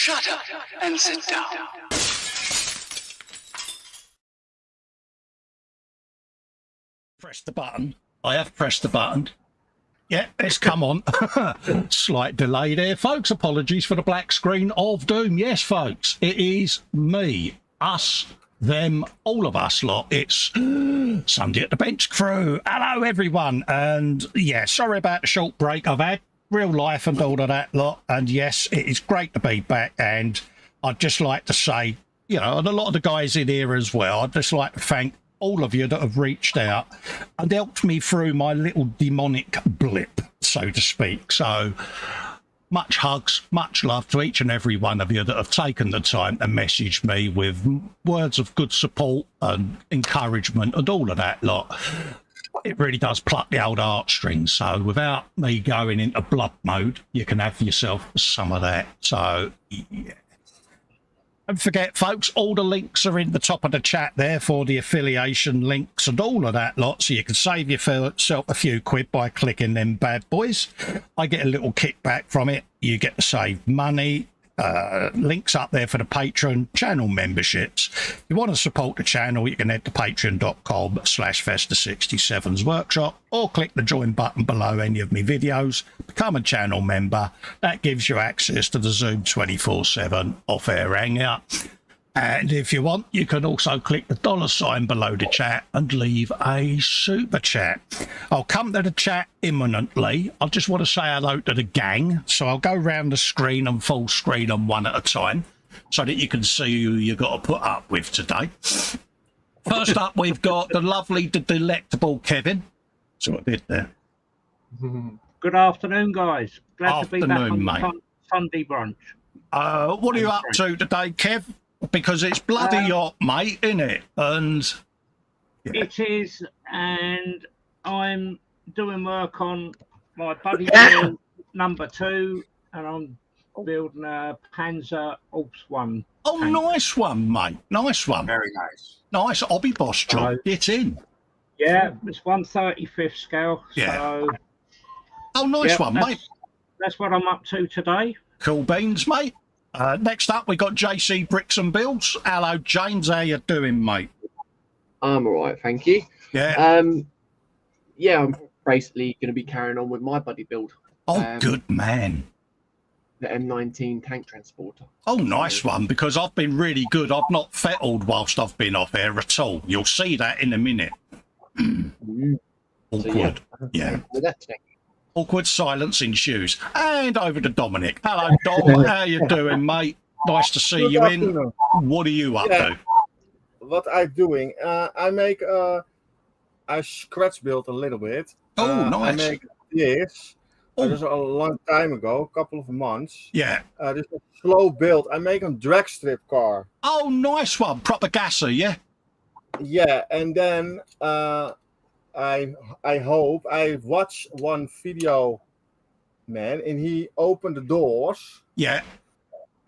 Shut up and sit down. Press the button. I have pressed the button. Yeah, it's come on. Slight delay there, folks. Apologies for the black screen of doom. Yes, folks, it is me, us, them, all of us lot. It's Sunday at the Bench crew. Hello, everyone. And yeah, sorry about the short break I've had. Real life and all of that lot. And yes, it is great to be back. And I'd just like to say, you know, and a lot of the guys in here as well, I'd just like to thank all of you that have reached out and helped me through my little demonic blip, so to speak. So much hugs, much love to each and every one of you that have taken the time to message me with words of good support and encouragement and all of that lot. It really does pluck the old heartstrings. So without me going into blood mode, you can have yourself some of that. So yeah. Don't forget, folks, all the links are in the top of the chat there for the affiliation links and all of that lot, so you can save yourself a few quid by clicking them bad boys. I get a little kickback from it. You get to save money. Links up there for the Patreon channel memberships. If you want to support the channel, you can head to patreon.com/Festa67's workshop or click the join button below any of my videos. Become a channel member. That gives you access to the Zoom 24/7 off-air hangout. And if you want, you can also click the $ below the chat and leave a super chat. I'll come to the chat imminently. I just want to say hello to the gang. So I'll go round the screen and full screen them one at a time so that you can see who you've got to put up with today. First up, we've got the lovely, the delectable Kevin. So what I did there. Good afternoon, guys. Glad to be back on mate. the Sunday brunch. What are you up to today, Kev? Because it's bloody hot, mate, isn't it? And yeah. It is, and I'm doing work on my buddy build #2, and I'm building a Panzer Alps 1. Oh, tank. Nice one, mate. Nice one. Very nice. Nice hobby boss job. Get in. Yeah, it's 1/35 scale. Yeah. So, oh, nice one, mate. That's what I'm up to today. Cool beans, mate. Next up, we got JC Bricks and Builds. Hello, James. How you doing, mate? I'm all right, thank you. Yeah. Yeah, I'm basically going to be carrying on with my buddy build. Oh, good man. The M19 tank transporter. Oh, nice one, because I've been really good. I've not fettled whilst I've been off air at all. You'll see that in a minute. Awkward. So, yeah. With that tank. Awkward silence ensues. And over to Dominic. Hello, Dom. How you doing, mate? Nice to see you in. What are you up to? What I'm doing, I scratch built a little bit. Oh, nice. I make this. This is a long time ago, a couple of months. Yeah. This is a slow build. I make a drag strip car. Oh, nice one. Proper gasser, yeah? Yeah, and then I hope I watched one video, man, and he opened the doors. Yeah.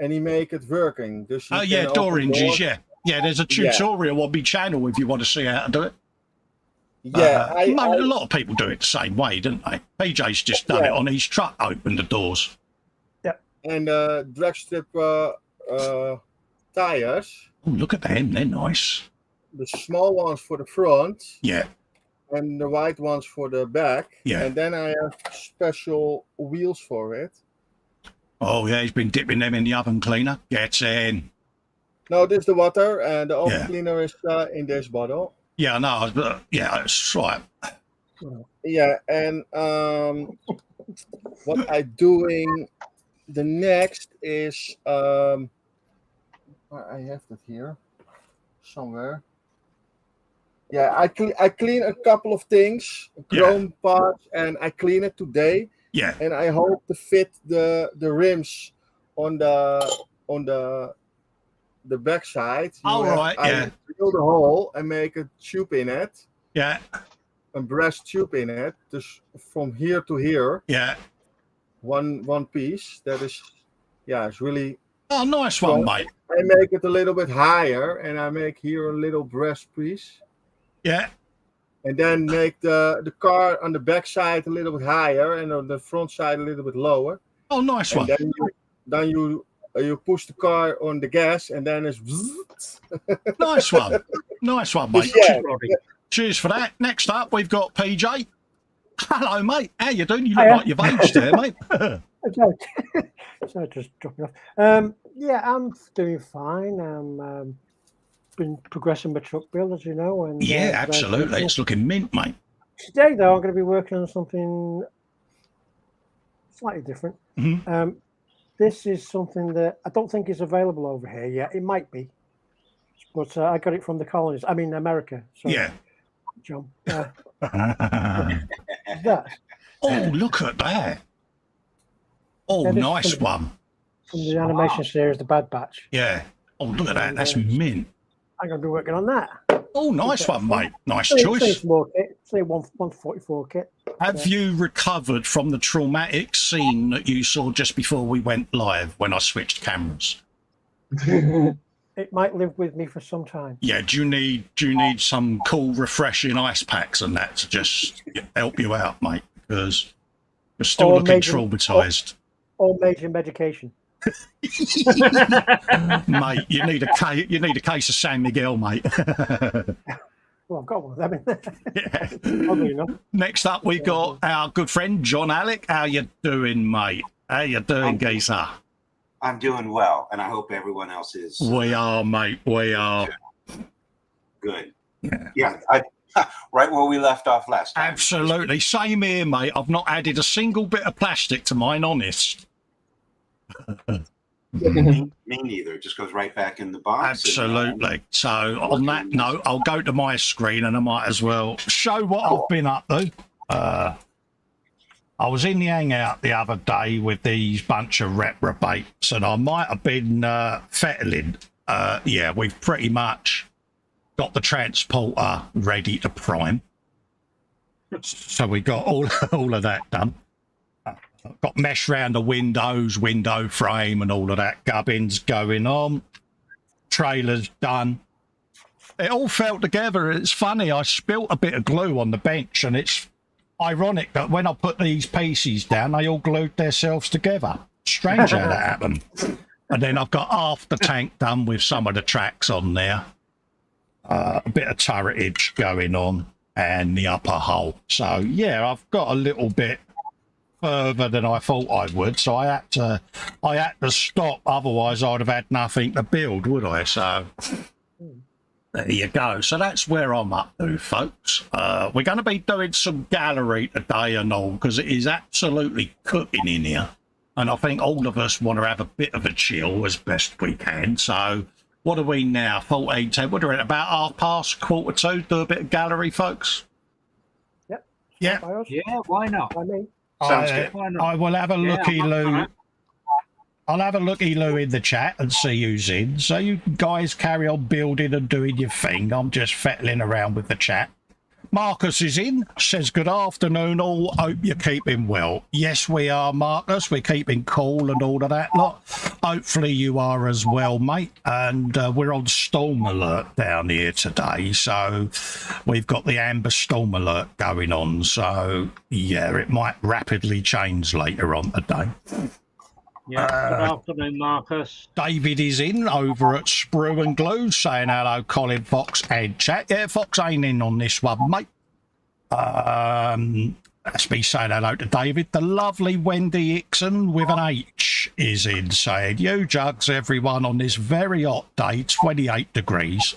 And he make it working. Oh yeah, door hinges. Yeah, yeah. There's a tutorial on my channel if you want to see how to do it. Yeah, a lot of people do it the same way, don't they? PJ's just done it on his truck. Opened the doors. Yeah. And drag strip tires. Oh, look at them. They're nice. The small ones for the front. Yeah. And the white ones for the back. Yeah. And then I have special wheels for it. Oh, yeah, he's been dipping them in the oven cleaner. Gets in. No, this is the water, and the oven cleaner is in this bottle. Yeah, no, yeah, it's right. Yeah, and what I'm doing the next is, I have that here somewhere. Yeah, I clean a couple of things, chrome parts, and I clean it today. Yeah. And I hope to fit the rims on the backside. All right. I drill the hole and make a tube in it. Yeah. A brass tube in it, just from here to here. Yeah. One piece. That is, it's really. Oh, nice one, mate. I make it a little bit higher, and I make here a little brass piece. Yeah. And then make the car on the back side a little bit higher and on the front side a little bit lower. Oh, nice one. Then you you push the car on the gas, and then it's. Nice one. Nice one, mate. Yeah. Cheers for that. Next up, we've got PJ. Hello, mate. How you doing? You look Hiya. like you've aged there, mate. So just dropping off. Yeah, I'm doing fine. I'm been progressing my truck build, as you know. And Yeah, absolutely. It's looking mint, mate. today, though, I'm going to be working on something slightly different. Mm-hmm. This is something that I don't think is available over here yet. It might be, but I got it from the colonies. I mean, America. Sorry, Yeah. John. Oh, That look at that. Oh, Yeah, this nice is one. from the animation series, The Bad Batch. Yeah. Oh, look at that. That's mint. I'm going to be working on that. Oh, nice one, mate. Nice It's a choice. small kit. It's a 144 kit. Have you recovered from the traumatic scene that you saw just before we went live when I switched cameras? It might live with me for some time. Yeah, do you need some cool, refreshing ice packs and that to just help you out, mate? Because you're still Or looking maybe- traumatized. All major medication. Mate, you need a case of San Miguel, mate. Well, I've got one of them in there. Yeah. Oddly enough. Next up, we got our good friend John Alec. How you doing, mate? How you doing, geezer? I'm doing well, and I hope everyone else is. We are, mate. We are. Good. Yeah, right where we left off last time. Absolutely. Same here, mate. I've not added a single bit of plastic to mine, honest. Me neither. It just goes right back in the box. Absolutely. So on that note, I'll go to my screen and I might as well show what I've been up to. I was in the hangout the other day with these bunch of reprobates and I might have been fettling. Yeah, we've pretty much got the transporter ready to prime. So we got all of that done. Got mesh round the windows, window frame and all of that gubbins going on. Trailer's done. It all fell together. It's funny, I spilt a bit of glue on the bench and it's ironic that when I put these pieces down, they all glued themselves together. Strange how that happened. And then I've got half the tank done with some of the tracks on there. A bit of turretage going on and the upper hull. So yeah, I've got a little bit further than I thought I would, so I had to stop, otherwise I'd have had nothing to build, would I? So there you go. So that's where I'm up to, folks. We're going to be doing some gallery today and all, because it is absolutely cooking in here, and I think all of us want to have a bit of a chill as best we can. So what are we now? 14:10. We're at about 2:30, do a bit of gallery, folks. Yep. Yeah. By us. Yeah, why not? By me. Sounds good. Why not? I will have a Yeah, looky, I'm up for Lou. that. I'll have a looky, Lou, in the chat and see who's in. So you guys carry on building and doing your thing. I'm just fettling around with the chat. Marcus is in, says good afternoon all, hope you're keeping well. Yes, we are, Marcus, we're keeping cool and all of that lot. Hopefully you are as well, mate. And we're on storm alert down here today, so we've got the amber storm alert going on. So yeah, it might rapidly change later on today. Yeah, good afternoon, Marcus. David is in over at Sprue and Glue saying hello, Colin, Fox and chat. Yeah, Fox ain't in on this one, mate. That's me saying hello to David. The lovely Wendy Ixon with an H is in saying, you jugs, everyone, on this very hot day, 28 degrees.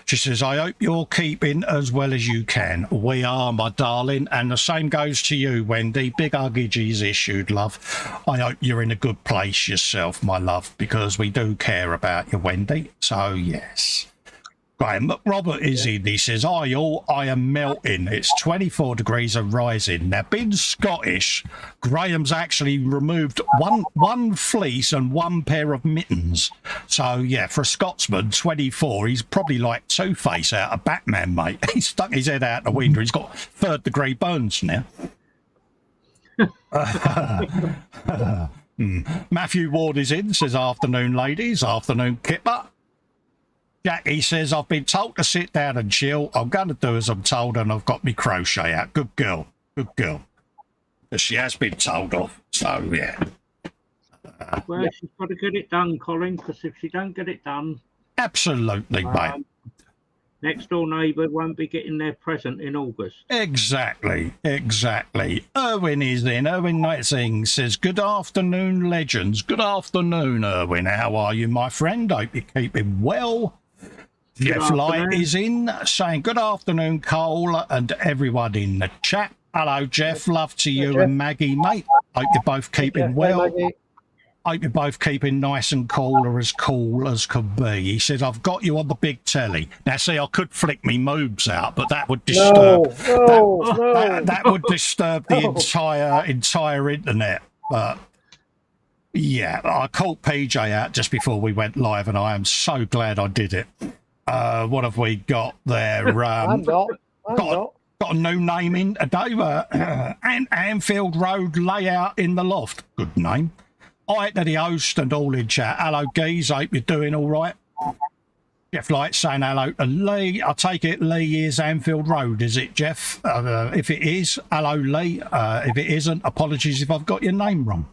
She says, I hope you're keeping as well as you can. We are, my darling. And the same goes to you, Wendy. Big huggages issued, love. I hope you're in a good place yourself, my love, because we do care about you, Wendy. So, yes. Graham McRobert is in. He says, hi all, I am melting. It's 24 degrees and rising. Now, being Scottish, Graham's actually removed one fleece and one pair of mittens. So, yeah, for a Scotsman, 24, he's probably like Two-Face out of Batman, mate. He stuck his head out the window. He's got third-degree burns now. Matthew Ward is in, says, afternoon, ladies. Afternoon, Kipper. Jackie says, I've been told to sit down and chill. I'm going to do as I'm told, and I've got me crochet out. Good girl. Good girl. But she has been told off, so yeah. Well, she's got to get it done, Colin, because if she don't get it done, Absolutely, mate. next door neighbour won't be getting their present in August. Exactly. Erwin is in. Erwin Nightsing says, good afternoon, legends. Good afternoon, Erwin. How are you, my friend? Hope you're keeping well. Jeff Light is in, saying, good afternoon, Cole, and everyone in the chat. Hello, Jeff. Love to you Jeff. and Maggie, mate. Hope you're both keeping well. Hope you're both keeping nice and cool, or as cool as could be. He says, I've got you on the big telly. Now, see, I could flick me moobs out, but that would disturb that would disturb the entire internet. But yeah, I called PJ out just before we went live, and I am so glad I did it. What have we got there? I'm not. Got a new name in today. Anfield Road Layout in the Loft. Good name. Hi to the host and all in chat. Hello, Geese. Hope you're doing all right. Jeff Light saying hello to Lee. I take it Lee is Anfield Road, is it, Jeff? If it is, hello, Lee. If it isn't, apologies if I've got your name wrong.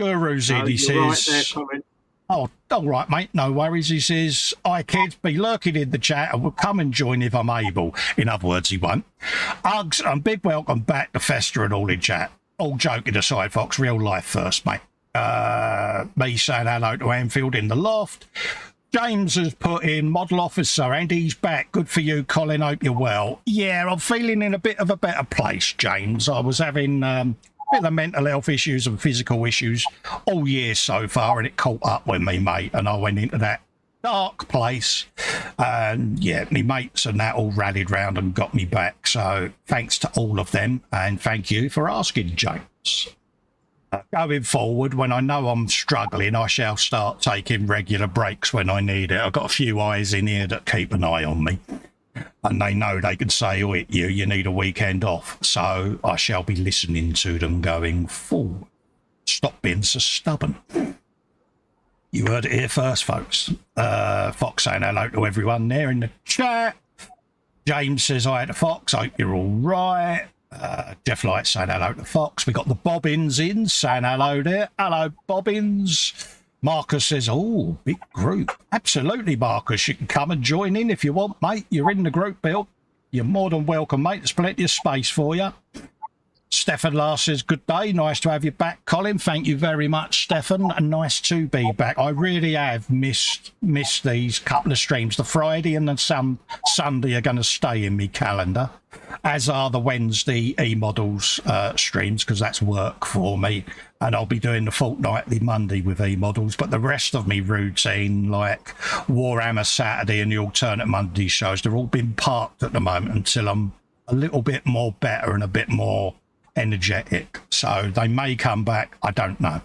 Guru Zid, he says... Right there, Colin. Oh, all right, mate. No worries. He says, hi, kids. Be lurking in the chat and will come and join if I'm able. In other words, he won't. Uggs, and big welcome back to Festa and all in chat. All joking aside, Fox. Real life first, mate. Me saying hello to Anfield in the Loft. James has put in model officer and he's back. Good for you, Colin. Hope you're well. Yeah, I'm feeling in a bit of a better place, James. I was having a bit of mental health issues and physical issues all year so far, and it caught up with me, mate, and I went into that dark place, and yeah, my mates and that all rallied round and got me back. So thanks to all of them, and thank you for asking, James. Going forward, when I know I'm struggling, I shall start taking regular breaks when I need it. I've got a few eyes in here that keep an eye on me, and they know they can say, oh, you need a weekend off. So I shall be listening to them going forward. Stop being so stubborn. You heard it here first, folks. Fox saying hello to everyone there in the chat. James says hi to Fox. Hope you're all right. Jeff Light saying hello to Fox. We got the Bobbins in saying hello there. Hello, Bobbins. Marcus says, oh, big group. Absolutely, Marcus. You can come and join in if you want, mate. You're in the group, Bill. You're more than welcome, mate. There's plenty of space for you. Stefan Lars says, good day. Nice to have you back, Colin. Thank you very much, Stefan. And nice to be back. I really have missed these couple of streams. The Friday and the Sunday are going to stay in me calendar, as are the Wednesday E-Models streams, because that's work for me. And I'll be doing the fortnightly Monday with E-Models. But the rest of me routine, like Warhammer Saturday and the alternate Monday shows, they're all been parked at the moment until I'm a little bit more better and a bit more energetic. So they may come back. I don't know.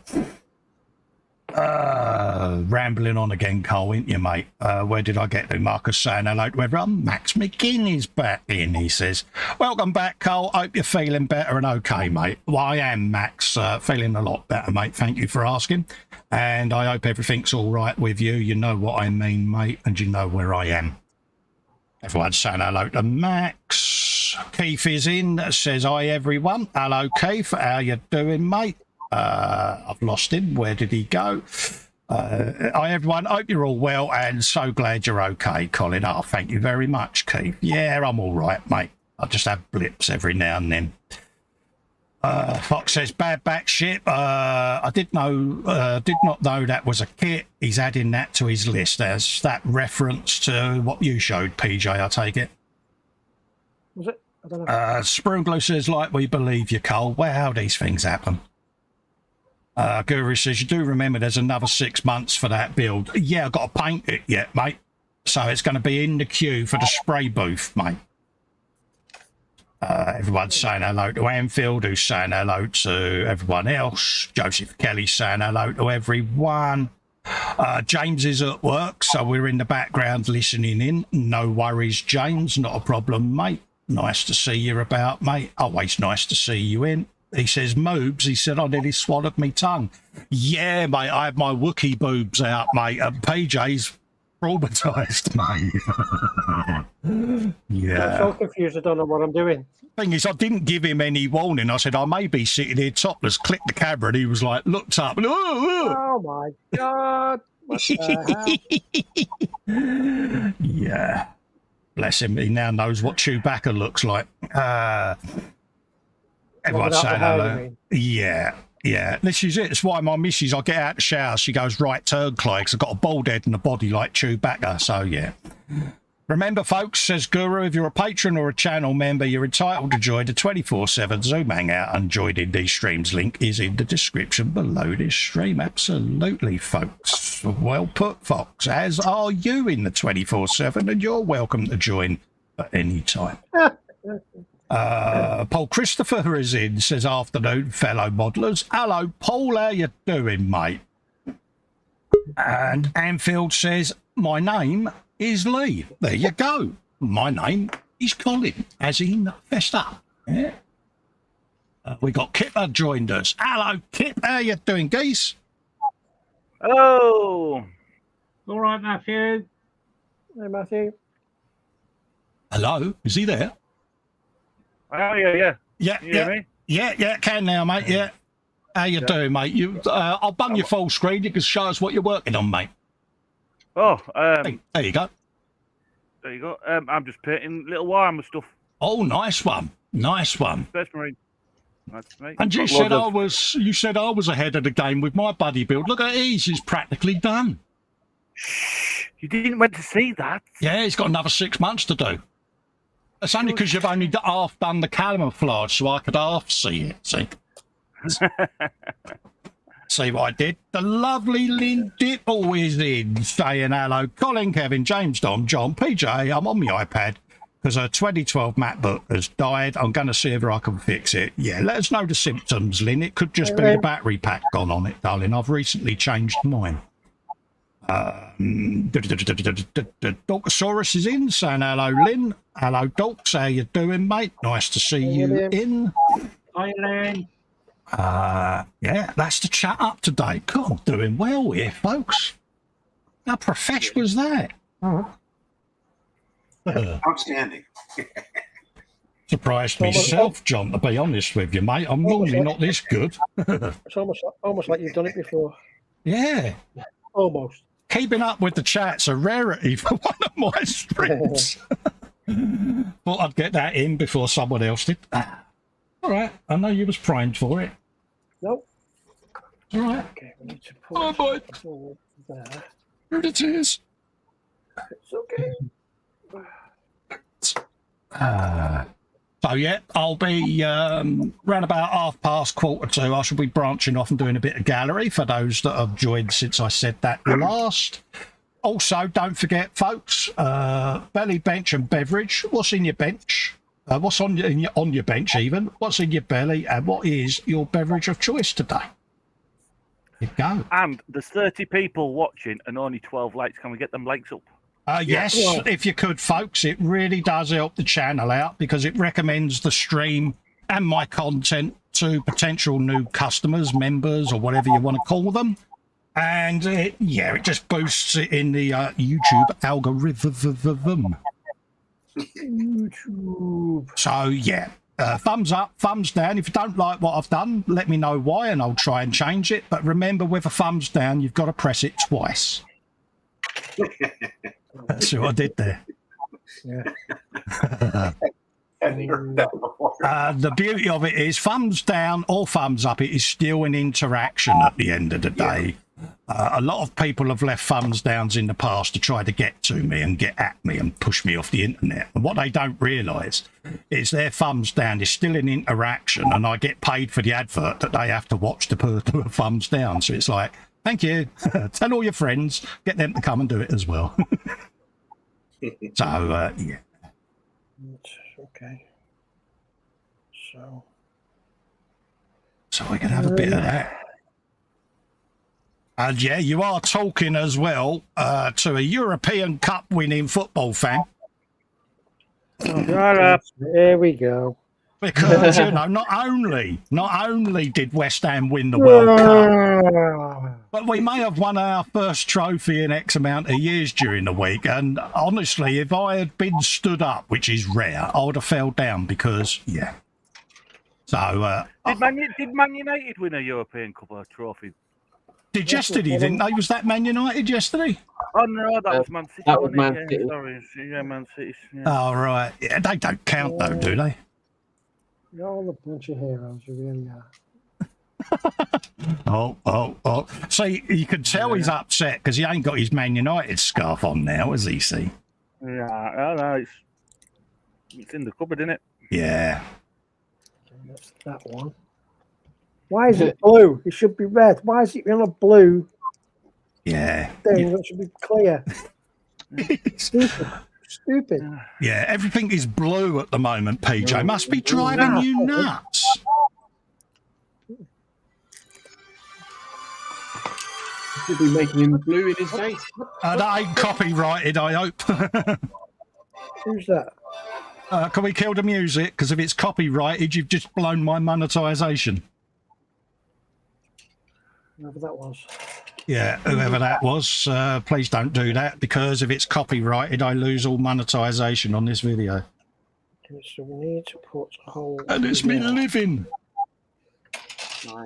Rambling on again, Cole, ain't you, mate? Where did I get to? Marcus saying hello to everyone. Max McGinn is back in, he says. Welcome back, Cole. Hope you're feeling better and okay, mate. Well, I am, Max. Feeling a lot better, mate. Thank you for asking. And I hope everything's all right with you. You know what I mean, mate, and you know where I am. Everyone's saying hello to Max. Keith is in, says hi, everyone. Hello, Keith. How you doing, mate? I've lost him. Where did he go? Hi, everyone. Hope you're all well and so glad you're okay, Colin. Oh, thank you very much, Keith. Yeah, I'm all right, mate. I just have blips every now and then. Fox says, bad back ship. I did not know that was a kit. He's adding that to his list. As that reference to what you showed, PJ, I take it. Was it? I don't know. Sprunglow says, like we believe you, Cole. Well, how these things happen. Guru says, you do remember there's another 6 months for that build. Yeah, I've got to paint it yet, mate. So it's going to be in the queue for the spray booth, mate. Everyone's saying hello to Anfield, who's saying hello to everyone else. Joseph Kelly saying hello to everyone. James is at work, so we're in the background listening in. No worries, James. Not a problem, mate. Nice to see you about, mate. Always nice to see you in. He says, moobs. He said, I nearly swallowed me tongue. Yeah, mate, I had my Wookiee boobs out, mate. And PJ's Traumatised, mate. I'm Yeah. so confused. I don't know what I'm doing. Thing is, I didn't give him any warning. I said, I may be sitting here topless, clicked the camera, and he was like, looked up. And, Oh my God. What the hell? Yeah. Bless him. He now knows what Chewbacca looks like. Everyone's without the saying hair, you hello. mean? Yeah. Yeah. This is it. It's why my missus, I get out the shower, she goes, right turn, Clyde, 'cause I've got a bald head and a body like Chewbacca. So, yeah. Remember, folks, says Guru, if you're a patron or a channel member, you're entitled to join the 24/7 Zoom Hangout, and joining these streams link is in the description below this stream. Absolutely, folks. Well put, Fox. As are you in the 24/7, and you're welcome to join at any time. Paul Christopher is in, says, afternoon, fellow modelers. Hello, Paul, how you doing, mate? And Anfield says, my name is Lee. There you go. My name is Colin, as in Festa. Yeah. We got Kipper joined us. Hello, Kip. How you doing, geese? Hello. All right, Matthew. Hey, Matthew. Hello. Is he there? Oh, yeah. Yeah, Can you hear me? Yeah, can now, mate. Yeah. How you doing, mate? I'll bung your full screen. You can show us what you're working on, mate. Oh, Hey, there you go. there you go. I'm just painting little Warhammer stuff. Oh, nice one. Nice one. Space Marine. Nice, mate. And you Got said loads of- you said I was ahead of the game with my buddy build. Look at these, it's practically done. Shh, you didn't want to see that. Yeah, he's got another 6 months to do. It's only because you've only half done the camouflage, so I could half see it. See? See what I did? The lovely Lynn Dipple is in, saying hello. Colin, Kevin, James, Dom, John, PJ. I'm on my iPad because a 2012 MacBook has died. I'm going to see if I can fix it. Yeah, let us know the symptoms, Lynn. It could just be the battery pack gone on it, darling. I've recently changed mine. Dorkosaurus is in, saying hello, Lynn. Hello, Dorks. How you doing, mate? Nice to see you in. Hi, Len. Yeah, that's the chat up to date. God, I'm doing well here, folks. How profesh was that? Outstanding. Surprised myself, John, to be honest with you, mate. I'm normally not this good. It's almost like you've done it before. Yeah. Almost. Keeping up with the chat's a rarity for one of my streams. Thought I'd get that in before someone else did. All right, I know you was primed for it. Nope. All right. Okay, we need to put Oh, boy. forward there. Here it is. It's okay. So, yeah, I'll be round about 2:30. I shall be branching off and doing a bit of gallery for those that have joined since I said that last. Also, don't forget, folks, belly, bench and beverage. What's in your bench? What's on your bench even? What's in your belly? And what is your beverage of choice today? There you go. And there's 30 people watching and only 12 likes. Can we get them likes up? Yes, if you could, folks. It really does help the channel out because it recommends the stream and my content to potential new customers, members, or whatever you want to call them. And, it just boosts it in the YouTube algorithm. So, yeah, thumbs up, thumbs down. If you don't like what I've done, let me know why and I'll try and change it. But remember, with a thumbs down, you've got to press it twice. That's what I did there. Yeah. Hadn't heard that before. The beauty of it is thumbs down or thumbs up, it is still an interaction at the end of the day. A lot of people have left thumbs downs in the past to try to get to me and get at me and push me off the internet. And what they don't realise is their thumbs down is still an interaction and I get paid for the advert that they have to watch to put a thumbs down. So it's like, thank you. Tell all your friends, get them to come and do it as well. So, yeah. Okay. So we can have a bit of that. And yeah, you are talking as well to a European Cup winning football fan. shut up. There we go. Because, you know, not only did West Ham win the World Cup, but we may have won our first trophy in X amount of years during the week. And honestly, if I had been stood up, which is rare, I would have fell down because, yeah. So, Did Man United win a European Cup or trophy? did yesterday, didn't they? Was that Man United yesterday? Oh no, that was Man City. That was Man Yeah, City. sorry, yeah, Man City. Yeah. Oh, right. Yeah, they don't count, though, do they? You're all a bunch of heroes, you really are. Oh. See, you can tell he's upset because he ain't got his Man United scarf on now, has he, see? Yeah, I know, it's in the cupboard, isn't it? Yeah. That's that one. Why is it blue? It should be red. Why is it on a blue Yeah. thing that should be clear? Stupid. Yeah, everything is blue at the moment, PJ. Must be driving you nuts. Should be making him blue in his face. That ain't copyrighted, I hope. Who's that? Can we kill the music? Because if it's copyrighted, you've just blown my monetisation. Whoever that was. Yeah, whoever that was, please don't do that, because if it's copyrighted, I lose all monetisation on this video. Okay, so we need to put a whole. And it's me living.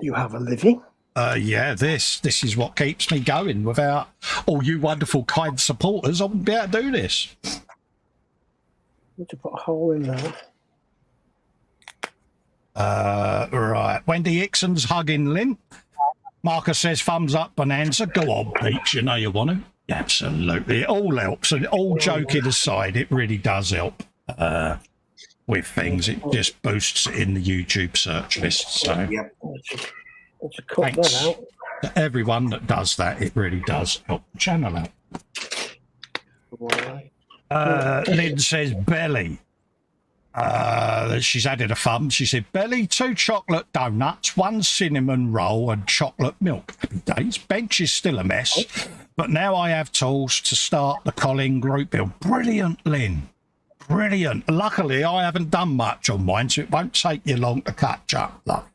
You have a living? Yeah, this is what keeps me going. Without all you wonderful, kind supporters, I wouldn't be able to do this. Need to put a hole in there. Right. Wendy Hickson's hugging Lynn. Marcus says, thumbs up, Bonanza. Go on, Peach, you know you want to. Absolutely. It all helps. And all joking aside, it really does help with things. It just boosts it in the YouTube search list. So Yep. Let's cut thanks that out. to everyone that does that. It really does help the channel out. Lynn says, belly. She's added a thumb. She said, belly, 2 chocolate donuts, 1 cinnamon roll and chocolate milk. Happy days. Bench is still a mess, but now I have tools to start the Colin group build. Brilliant, Lynn. Brilliant. Luckily, I haven't done much on mine, so it won't take you long to catch up, love.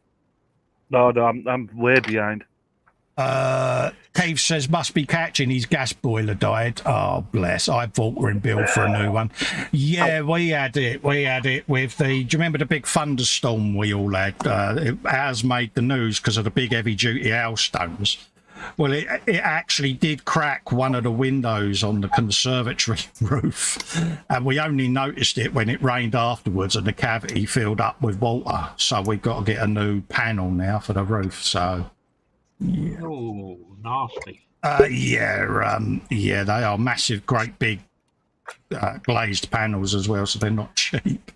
No, I'm way behind. Cave says, must be catching, his gas boiler died. Oh, bless. I thought we're in bill for a new one. Yeah, we had it with the, do you remember the big thunderstorm we all had? Ours made the news because of the big heavy duty hailstones. Well, it actually did crack one of the windows on the conservatory roof, and we only noticed it when it rained afterwards and the cavity filled up with water. So we've got to get a new panel now for the roof. So, yeah. Oh, nasty. Yeah, they are massive, great big glazed panels as well, so they're not cheap.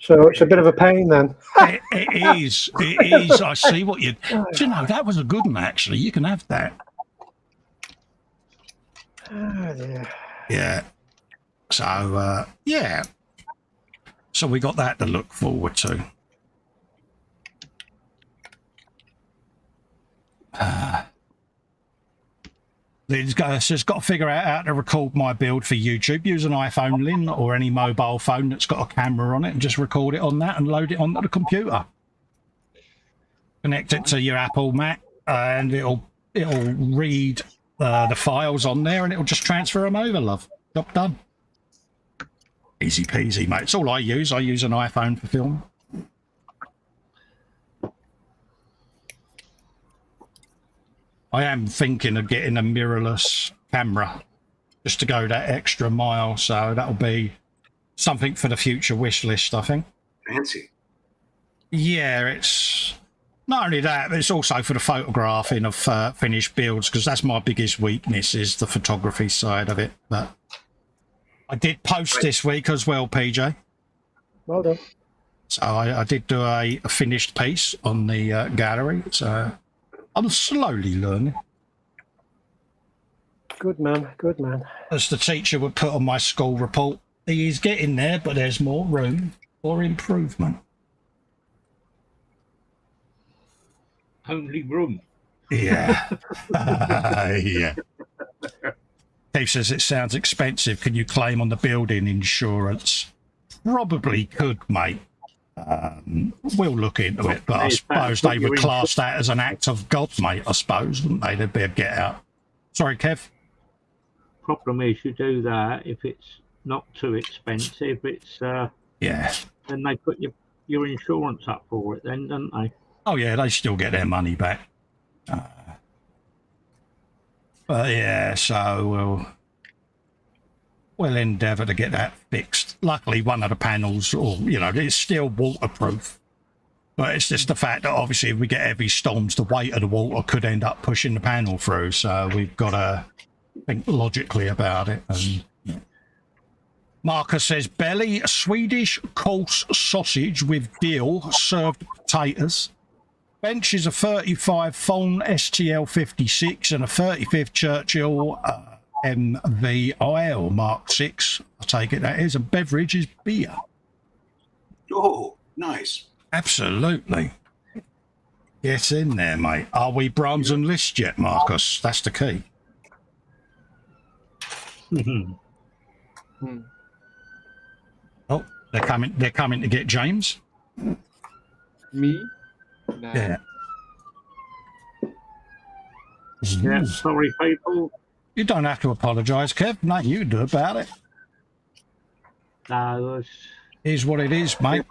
So it's a bit of a pain then. It is. I see what you. Do you know, that was a good one, actually. You can have that. Oh, dear. Yeah. So, yeah. So we got that to look forward to. Lynn's got to figure out how to record my build for YouTube. Use an iPhone, Lynn, or any mobile phone that's got a camera on it, and just record it on that and load it onto the computer. Connect it to your Apple Mac, and it'll read the files on there, and it'll just transfer them over, love. Job done. Easy peasy, mate. It's all I use. I use an iPhone for film. I am thinking of getting a mirrorless camera just to go that extra mile. So that'll be something for the future wish list, I think. Fancy. Yeah, it's not only that, but it's also for the photographing of finished builds, because that's my biggest weakness, is the photography side of it. But I did post this week as well, PJ. Well done. So I did do a finished piece on the gallery. So I'm slowly learning. Good man, good man. As the teacher would put on my school report, he is getting there, but there's more room for improvement. Only room. Yeah. Yeah. Dave says it sounds expensive. Can you claim on the building insurance? Probably could, mate. We'll look into it, but I suppose they would class that as an act of God, mate, I suppose, wouldn't they? They'd be a get out. Sorry, Kev? Problem is, you do that if it's not too expensive. It's Yeah. then they put your insurance up for it, then, don't they? Oh, yeah, they still get their money back. But yeah, so we'll endeavour to get that fixed. Luckily, one of the panels, or it's still waterproof. But it's just the fact that obviously if we get heavy storms, the weight of the water could end up pushing the panel through. So we've got to think logically about it. And Marcus says, belly, Swedish coarse sausage with dill, served potatoes. Bench is a 35 Thorn STL 56 and a 35th Churchill MVIL Mark 6. I take it that is. And beverage is beer. Oh, nice. Absolutely. Get in there, mate. Are we bronze and list yet, Marcus? That's the key. Oh, they're coming to get James. Me? Nah. Yeah. Yeah, sorry, people. You don't have to apologise, Kev. Nothing you can do about it. No, it's Here's what it is, mate.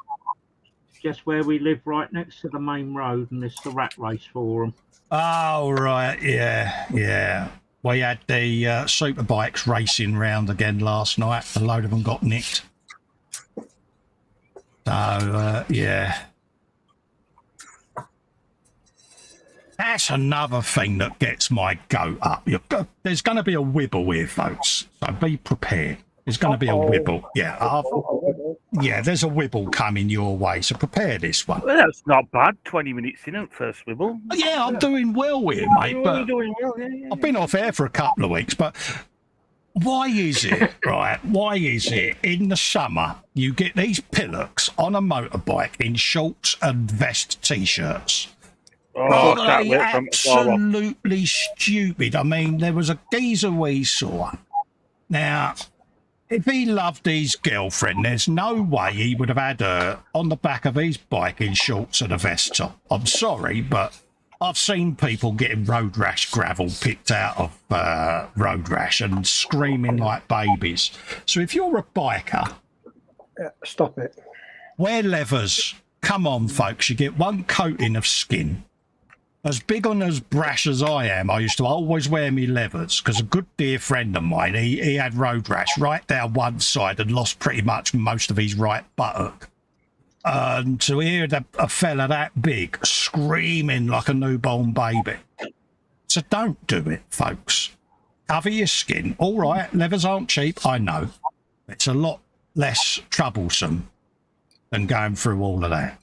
just where we live, right next to the main road, and it's the rat race for them. Oh, right. Yeah. We had the super bikes racing round again last night. A load of them got nicked. So, yeah. That's another thing that gets my goat up. There's going to be a wibble here, folks. So be prepared. There's going to be a wibble. Yeah, there's a wibble coming your way. So prepare this one. Well, that's not bad. 20 minutes in at first wibble. Yeah, I'm doing well here, mate. But I've been off air for a couple of weeks. But why is it, right? Why is it in the summer you get these pillocks on a motorbike in shorts and vest t-shirts? Oh, Are they absolutely stupid? I mean, there was a geezer we saw. Now, if he loved his girlfriend, there's no way he would have had her on the back of his bike in shorts and a vest top. I'm sorry, but I've seen people getting road rash gravel picked out of road rash and screaming like babies. So if you're a biker... Stop it. Wear leathers. Come on, folks. You get one coating of skin. As big on as brash as I am, I used to always wear me leathers because a good dear friend of mine, he had road rash right down one side and lost pretty much most of his right buttock. And to hear a fella that big screaming like a newborn baby. So don't do it, folks. Cover your skin. All right, leathers aren't cheap, I know. It's a lot less troublesome than going through all of that.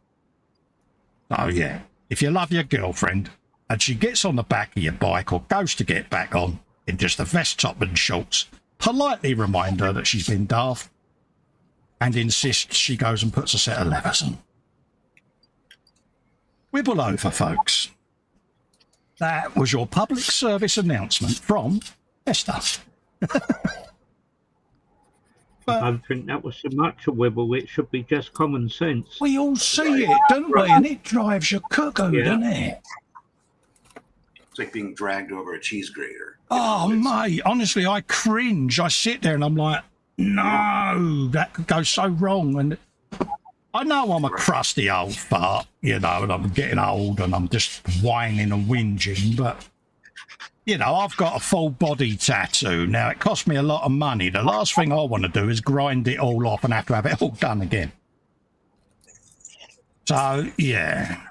Oh, yeah. If you love your girlfriend and she gets on the back of your bike or goes to get back on in just a vest top and shorts, politely remind her that she's been daft and insist she goes and puts a set of leathers on. Wibble over, folks. That was your public service announcement from Festa. I don't think that was so much a wibble. It should be just common sense. We all see it, don't we? And it drives you cuckoo, doesn't it? It's like being dragged over a cheese grater. Oh, mate, honestly, I cringe. I sit there and I'm like, no, that could go so wrong. And I know I'm a crusty old fart, and I'm getting old and I'm just whining and whinging, but... I've got a full body tattoo. Now, it cost me a lot of money. The last thing I want to do is grind it all off and have to have it all done again. So, yeah.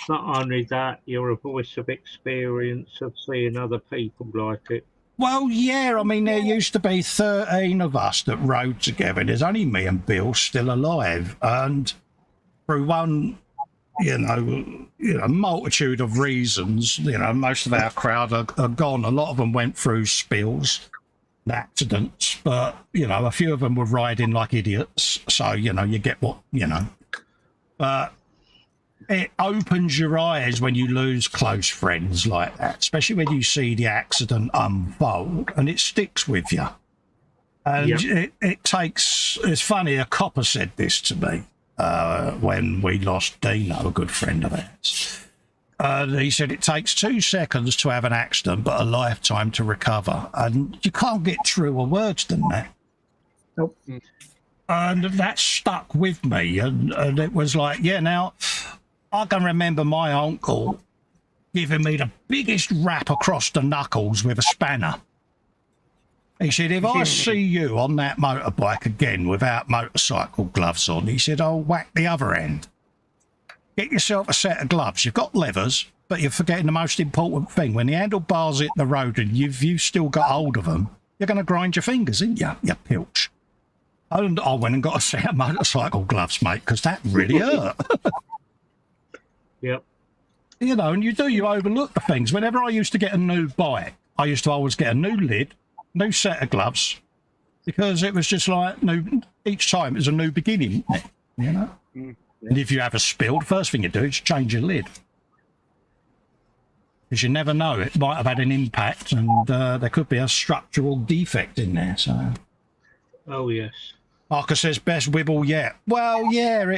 Not only that, you're a voice of experience of seeing other people like it. Well, yeah, I mean, there used to be 13 of us that rode together. There's only me and Bill still alive. And through one... multitude of reasons, most of our crowd are gone. A lot of them went through spills and accidents, but, a few of them were riding like idiots. So, you get what, But it opens your eyes when you lose close friends like that, especially when you see the accident unfold and it sticks with you. And it takes, it's funny, a copper said this to me when we lost Dino, a good friend of ours. He said it takes 2 seconds to have an accident, but a lifetime to recover. And you can't get truer words than that. Nope. And that stuck with me. And it was like, yeah, now I can remember my uncle giving me the biggest rap across the knuckles with a spanner. He said, if I see you on that motorbike again without motorcycle gloves on, he said, I'll whack the other end. Get yourself a set of gloves. You've got levers, but you're forgetting the most important thing. When the handlebars hit the road and you've still got hold of them, you're going to grind your fingers, ain't you, you pilch? And I went and got a set of motorcycle gloves, mate, because that really hurt. Yep. You know, and you overlook the things. Whenever I used to get a new bike, I used to always get a new lid, new set of gloves, because it was just like each time it was a new beginning, isn't it? You know? Yeah. And if you have a spill, the first thing you do is change your lid. Because you never know, it might have had an impact and there could be a structural defect in there. So, oh, yes. Marcus says, best wibble yet. Well, yeah,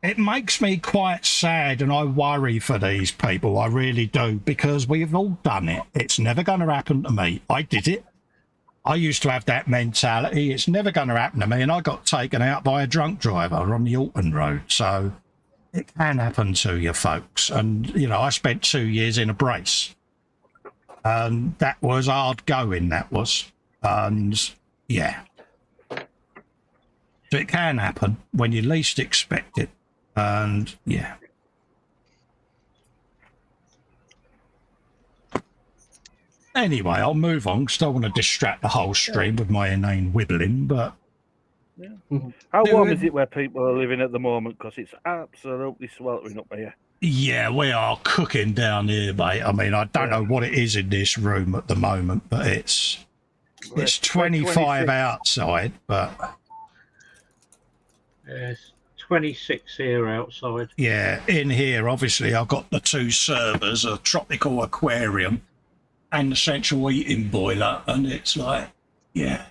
it makes me quite sad and I worry for these people. I really do, because we've all done it. It's never going to happen to me. I did it. I used to have that mentality. It's never going to happen to me. And I got taken out by a drunk driver on the Alton Road. So it can happen to you, folks. And, you know, I spent 2 years in a brace. And that was hard going, that was. And, yeah. So it can happen when you least expect it. And, yeah. Anyway, I'll move on because I don't want to distract the whole stream with my inane wibbling, but... Yeah. How warm is it where people are living at the moment? Because it's absolutely sweltering up here. Yeah, we are cooking down here, mate. I mean, I don't know what it is in this room at the moment, but it's 25 outside, but... It's 26 here outside. Yeah, in here, obviously, I've got the 2 servers, a tropical aquarium, and the central heating boiler, and it's like, yeah.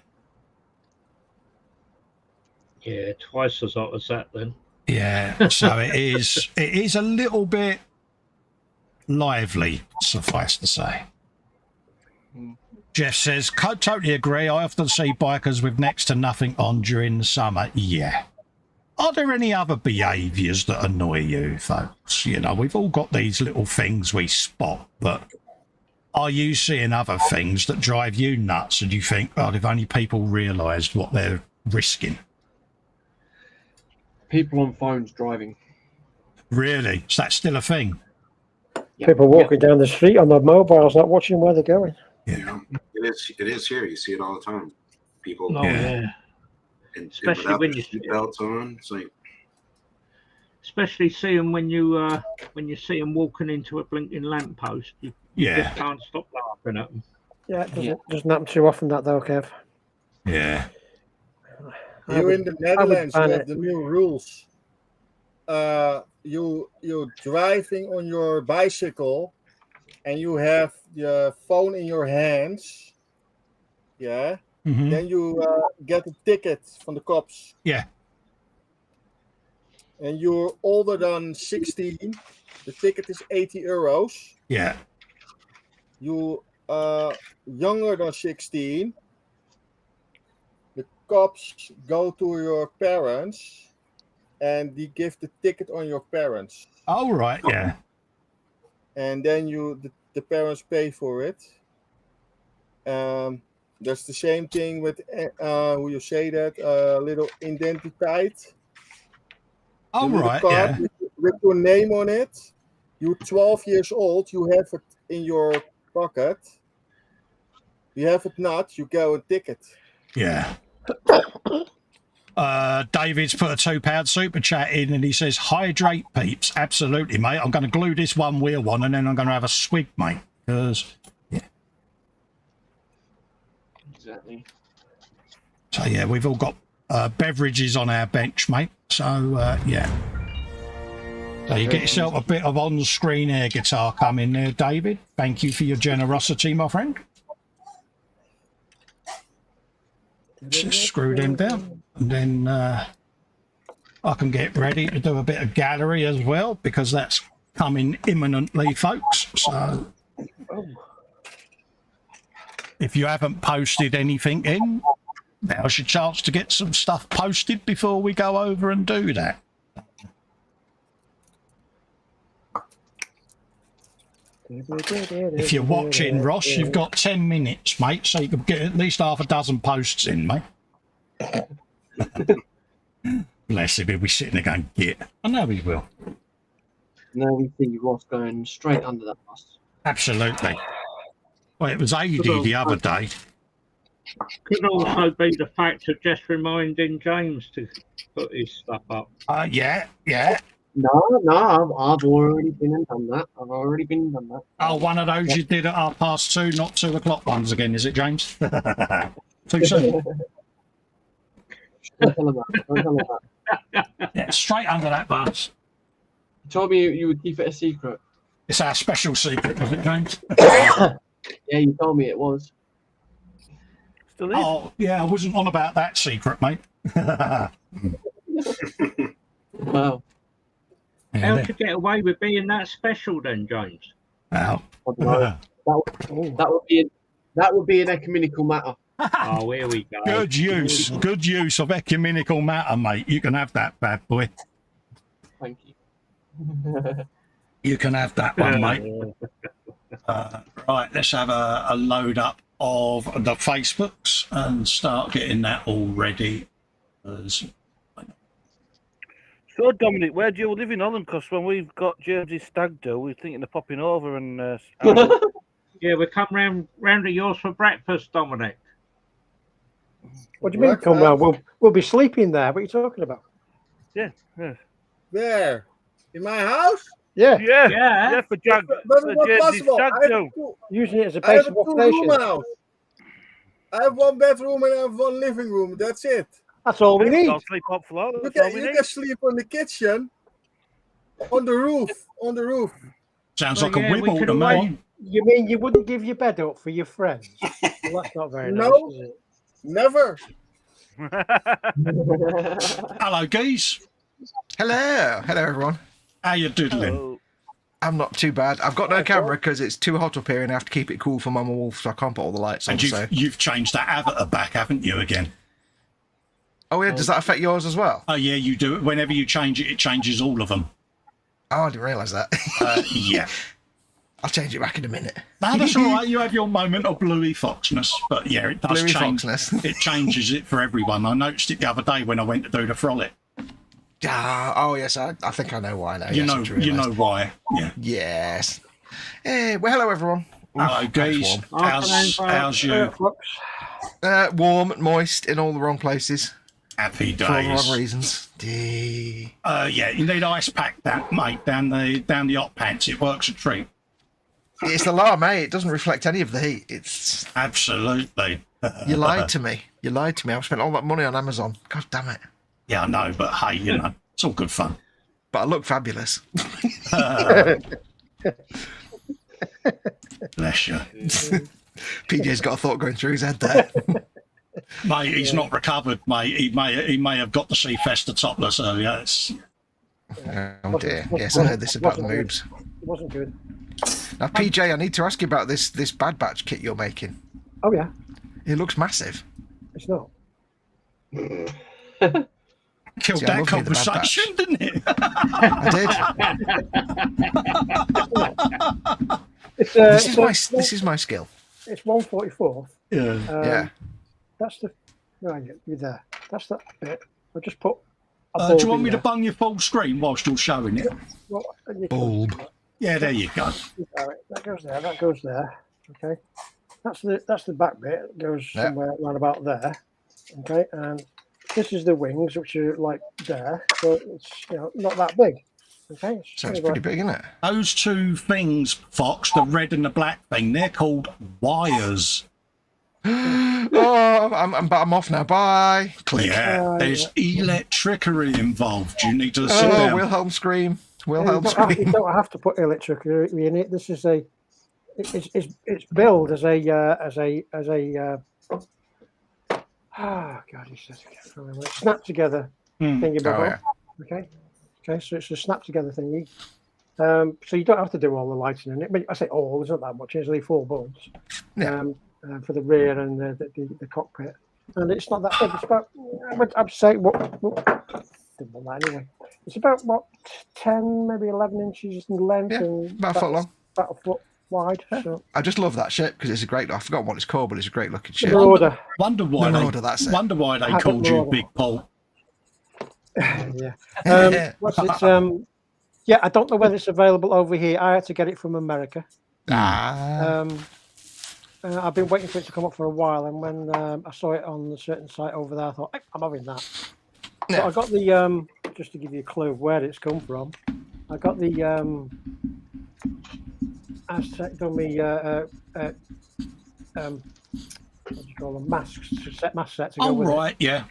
Yeah, twice as hot as that then. Yeah, so it is a little bit lively, suffice to say. Jeff says, totally agree. I often see bikers with next to nothing on during the summer. Yeah. Are there any other behaviours that annoy you, folks? You know, we've all got these little things we spot, but... Are you seeing other things that drive you nuts and you think, oh, if only people realised what they're risking? People on phones driving. Really? Is that still a thing? Yep. People walking down the street on their mobiles, not watching where they're going. Yeah. It is here. You see it all the time. People. Oh, yeah. And especially when you belts on. It's like, especially see them when you see them walking into a blinking lamppost. You just can't stop laughing at them. Yeah, it doesn't happen too often, that though, Kev. Yeah. Here in the Netherlands, you have the new rules. You're driving on your bicycle, and you have your phone in your hands. Yeah. Mm-hmm. Then you get a ticket from the cops. Yeah. And you're older than 16. The ticket is €80. Yeah. You are younger than 16. The cops go to your parents and they give the ticket on your parents. Oh, right, yeah. And then the parents pay for it. That's the same thing with, how you say that, little identiteit. Oh, right, yeah. With your name on it. You're 12 years old, you have it in your pocket. You have it not, you go and ticket. Yeah. David's put a £2 super chat in and he says, hydrate peeps. Absolutely, mate. I'm going to glue this one wheel on and then I'm going to have a swig, mate. Because, yeah. Exactly. So, yeah, we've all got beverages on our bench, mate. So, yeah. So you get yourself a bit of on-screen air guitar coming there, David. Thank you for your generosity, my friend. Just screw them down, and then I can get ready to do a bit of gallery as well, because that's coming imminently, folks. So if you haven't posted anything in, now's your chance to get some stuff posted before we go over and do that. If you're watching, Ross, you've got 10 minutes, mate, so you can get at least half a dozen posts in, mate. Bless him, he'll be sitting there going, "Git." I know he will. Now we see Ross going straight under that bus. Absolutely. Well, it was AD the other day. Could also be the fact of just reminding James to put his stuff up. Yeah. No, I've already been and done that. Oh, one of those you did at 2:30, not 2 o'clock ones again, is it, James? Too soon. Don't tell him that. Yeah, straight under that bus. You told me you would keep it a secret. It's our special secret, was it, James? Yeah, you told me it was. Still is. Oh, yeah, I wasn't on about that secret, mate. Wow. How to get away with being that special then, James? Wow. That would be an ecumenical matter. Oh, here we go. Good use of ecumenical matter, mate. You can have that, bad boy. Thank you. You can have that one, mate. Right, let's have a load up of the Facebooks and start getting that all ready. So, Dominic, where do you live in Holland? Because when we've got James's stag do, we're thinking of popping over and... Yeah, we come round to yours for breakfast, Dominic. What do you mean come round? We'll be sleeping there. What are you talking about? Yeah. There, in my house. Yeah. Yeah, for But for not James's possible. stag I do. Using it as a have base a of two-room operation. house. I have 1 bedroom and I have 1 living room. That's it. That's all we need. I'll sleep up floor. You That's all we can need. sleep on the kitchen, on the roof. Sounds Well, like yeah, a we wibble could to me. always- You mean you wouldn't give your bed up for your friends? Well, that's not very No. nice, is it? Never. Hello, geese. Hello everyone. How you doodling? Oh, I'm not too bad. I've got no camera because it's too hot up here and I have to keep it cool for Mama Wolf, so I can't put all the lights on. And So. you've changed that avatar back, haven't you, again? Oh yeah, does that affect yours as well? Oh, yeah, you do. Whenever you change it, it changes all of them. Oh, I didn't realise that. Yeah. I'll change it back in a minute. No, that's all right. You have your moment of bluey foxness. But, yeah, it does Bluey change. foxness. It changes it for everyone. I noticed it the other day when I went to do the frolic. Oh yes, I think I know why now. You yes, know, I've realised. you know why. Yeah. Yes. Well, hello everyone. Hello, Oof, that's geese. warm. How's you? Warm, moist, in all the wrong places. Happy For all the days. wrong reasons. Yeah, you need ice pack that, mate, down the hot pants. It works a treat. It's the alarm, mate. It doesn't reflect any of the heat. It's Absolutely. you lied to me. You lied to me. I've spent all that money on Amazon. God damn it. Yeah, I know, but hey, you know, it's all good fun. But I look fabulous. Bless you. PJ's got a thought going through his head there. Mate, he's not recovered, mate. He may have got to see Festa topless earlier. Oh dear. Yes, I heard this about the moves. It wasn't good. Now, PJ, I need to ask you about this Bad Batch kit you're making. Oh, yeah. It looks massive. It's not. Killed See, I that love me the Bad conversation, didn't it? I did. It's, This is my skill. It's 144. Yeah. Yeah. That's the... Right, you're there. That's that bit. I'll just put... Do you want me to bung your full screen whilst you're showing it? Well, Bulb. Yeah, there you go. That goes there. That goes there. Okay. That's the back bit. It goes somewhere around about there. Okay. And this is the wings, which are like there. So it's not that big. Okay. So it's pretty big, isn't it? Those two things, Fox, the red and the black thing, they're called wires. Oh, I'm off now. Bye. Click. Yeah, there's electricity involved. You need to sit Oh, down. Wilhelm scream. Wilhelm You scream. don't have to put electricity in it. This is it's billed as a Oh God, he says snap together thingy Oh, bubble. yeah. Okay, so it's a snap together thingy. So you don't have to do all the lighting in it. But I say all, there's not that much. There's only 4 bulbs Yeah. for the rear and the cockpit. And it's not that big. It's about, I'd say, didn't want that anyway. It's about, 10, maybe 11 inches in length Yeah, and about a foot long. About a foot wide. So. I just love that ship because it's a great. I forgot what it's called, but it's a great looking ship. Marauder. Wonder why Marauder, that's it. Wonder why they Habit called you Marauder. Big Paul. Yeah. What's it? Yeah, I don't know whether it's available over here. I had to get it from America. I've been waiting for it to come up for a while, and when I saw it on a certain site over there, I thought, hey, I'm having that. Yeah. So I got the just to give you a clue of where it's come from. I got the Aztec dummy what do you call them, mask set to go Oh with right, yeah.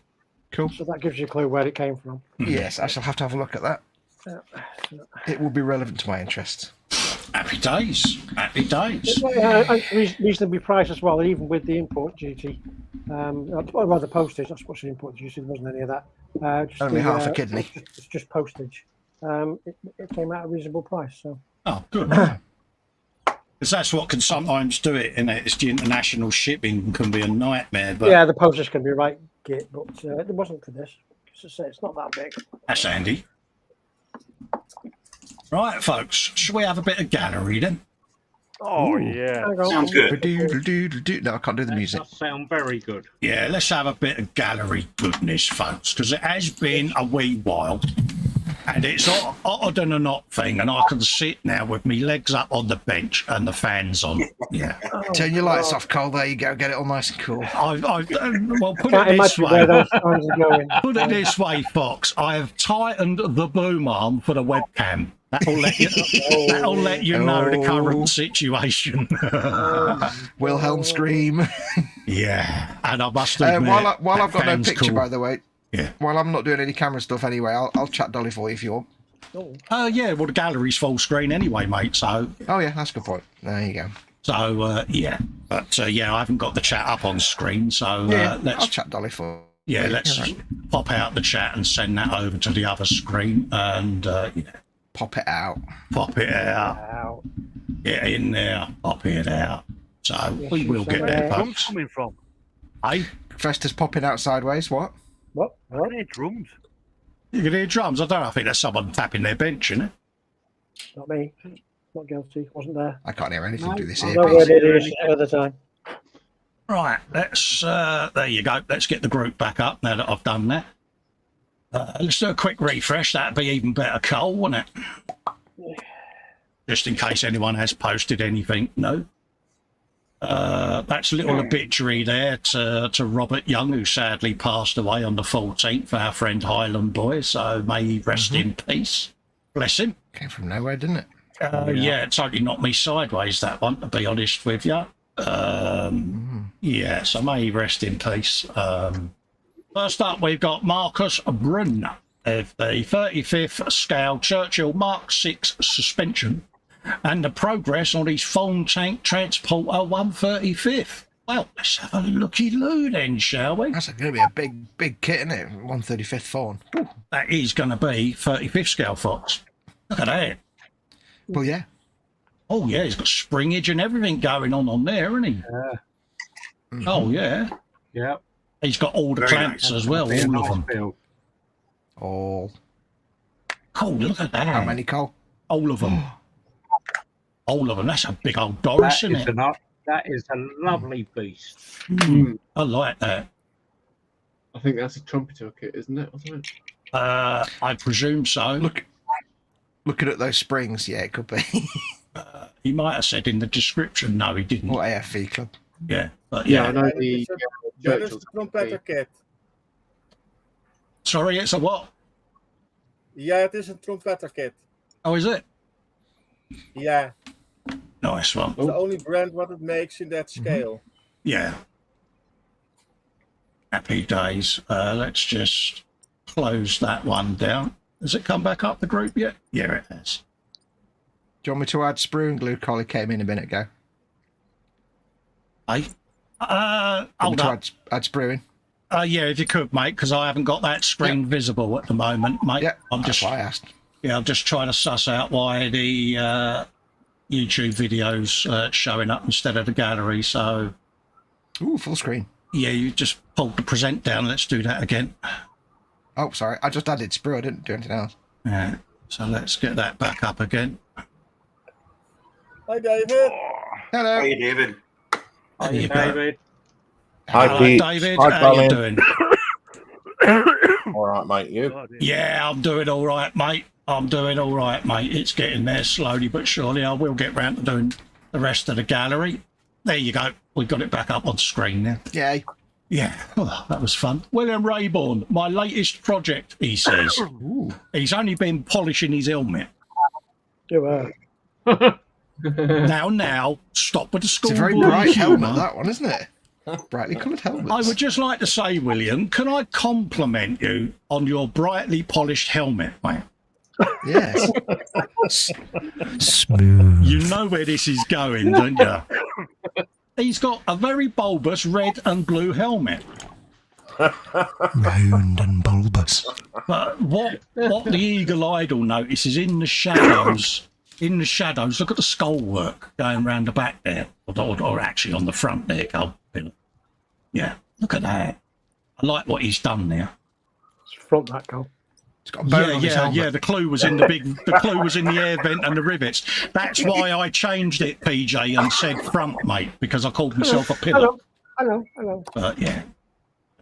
Cool. it. So that gives you a clue where it came from. Yes, I shall have to have a look at that. It will be relevant to my interests. Happy days. Happy days. Reasonably priced as well, even with the import duty. Rather postage. That's what's the import duty. There wasn't any of that. Just Only half a kidney. It's just postage. It came out at a reasonable price. So. Oh, good. Because that's what can sometimes do it, and it's the international shipping can be a nightmare. But Yeah, the postage can be right, Git, but it wasn't for this. It's not that big. that's handy. Right, folks, shall we have a bit of gallery then? Oh, yeah. Sounds good. No, I can't do the music. That sound very good. Yeah, let's have a bit of gallery goodness, folks, because it has been a wee while. And it's hotter than a knot thing, and I can sit now with me legs up on the bench and the fans on. Yeah. Turn your lights off, Cole. There you go. Get it all nice and cool. Well, put Can't it this imagine where way. those fans are going. Put it this way, Fox. I have tightened the boom arm for the webcam. That'll let you know the current situation. Wilhelm scream. Yeah, and I must admit, while I've got no fan's picture, cool. by the way. Yeah. While I'm not doing any camera stuff anyway, I'll chat Dolly for you if you want. Yeah, well, the gallery's full screen anyway, mate. So. Oh yeah, that's a good point. There you go. So yeah, but yeah, I haven't got the chat up on screen, so let's. I'll chat Dolly for. Yeah, let's pop out the chat and send that over to the other screen, and pop it out. Pop it out. Get in there. Pop it out. So we will get there, Where's folks. coming from? Hey, Festa's popping out sideways. What? What? I can hear drums. you can hear drums. I don't know. I think there's someone tapping their bench, isn't it? Not me. Not guilty. Wasn't there. I can't hear anything through this I know where earpiece. it is at the time. Right. Let's. There you go. Let's get the group back up now that I've done that. Let's do a quick refresh. That'd be even better, Cole, wouldn't it? Just in case anyone has posted anything. No. That's a little obituary there to Robert Young, who sadly passed away on the 14th, our friend Highland Boy, so may he rest in peace. Bless him. Came from nowhere, didn't it? Yeah, it totally knocked me sideways, that one, to be honest with you. Yeah, so may he rest in peace. First up, we've got Marcus Brunn of the 35th Scale Churchill Mark 6 suspension and the progress on his foam tank transporter 135th. Well, let's have a looky-loo then, shall we? That's going to be a big kit, isn't it? 135th Fawn. That is going to be 35th Scale Fox. Look at that. Well, yeah. Oh, yeah, he's got springage and everything going on there, hasn't he? Yeah. Oh, yeah. Yeah. He's got all the Very clamps nice. as well, Be a all of nice them. build. Oh. Cool, look at that. How many, Cole? All of them. All of them. That's a big old Doris, That isn't it? that is a lovely beast. I like that. I think that's a trumpeter kit, isn't it? Or something? I presume so. Looking at those springs, yeah, it could be. He might have said in the description. No, he didn't. Or AFV Club. Yeah, but Yeah, yeah. I know the That is Churchill's the trumpeter kit. Sorry, it's a what? Yeah, it is a trumpeter kit. Oh, is it? Yeah, Nice one. it's the only brand what it makes in that scale. Yeah. Happy days. Let's just close that one down. Has it come back up the group yet? Yeah, it has. Do you want me to add sprue and glue? Collie came in a minute ago. Hey? Want Hold me to up. add sprue in? Yeah, if you could, mate, because I haven't got that screen visible at the moment, mate. Yeah, I'm that's just, why I asked. yeah, I'm just trying to suss out why the YouTube videos showing up instead of the gallery. So, Ooh, full screen. yeah, you just pulled the present down. Let's do that again. Oh, sorry. I just added sprue. I didn't do anything else. Yeah. So let's get that back up again. Hi, David. Hello. Hey, David. There you go. David. Hi, Hello, Pete. David. Hi, How you Colin. doing? All right, mate. You? God, Yeah, I'm doing all right, mate. I'm doing all right, mate. It's getting there slowly but surely. I will get round to doing the rest of the gallery. There you go. We've got it back up on screen now. Yay. Yeah, oh, that was fun. William Rayborn, my latest project, he says. He's only been polishing his helmet. You Now, stop with the It's a very schoolboy bright helmet, humour. that one, isn't it? Brightly coloured helmet. I would just like to say, William, can I compliment you on your brightly polished helmet, mate? Yes. Smooth. You know where this is going, don't you? He's got a very bulbous red and blue helmet. Round and bulbous. But what the eagle-eyed will notice is in the shadows, look at the skull work going round the back there, or actually on the front there, Carl. Yeah, look at that. I like what he's done there. front that go. It's got a bone on his helmet. Yeah. The clue was in the clue was in the air vent and the rivets. That's why I changed it, PJ, and said front, mate, because I called myself a pillar. Hello. But yeah,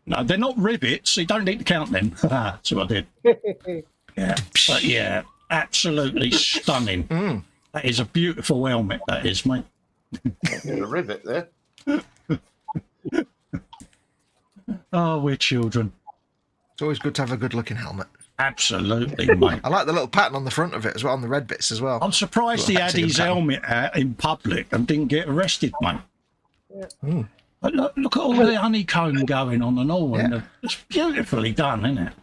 no, they're not rivets. You don't need to count them. That's what I did. Yeah, but yeah, absolutely stunning. That is a beautiful helmet. That is, mate. There's a rivet there. Oh, we're children. It's always good to have a good-looking helmet. Absolutely, mate. I like the little pattern on the front of it as well, on the red bits as well. I'm surprised he had his helmet out in public and didn't get arrested, mate. Yeah. But look at all the honeycomb going on and all. And it's beautifully done, isn't it?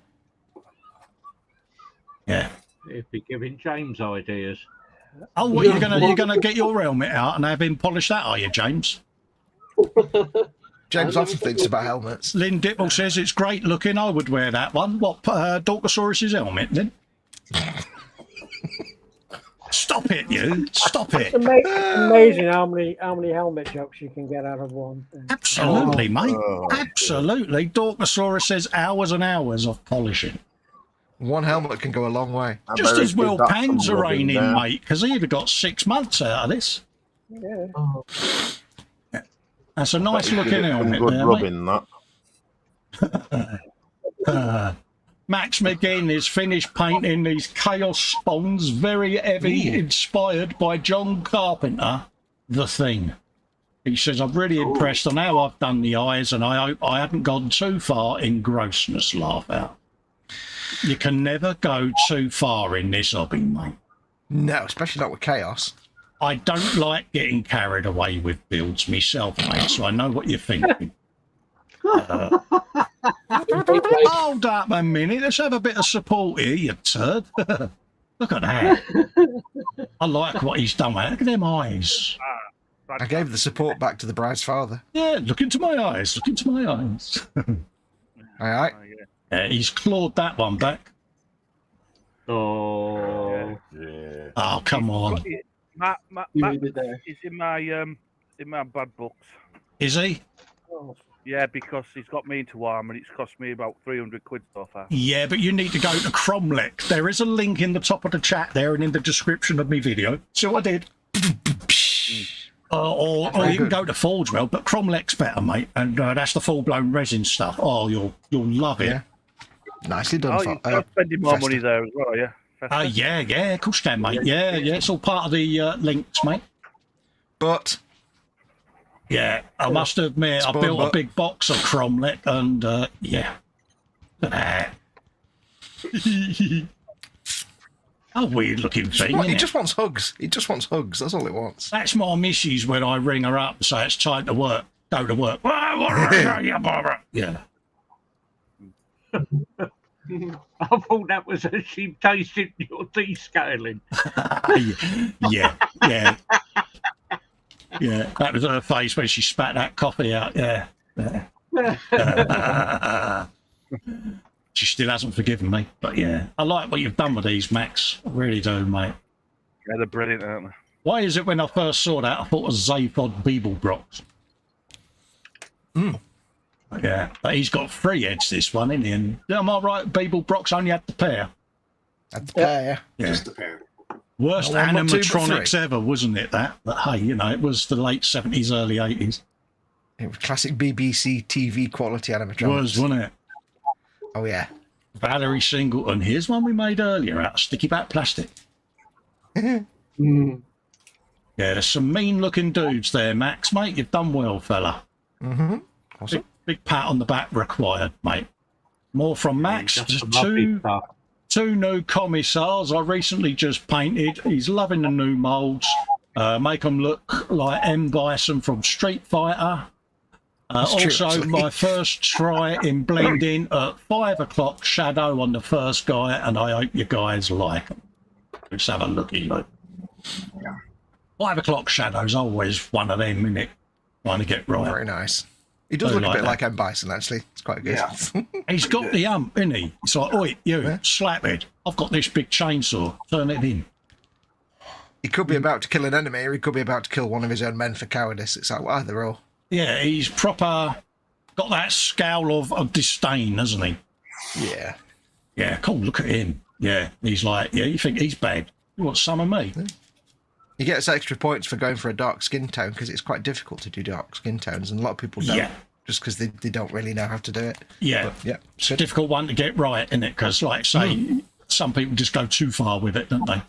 Yeah. If be giving James ideas. Oh, what, you're gonna get your helmet out and have him polish that, are you, James? James often thinks about helmets. Lynn Dipple says it's great looking. I would wear that one. What, Dorkosaurus's helmet, then? Stop it, you! Stop it! It's amazing how many helmet jokes you can get out of one. Absolutely, mate. Absolutely. Dorkosaurus says hours and hours of polishing. One helmet can go a long way. Just as well Panzerine, mate, because he'd have got 6 months out of this. Yeah. That's a nice looking helmet Good there, rubbing, mate. Max McGinn is finished painting these Chaos Spawns, very heavy, inspired by John Carpenter, The Thing. He says, I'm really impressed on how I've done the eyes, and I hope I haven't gone too far in grossness, laugh out. You can never go too far in this hobby, mate. No, especially not with Chaos. I don't like getting carried away with builds myself, mate, so I know what you're thinking. Hold up a minute, let's have a bit of support here, you turd. Look at that. I like what he's done, mate. Look at them eyes. I gave the support back to the bride's father. Yeah, look into my eyes, look into my eyes. Aye. Yeah, he's clawed that one back. Oh, Yeah. Oh, come on. Matt is in my bad books. Is he? Yeah, because he's got me into arm and it's cost me about 300 quid so far. Yeah, but you need to go to Cromlech. There is a link in the top of the chat there and in the description of my video. So I did. Or you can go to Forgewell, but Cromlech's better, mate. And that's the full-blown resin stuff. Oh, you'll love it. Yeah. Nicely done. You're spending more Festa. money there as well, yeah? Yeah, of course you can, mate. Yeah, it's all part of the links, mate. But yeah, I must admit, I built a big box of Cromlech, and yeah. Look at that. A weird-looking thing, he just wants hugs. He just wants hugs. That's all it wants. That's my missus when I ring her up and say it's time to work. Go to work. Yeah. I thought that was as she tasted your descaling. Yeah. Yeah, that was her face when she spat that coffee out. Yeah. She still hasn't forgiven me, but yeah, I like what you've done with these, Max. I really do, mate. Yeah, they're brilliant, aren't they? Why is it when I first saw that, I thought it was Zaphod Beeblebrox? Yeah, but he's got 3 heads, this one, isn't he? And am I right, Beeblebrox only had the pair? Had the pair, Yeah. Just the pair. Worst Not one, not two, but animatronics 3. ever, wasn't it, that? But hey, you know, it was the late 70s, early 80s. It was classic BBC TV quality animatronics. Wasn't it? Oh, yeah. Valerie Singleton. Here's one we made earlier out of sticky back plastic. Mm. Yeah, there's some mean-looking dudes there, Max, mate. You've done well, fella. Mm-hmm. Awesome. Big pat on the back required, mate. More from Max. Just There's a lovely stuff. two new commissars I recently just painted. He's loving the new moulds. Make them look like M. Bison from Street Fighter. That's true, Also, actually. my first try in blending at 5 o'clock shadow on the first guy, and I hope you guys like them. Let's have a looky, look. 5 o'clock shadow's always one of them, innit? Trying to get right. Very nice. He does I look a like bit that. like M. Bison, actually. It's quite good. Yeah. He's got the isn't he? It's like, oi, you, slaphead. I've got this big chainsaw. Turn it in. He could be about to kill an enemy, or he could be about to kill one of his own men for cowardice. It's like, well, either or. Yeah, he's proper got that scowl of disdain, hasn't he? Yeah. Yeah, cool, look at him. Yeah, he's like, yeah, you think he's bad? You want some of me? He gets extra points for going for a dark skin tone because it's quite difficult to do dark skin tones, and a lot of people don't, Yeah. just because they don't really know how to do it. Yeah, But, yeah. it's a difficult one to get right, isn't it? Because, like, say, some people just go too far with it, don't they?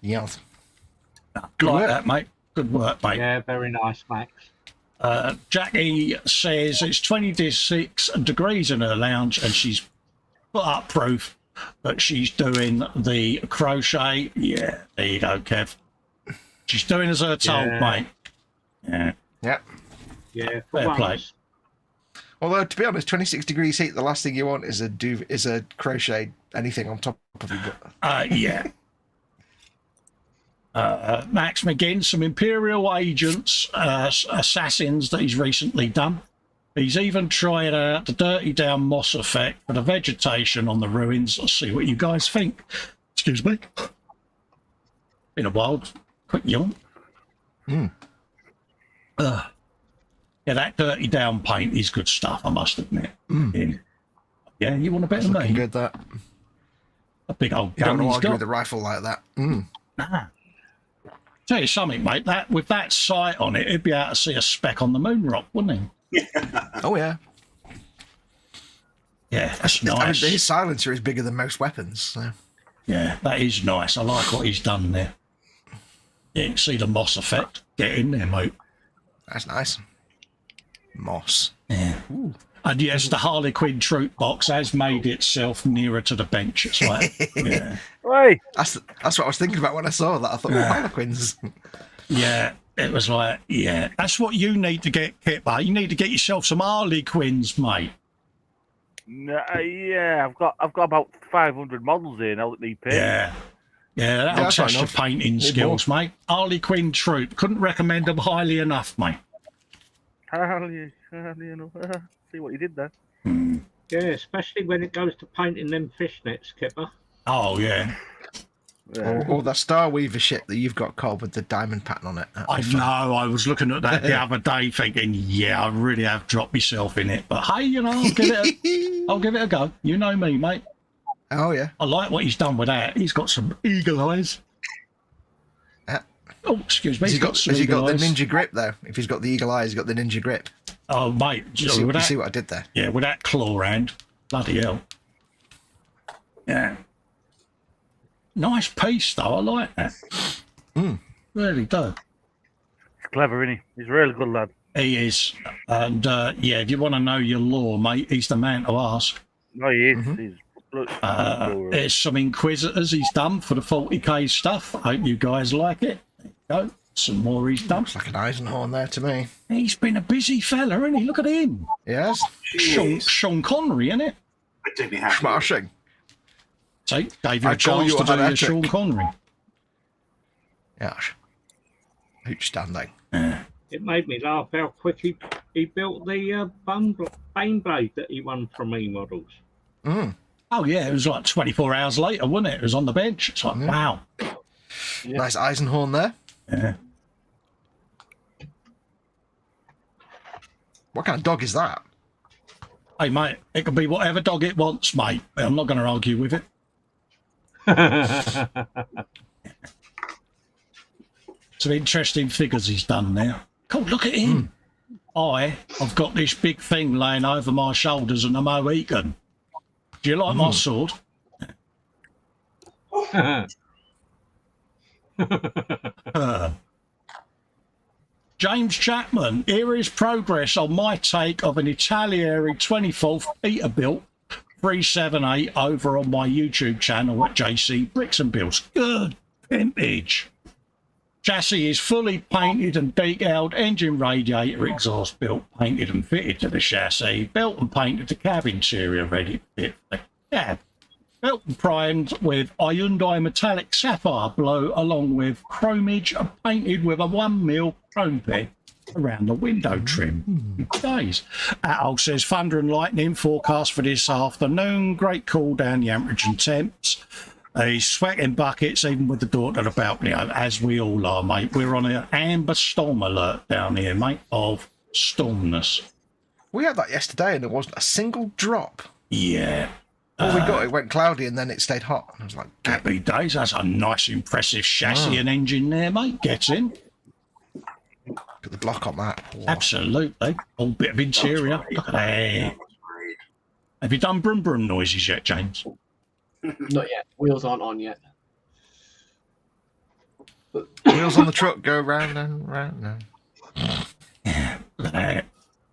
Yeah. Good like work. that, mate. Good work, mate. Yeah, very nice, Max. Jackie says it's 26 degrees in her lounge and she's put up proof that she's doing the crochet. Yeah, there you go, Kev. She's doing as her told, Yeah. mate. Yeah, Yeah. Yeah, for Fair play. once. Although, to be honest, 26 degrees heat, the last thing you want is a crochet anything on top of you. yeah. Max McGinn, some Imperial agents, assassins that he's recently done. He's even tried out the dirty down moss effect for the vegetation on the ruins. Let's see what you guys think. Excuse me. Been a while. Quick yawn. Yeah, that dirty down paint is good stuff, I must admit. Yeah, you want a bit of Looking me? good, that. A big old You don't gun want to he's argue got. with a rifle like that. Nah. Tell you something, mate. That with that sight on it, it'd be able to see a speck on the moon rock, wouldn't he? Oh, yeah. Yeah, that's I mean, nice. his silencer is bigger than most weapons. So. Yeah, that is nice. I like what he's done there. Yeah, you can see the moss effect. Get in there, mate. That's nice. Moss. Yeah. And yes, the Harley Quinn troop box has made itself nearer to the bench. It's like, yeah, Hey, That's what I was thinking about when I saw that. I thought, oh, Harlequins. yeah. It was like, yeah, that's what you need to get, Kipper. You need to get yourself some Harley Quinns, mate. yeah, I've got about 500 models here now that need paint. Yeah. Yeah, that'll that's test your enough. painting Need skills, mate. Harley Quinn troop. Couldn't recommend them highly enough, mate. Hardly, you know, see what you did there. Yeah, especially when it goes to painting them fishnets, Kipper. Oh, yeah. Or the Star Weaver shit that you've got, Cole, with the diamond pattern on it. I know. I was looking at that the other day thinking, yeah, I really have dropped myself in it. But hey, you know, I'll give it a go. You know me, mate. Oh, yeah. I like what he's done with that. He's got some eagle eyes. Oh, excuse me. Has he got some the eagle eyes. ninja grip, though? If he's got the eagle eye, he's got the ninja grip. Oh, mate. You see, with you that, see what I did there? yeah, with that claw hand. Bloody hell. Yeah. Nice piece, though. I like that. Really do. He's clever, isn't he? He's a really good lad. He is. And, yeah, if you want to know your lore, mate, he's the man to ask. No, he is. He's There's some Inquisitors he's done for the 40k stuff. I hope you guys like it. There you go. Some more he's done. Looks like an Eisenhorn there to me. He's been a busy fella, hasn't he? Look at him. Yes. Sean Connery, innit? But didn't he have Smashing. See, gave you a I call chance you to a do your heretic. Sean Connery. Yes. Outstanding. It made me laugh how quick he he built the Bane Blade that he won from E-Models. Mm. Oh, yeah, it was like 24 hours later, wasn't it? It was on the bench. It's like, wow. Yeah. Nice Eisenhorn there. Yeah. What kind of dog is that? Hey, mate, it can be whatever dog it wants, mate. I'm not going to argue with it. Some interesting figures he's done now. Cool, look at him. I've got this big thing laying over my shoulders and a Mohican. Do you like my sword? James Chapman, here is progress on my take of an Italieri 24th Peterbilt 378 over on my YouTube channel at JC Bricks and Builds. Good vintage. Chassis is fully painted and decaled, engine, radiator, exhaust built, painted and fitted to the chassis, built and painted the cab interior ready to fit the cab. Built and primed with Hyundai metallic sapphire blue along with chromage and painted with a 1mm chrome bed around the window trim. Days. Atol says thunder and lightning forecast for this afternoon. Great cool down the amperage and temps. He's sweating buckets even with the door to the balcony, as we all are, mate. We're on an amber storm alert down here, mate, of stormness. We had that yesterday and there wasn't a single drop. Yeah. All we got, it went cloudy and then it stayed hot. And I was like, happy days. That's a nice, impressive chassis and engine there, mate. Get in. Put the block on that. Whoa. Absolutely. All bit of interior. Look at that. Have you done brum brum noises yet, James? Not yet. Wheels aren't on yet. But Wheels on the truck go round and round now. Yeah, look at that.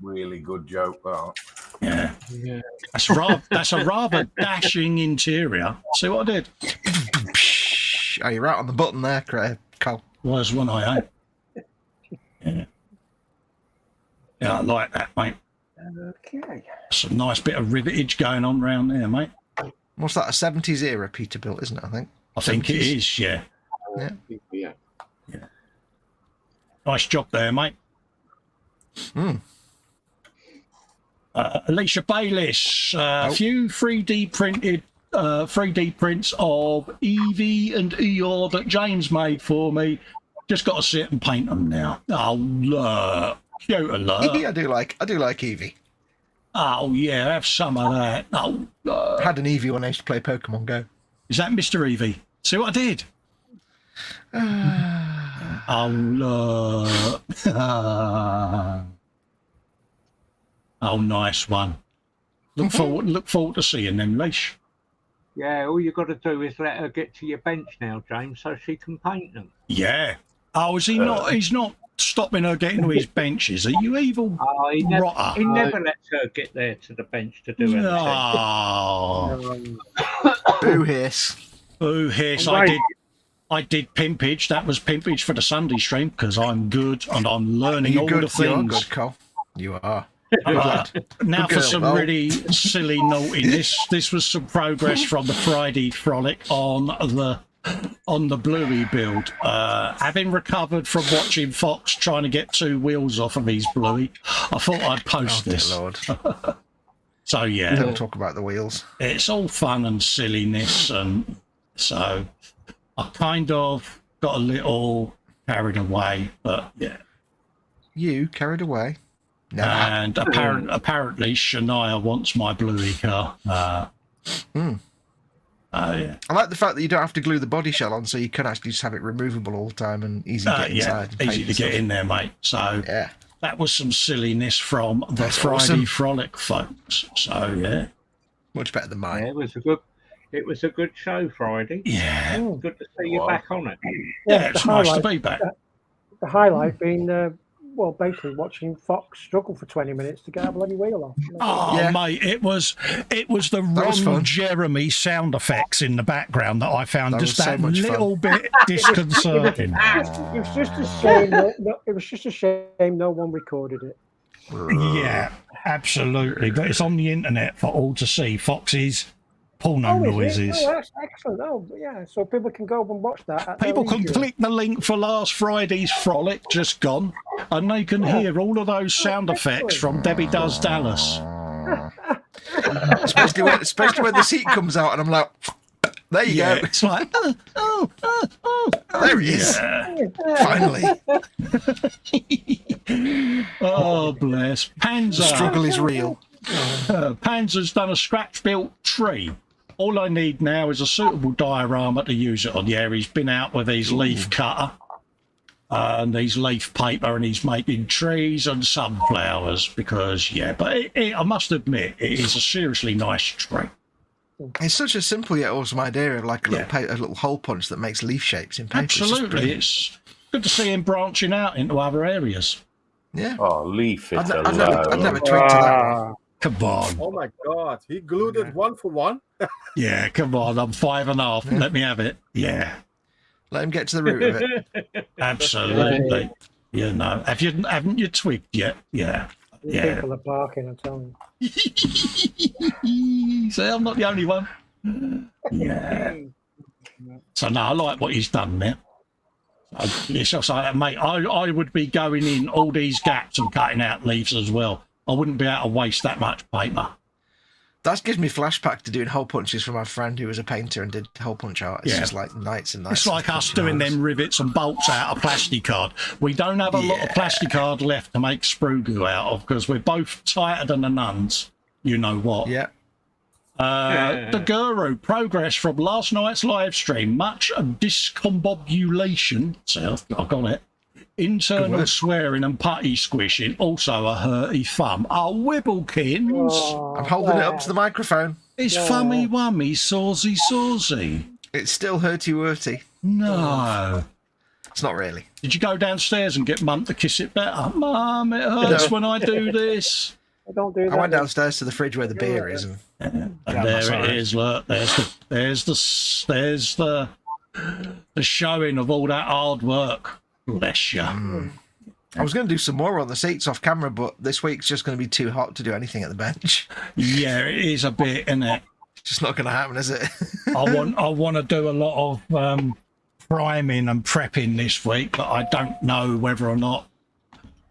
Really good joke, that. Yeah. yeah. That's a rather dashing interior. See what I did? Oh, you're right on the button there, Cole. Was one I had. Yeah. Yeah, I like that, mate. Okay. Some nice bit of rivetage going on round there, mate. What's that, a 70s era Peterbilt, isn't it, I think? I think it 70s. is, yeah. Yeah. Nice job there, mate. Mm. Alicia Bayliss, a few 3D printed 3D prints of Evie and Eeyore that James made for me. Just got to sit and paint them now. Oh, look. Cute alert. I do like Eevee. Oh, yeah, have some of that. Oh, I had an Eevee when I used to play Pokemon Go. Is that Mr. Eevee? See what I did? Oh, look. Oh, nice one. Look forward to seeing them, Leash. Yeah, all you got to do is let her get to your bench now, James, so she can paint them. Yeah. Oh, is he not? He's not stopping her getting to his benches. Are you evil He rotter? never lets her get there to the bench to do anything. No. Boo hiss. Boo hiss. I did pimpage. That was pimpage for the Sunday stream because I'm good and I'm learning all the You are things. good, Cole. You are. Now Good for girl, some Mel. really silly naughtiness. This was some progress from the Friday frolic on the Bluey build. Having recovered from watching Fox trying to get 2 wheels off of his Bluey, I thought I'd post this. Lord. So yeah, Don't talk about the wheels. it's all fun and silliness, and so I kind of got a little carried away, but yeah. You carried away. No. And apparently Shania wants my Bluey car. Yeah. I like the fact that you don't have to glue the body shell on, so you can actually just have it removable all the time and easy to get inside. And easy to get in there, mate. So yeah, that was some silliness from the That's Friday awesome. Frolic folks. So yeah, much better than mine. Yeah, it was a good show Friday. Yeah, Good to see you back on it. yeah, it's nice to be back. The highlight being, basically watching Fox struggle for 20 minutes to get a bloody wheel off. Oh, Yeah. mate, it was the was Ron fun. Jeremy sound effects in the background that I found That just was so that much fun. little bit disconcerting. It was just a shame. It was just a shame no one recorded it. Yeah, absolutely. But it's on the internet for all to see. Fox's porno Oh, is it? noises. Oh, that's excellent. Oh, yeah. So people can go and watch that. At People their can leisure. click the link for last Friday's frolic, just gone, and they can hear all of those sound effects from Debbie Does Dallas. especially when the seat comes out, and I'm like, there you Yeah, go. it's like, There it is. Finally. Oh, bless. The Panzer. struggle is real. Panzer's done a scratch-built tree. All I need now is a suitable diorama to use it on. Yeah, he's been out with his leaf cutter and his leaf paper, and he's making trees and sunflowers because, yeah, but I must admit, it is a seriously nice tree. It's such a simple yet awesome idea of like a little hole punch that makes leaf shapes in paper. Absolutely. It's good to see him branching out into other areas. Yeah. Oh, leaf it I'd alone. never twigged to that one. Come on. Oh my God, he glued it 1 for 1. Yeah, come on. I'm 5.5. Yeah. Let me have it. Yeah, Let him get to the root of it. absolutely. You know, haven't you twigged yet? Yeah. Yeah. People are barking, I'm telling you. See, I'm not the only one. Yeah. So no, I like what he's done there. It's just like, mate, I would be going in all these gaps and cutting out leaves as well. I wouldn't be able to waste that much paper. That gives me flashback to doing hole punches for my friend who was a painter and did hole punch art. It's Yeah. just like nights and nights. It's like us doing them rivets and bolts out of plasticard. We don't have a lot of plasticard left to make sprue goo out of because we're both tighter than the nuns. You know what? Yeah. The Guru, progress from last night's live stream. Much discombobulation. So I got it. Internal swearing and putty squishing. Also a hurty thumb. Oh, Wibblekins. Oh, I'm holding it up to the microphone. It's fummy wummy, sawsy sawsy. It's still hurty-worty. No. It's not really. Did you go downstairs and get Mum to kiss it better? Mum, it hurts when I do this. I don't do that. I went downstairs to the fridge where the beer is, and And there it is. Look, there's the showing of all that hard work. Bless you. I was going to do some more on the seats off camera, but this week's just going to be too hot to do anything at the bench. Yeah, it is a bit, isn't it? It's just not going to happen, is it? I want to do a lot of priming and prepping this week, but I don't know whether or not.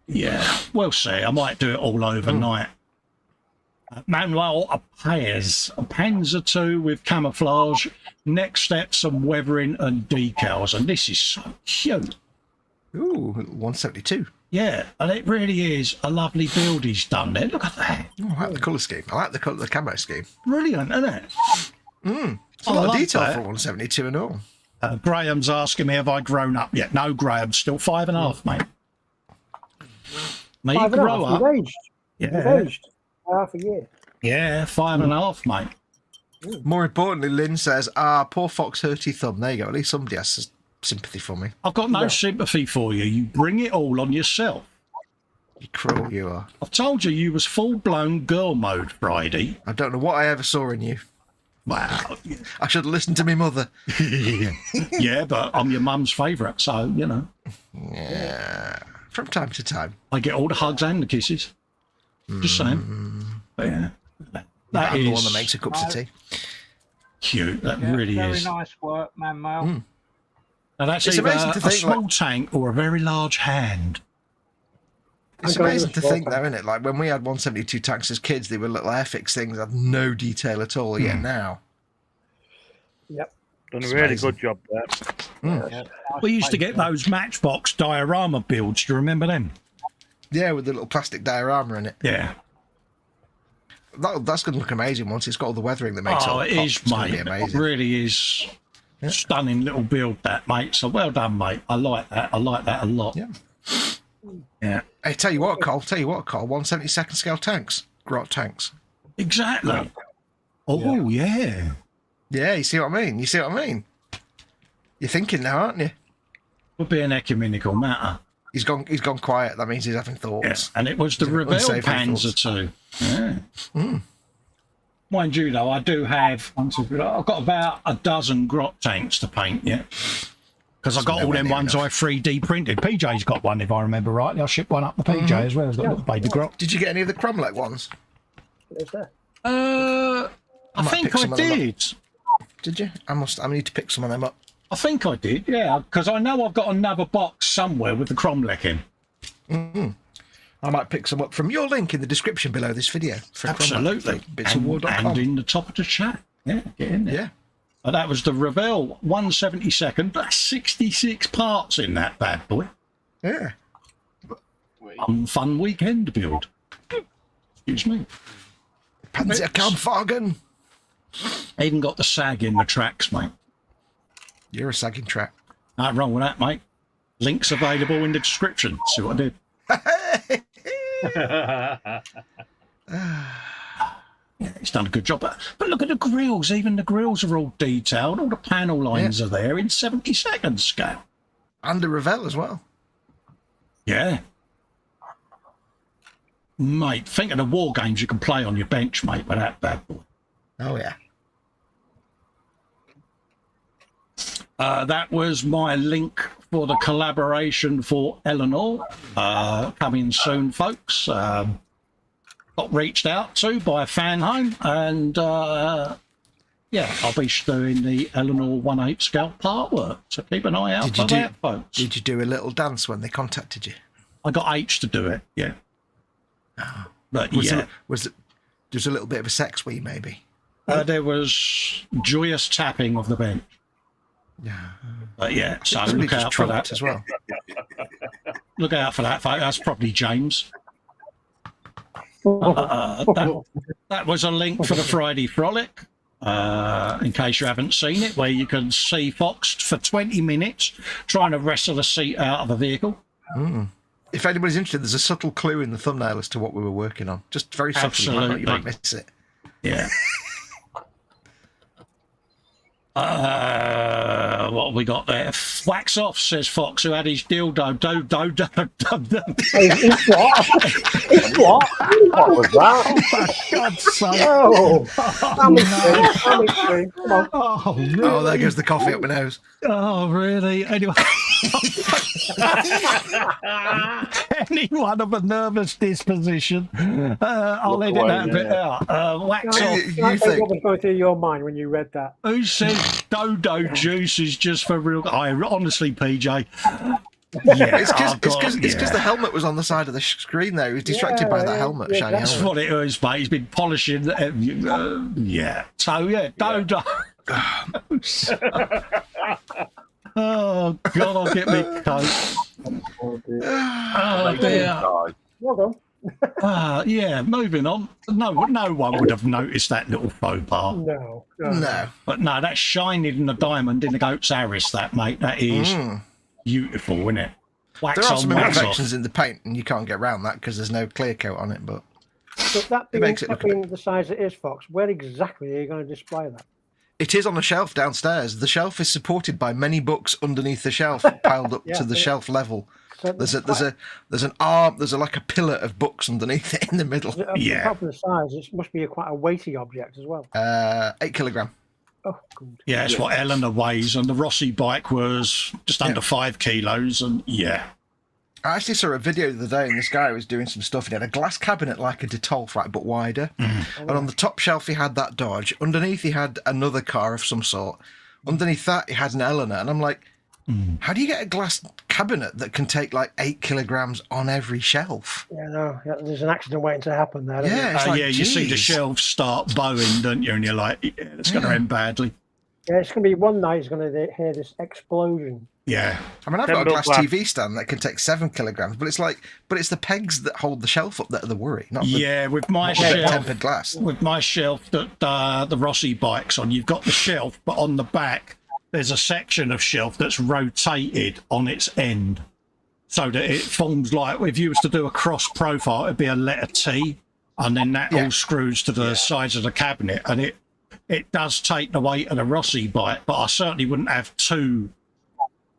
Yeah, we'll see. I might do it all overnight. Manuel Paez, a Panzer II with camouflage. Next step, some weathering and decals, and this is so cute. Ooh, 172. Yeah, and it really is a lovely build he's done there. Look at that. Oh, I like the colour scheme. I like the colour, the camo scheme. Brilliant, isn't it? It's a lot of detail for 172 and all. Graham's asking me, have I grown up yet? No, Graham, still 5.5, mate. Mate, you 5.5, grow up. You've aged. Yeah. You've aged. Half a year. Yeah, 5.5, mate. More importantly, Lynn says, poor fox hurty thumb. There you go. At least somebody has sympathy for me. I've got no sympathy for you. You bring it all on yourself. You cruel you are. I've told you was full-blown girl mode Friday. I don't know what I ever saw in you. Wow. I should have listened to my mother. Yeah, but I'm your mum's favourite, so, you know. Yeah. From time to time. I get all the hugs and the kisses. Just saying. But yeah. That I'm is the one that makes her cups of tea. cute. That really very is. nice work, Manuel. Now that's It's either amazing to a think, small tank or a very large hand. It's amazing to think, though, isn't it? Like when we had 172 tanks as kids, they were little airfix things, had no detail at all. Yet now, Yep. Done a It's really amazing. good job there. We used to get those Matchbox diorama builds. Do you remember them? yeah, with the little plastic diorama in it. Yeah. That's going to look amazing once it's got all the weathering that makes Oh, it. it pop. is, It's gonna mate. be It amazing. really is. Stunning little build, that, mate. So well done, mate. I like that. I like that a lot. Yeah. Yeah. Hey, tell you what, Cole. 172nd scale tanks, grot tanks. Exactly. Oh, yeah. Yeah, you see what I mean? You're thinking now, aren't you? Would be an ecumenical matter. He's gone quiet. That means he's having thoughts. Yes. And it was the Revell Unsavory Panzer too. Yeah. Mind you, though, I do have. I've got about a dozen grot tanks to paint yet. Because I got all them ones I 3D printed. PJ's got one, if I remember rightly. I shipped one up to PJ as well. He's got a little baby grot. Did you get any of the Cromlech ones? Is there? I might think pick I some of them up. did. Did you? I need to pick some of them up. I think I did, yeah, because I know I've got another box somewhere with the cromlech in. Mm-hmm. I might pick some up from your link in the description below this video. For Absolutely. bitsofwar.com. And in the top of the chat. Yeah, get in there. Yeah. And that was the Revell 172nd. That's 66 parts in that bad boy. Yeah. Fun weekend build. Excuse me. Panzerkampfwagen. Even got the sag in the tracks, mate. You're a sagging track. Nothing wrong with that, mate. Links available in the description. See what I did. Yeah, he's done a good job. But look at the grills. Even the grills are all detailed. All the panel lines are there in 70-second scale. And the Revell as well. Yeah. Mate, think of the war games you can play on your bench, mate, with that bad boy. Oh, yeah. That was my link for the collaboration for Eleanor. Coming soon, folks. Got reached out to by a fan home, and yeah, I'll be doing the Eleanor 1/8 scale part work. So keep an eye out for that, folks. Did you do a little dance when they contacted you? I got H to do it, yeah. Oh. But was it just a little bit of a sex wee, maybe? There was joyous tapping of the bench. Yeah. But yeah, so look out for that as well. Look out for that, folks. That's probably James. That was a link for the Friday Frolic, in case you haven't seen it, where you can see Fox for 20 minutes trying to wrestle a seat out of a vehicle. Mm. If anybody's interested, there's a subtle clue in the thumbnail as to what we were working on. Just very subtly, you might miss it. Yeah. What have we got there? Wax off, says Fox, who had his dildo. It's what? What was that? Oh, for God's sake. Oh, Oh, there goes the coffee up my nose. Oh, really? Anyway. Anyone of a nervous disposition, I'll edit that bit out. Wax off. What was going through your mind when you read that? Who said dodo juice is just for real? I honestly, PJ. Yeah, it's because the helmet was on the side of the screen there. He was distracted by that helmet. Yeah, shiny that's helmet. what it is, mate. He's been polishing. Yeah. So yeah, dodo. Oh God, I'll get me coat. Oh dear. Well done. Yeah, moving on. No one would have noticed that little faux pas. No. But no, that's shining in the diamond in the goat's Harris, that, mate. That is beautiful, isn't it? Wax there are on, some wax imperfections off. in the paint, and you can't get around that because there's no clear coat on it. But that being makes it look a bit... the size it is, Fox, where exactly are you going to display that? It is on a shelf downstairs. The shelf is supported by many books underneath the shelf, piled up to the shelf level. So there's an arm. There's like a pillar of books underneath it in the middle. Apart from the size, it must be quite a weighty object as well. 8 kilogram. Oh, good. Yeah, that's what Eleanor weighs, and the Rossi bike was just under 5 kilos, and yeah. I actually saw a video the other day, and this guy was doing some stuff. He had a glass cabinet like a Detolf, right, but wider. And on the top shelf, he had that Dodge. Underneath, he had another car of some sort. Underneath that, he had an Eleanor. And I'm like, how do you get a glass cabinet that can take like 8 kilograms on every shelf? Yeah, no, there's an accident waiting to happen there. You see the shelves start bowing, don't you? And you're like, it's going to end badly. Yeah, it's going to be one night. He's going to hear this explosion. Yeah, I mean, I've got a glass TV stand that can take 7 kilograms, but it's the pegs that hold the shelf up that are the worry. Not the, with my shelf, tempered glass. With my shelf that the Rossi bike's on, you've got the shelf, but on the back there's a section of shelf that's rotated on its end, so that it forms like if you was to do a cross profile, it'd be a letter T, and then that all screws to the sides of the cabinet, and it does take the weight of the Rossi bike, but I certainly wouldn't have two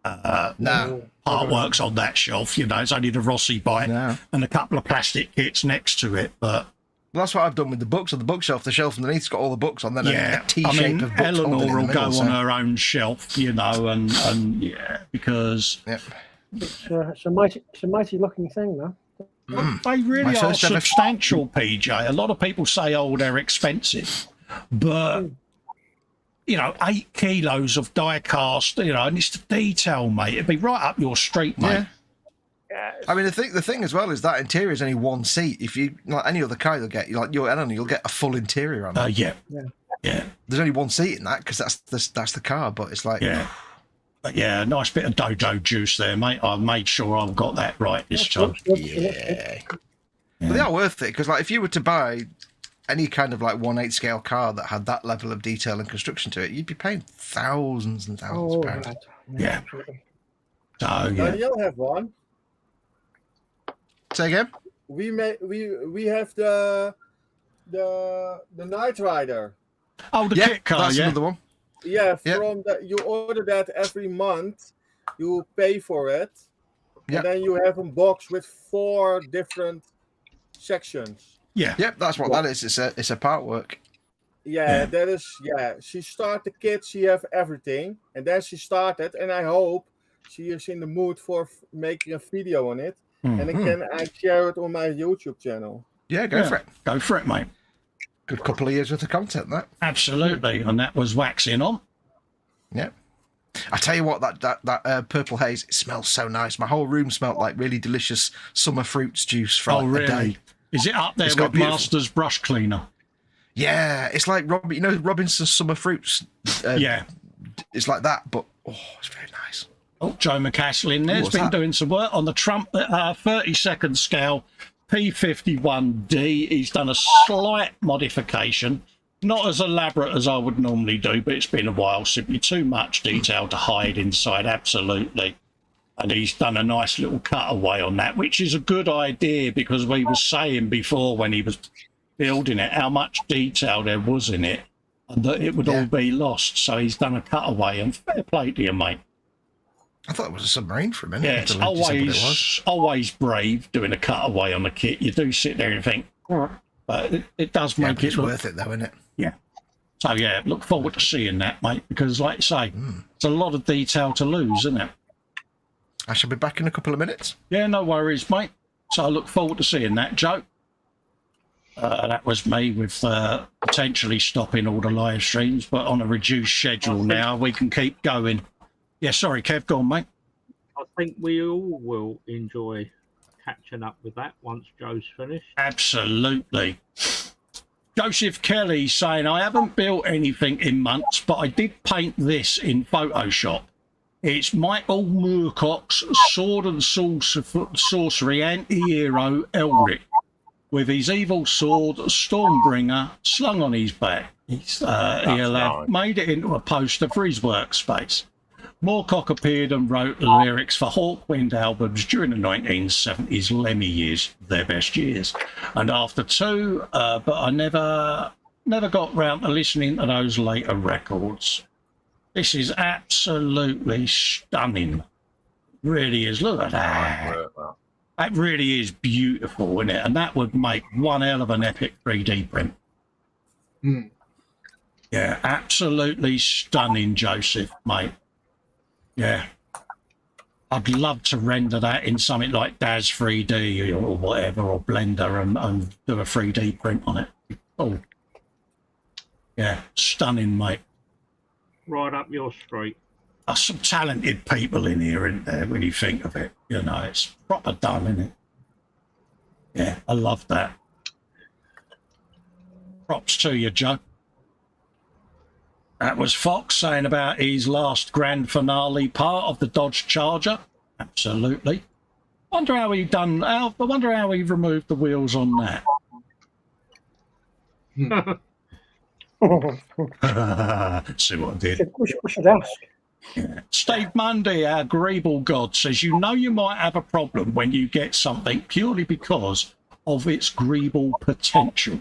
artworks on that shelf. You know, it's only the Rossi bike and a couple of plastic kits next to it. But that's what I've done with the books on the bookshelf. The shelf underneath's got all the books on. Then a T-shape of books. Eleanor will go on her own shelf, you know, and because it's a mighty looking thing, though. They really are substantial, PJ. A lot of people say, oh, they're expensive. but you know, 8 kilos of die cast, you know, and it's the detail, mate. It'd be right up your street, mate. Yeah. I mean, the thing as well is that interior is only one seat. If you like any other car, you'll get you'll get a full interior on it. Yeah. There's only one seat in that because that's the car. But it's like but yeah, a nice bit of dojo juice there, mate. I made sure I've got that right this time. Yeah. But they are worth it because, like, if you were to buy any kind of like 1/8 scale car that had that level of detail and construction to it, you'd be paying thousands and thousands of pounds. Yeah. So Daniel have one. Say again. We have the Night Rider. Oh, the kit car. That's another one. Yeah, from you order that every month. You pay for it, and then you have a box with 4 different sections. Yep, that's what that is. It's a part work. That is. She start the kit. She have everything, and then she started. And I hope she is in the mood for making a video on it, and I share it on my YouTube channel. Yeah, go for it. Go for it, mate. Good couple of years worth of content, that. Absolutely, and that was waxing on. Yep. I tell you what, that purple haze, it smells so nice. My whole room smelled like really delicious summer fruits juice for a day. Is it up there with Master's brush cleaner? Yeah, it's like Robinson's summer fruits. It's like that, but it's very nice. Oh, Joe McCaslin there's been doing some work on the Trump 30-second scale P51D. He's done a slight modification, not as elaborate as I would normally do, but it's been a while. Simply too much detail to hide inside, absolutely. And he's done a nice little cutaway on that, which is a good idea because we were saying before when he was building it how much detail there was in it and that it would all be lost. So he's done a cutaway, and fair play to you, mate. I thought it was a submarine for a minute. Yeah, it's always brave doing a cutaway on the kit. You do sit there and think, but it does make it look worth it, though, isn't it? Yeah. So, yeah, look forward to seeing that, mate, because, like I say, it's a lot of detail to lose, isn't it? I shall be back in a couple of minutes. Yeah, no worries, mate. So I look forward to seeing that, Joe. That was me with potentially stopping all the live streams, but on a reduced schedule now, we can keep going. Yeah, sorry, Kev, go on, mate. I think we all will enjoy catching up with that once Joe's finished. Absolutely. Joseph Kelly saying, I haven't built anything in months, but I did paint this in Photoshop. It's Michael Moorcock's Sword and Sorcery anti-hero Elric with his evil sword, Stormbringer, slung on his back. He'll have made it into a poster for his workspace. Moorcock appeared and wrote the lyrics for Hawkwind albums during the 1970s Lemmy years, their best years. And after 2, but I never got round to listening to those later records. This is absolutely stunning. Really is. Look at that. That really is beautiful, isn't it? And that would make one hell of an epic 3D print. Yeah, absolutely stunning, Joseph, mate. Yeah. I'd love to render that in something like DAZ 3D or whatever, or Blender, and do a 3D print on it. Oh. Yeah, stunning, mate. Right up your street. There's some talented people in here, isn't there, when you think of it? You know, it's proper done, isn't it? Yeah, I love that. Props to you, Joe. That was Fox saying about his last grand finale part of the Dodge Charger. Absolutely. I wonder how he removed the wheels on that. See what I did. We should ask. Yeah. Steve Mundy, our Greeble god, says, you know you might have a problem when you get something purely because of its Greeble potential.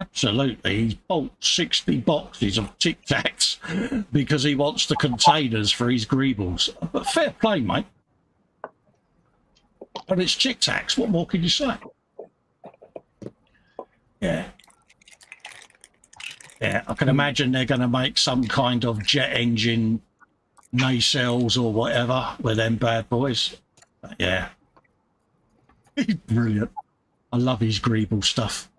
Absolutely. He's bought 60 boxes of Tic Tacs because he wants the containers for his Greebles. But fair play, mate. But it's Tic Tacs. What more can you say? Yeah. Yeah, I can imagine they're going to make some kind of jet engine nacelles or whatever with them bad boys. But yeah. He's brilliant. I love his Greeble stuff.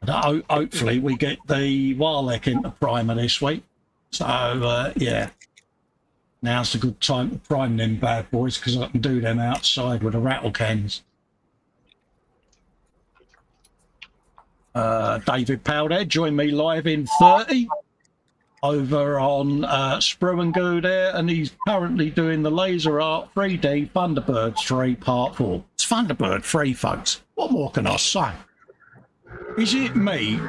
Hopefully we get the Warlock into primer this week. So, yeah. Now's the good time to prime them bad boys because I can do them outside with the rattle cans. David Powder, join me live in 30 over on Sprue and Goo there, and he's currently doing the Laser Art 3D Thunderbird 3 Part 4. It's Thunderbird 3, folks. What more can I say? Is it me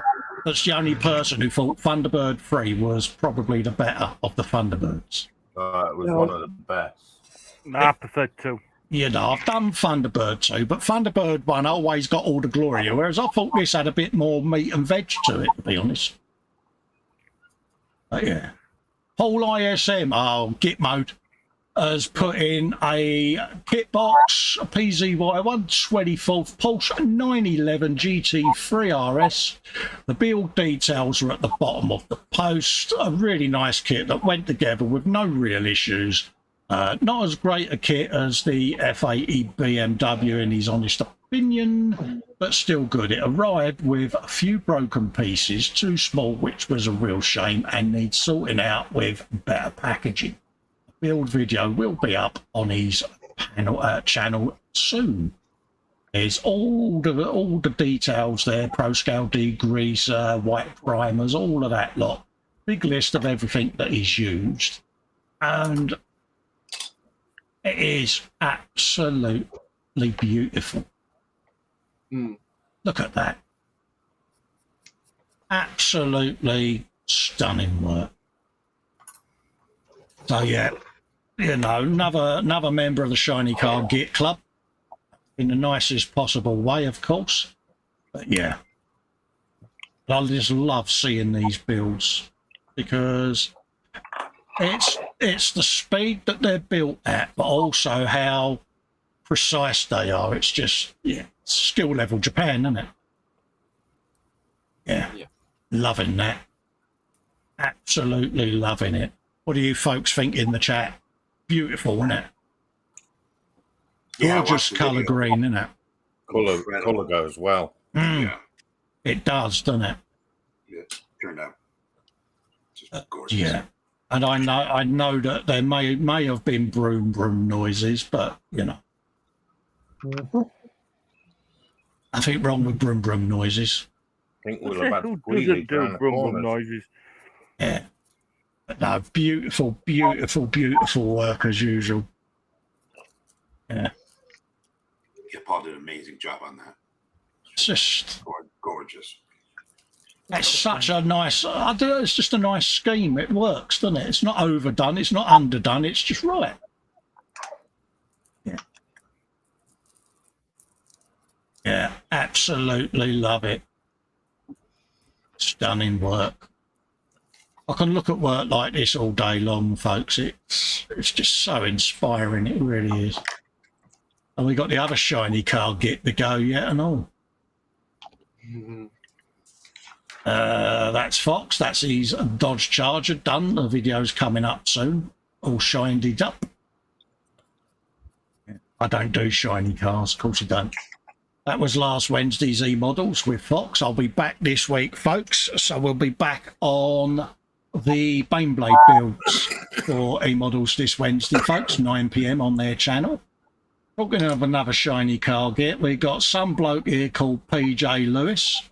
that's the only person who thought Thunderbird 3 was probably the better of the Thunderbirds? It was one of the best. No, I preferred 2. You know, I've done Thunderbird 2, but Thunderbird 1 always got all the glory, whereas I thought this had a bit more meat and veg to it, to be honest. But yeah. Whole ISM, Git mode, has put in a kit box, a PZY 124th Pulse 911 GT3 RS. The build details are at the bottom of the post. A really nice kit that went together with no real issues. Not as great a kit as the F80 BMW in his honest opinion, but still good. It arrived with a few broken pieces, too small, which was a real shame, and needs sorting out with better packaging. The build video will be up on his channel soon. There's all the details there, Pro Scale degrease, white primers, all of that lot. Big list of everything that he's used. And it is absolutely beautiful. Look at that. Absolutely stunning work. So yeah, you know, another member of the Shiny Car Git Club in the nicest possible way, of course. But yeah, I just love seeing these builds because it's the speed that they're built at, but also how precise they are. It's just, yeah, skill level Japan, isn't it? Yeah. Loving that. Absolutely loving it. What do you folks think in the chat? Beautiful, isn't it? Gorgeous colour green, isn't it? Colour goes well. Yeah. It does, doesn't it? Yeah, turned out just gorgeous. Yeah. And I know that there may have been broom noises, but you know, nothing wrong with broom noises. I think we'll about Who doesn't do brum noises? Yeah, but no, beautiful work as usual. Yeah, Paul did an amazing job on that. It's just gorgeous. It's such a nice. I don't know. It's just a nice scheme. It works, doesn't it? It's not overdone. It's not underdone. It's just right. Yeah. Yeah. Absolutely love it. Stunning work. I can look at work like this all day long, folks. It's just so inspiring. It really is. And we got the other Shiny Car Git to go yet and all. That's Fox. That's his Dodge Charger done. The video's coming up soon. All shined up. I don't do shiny cars. Of course I don't. That was last Wednesday's E-Models with Fox. I'll be back this week, folks. So we'll be back on the Baneblade builds for E-Models this Wednesday, folks. 9 PM on their channel. Talking of another shiny car Git, we got some bloke here called PJ Lewis.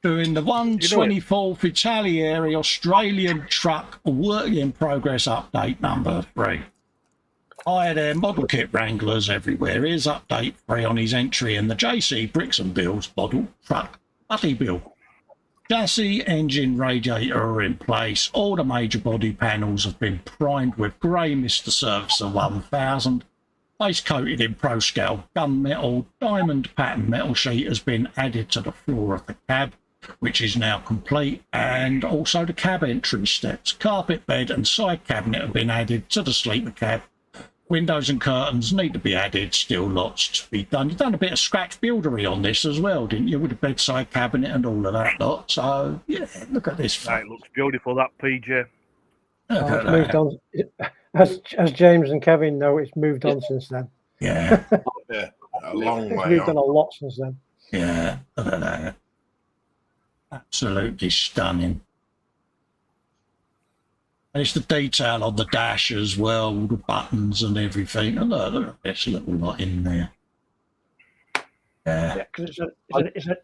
Doing the 124th Italieri Australian truck work in progress update number 3. Hi there, model kit wranglers everywhere. Here's update 3 on his entry in the JC Bricks and Builds model truck buddy build. Chassis, engine, radiator are in place. All the major body panels have been primed with grey Mr. Surfacer 1000. Base coated in Pro Scale gunmetal, diamond pattern metal sheet has been added to the floor of the cab, which is now complete, and also the cab entry steps. Carpet bed and side cabinet have been added to the sleeper cab. Windows and curtains need to be added, still lots to be done. You've done a bit of scratch buildery on this as well, didn't you, with the bedside cabinet and all of that lot? So, yeah, look at this. It looks beautiful, that PJ. Look at moved on. As James and Kevin know, it's moved on since then. Yeah. Yeah, a long It's way moved on. on a lot since then. Yeah, look at that. Absolutely stunning. And it's the detail on the dash as well, all the buttons and everything. And look at this little lot in there. Yeah. Yeah, because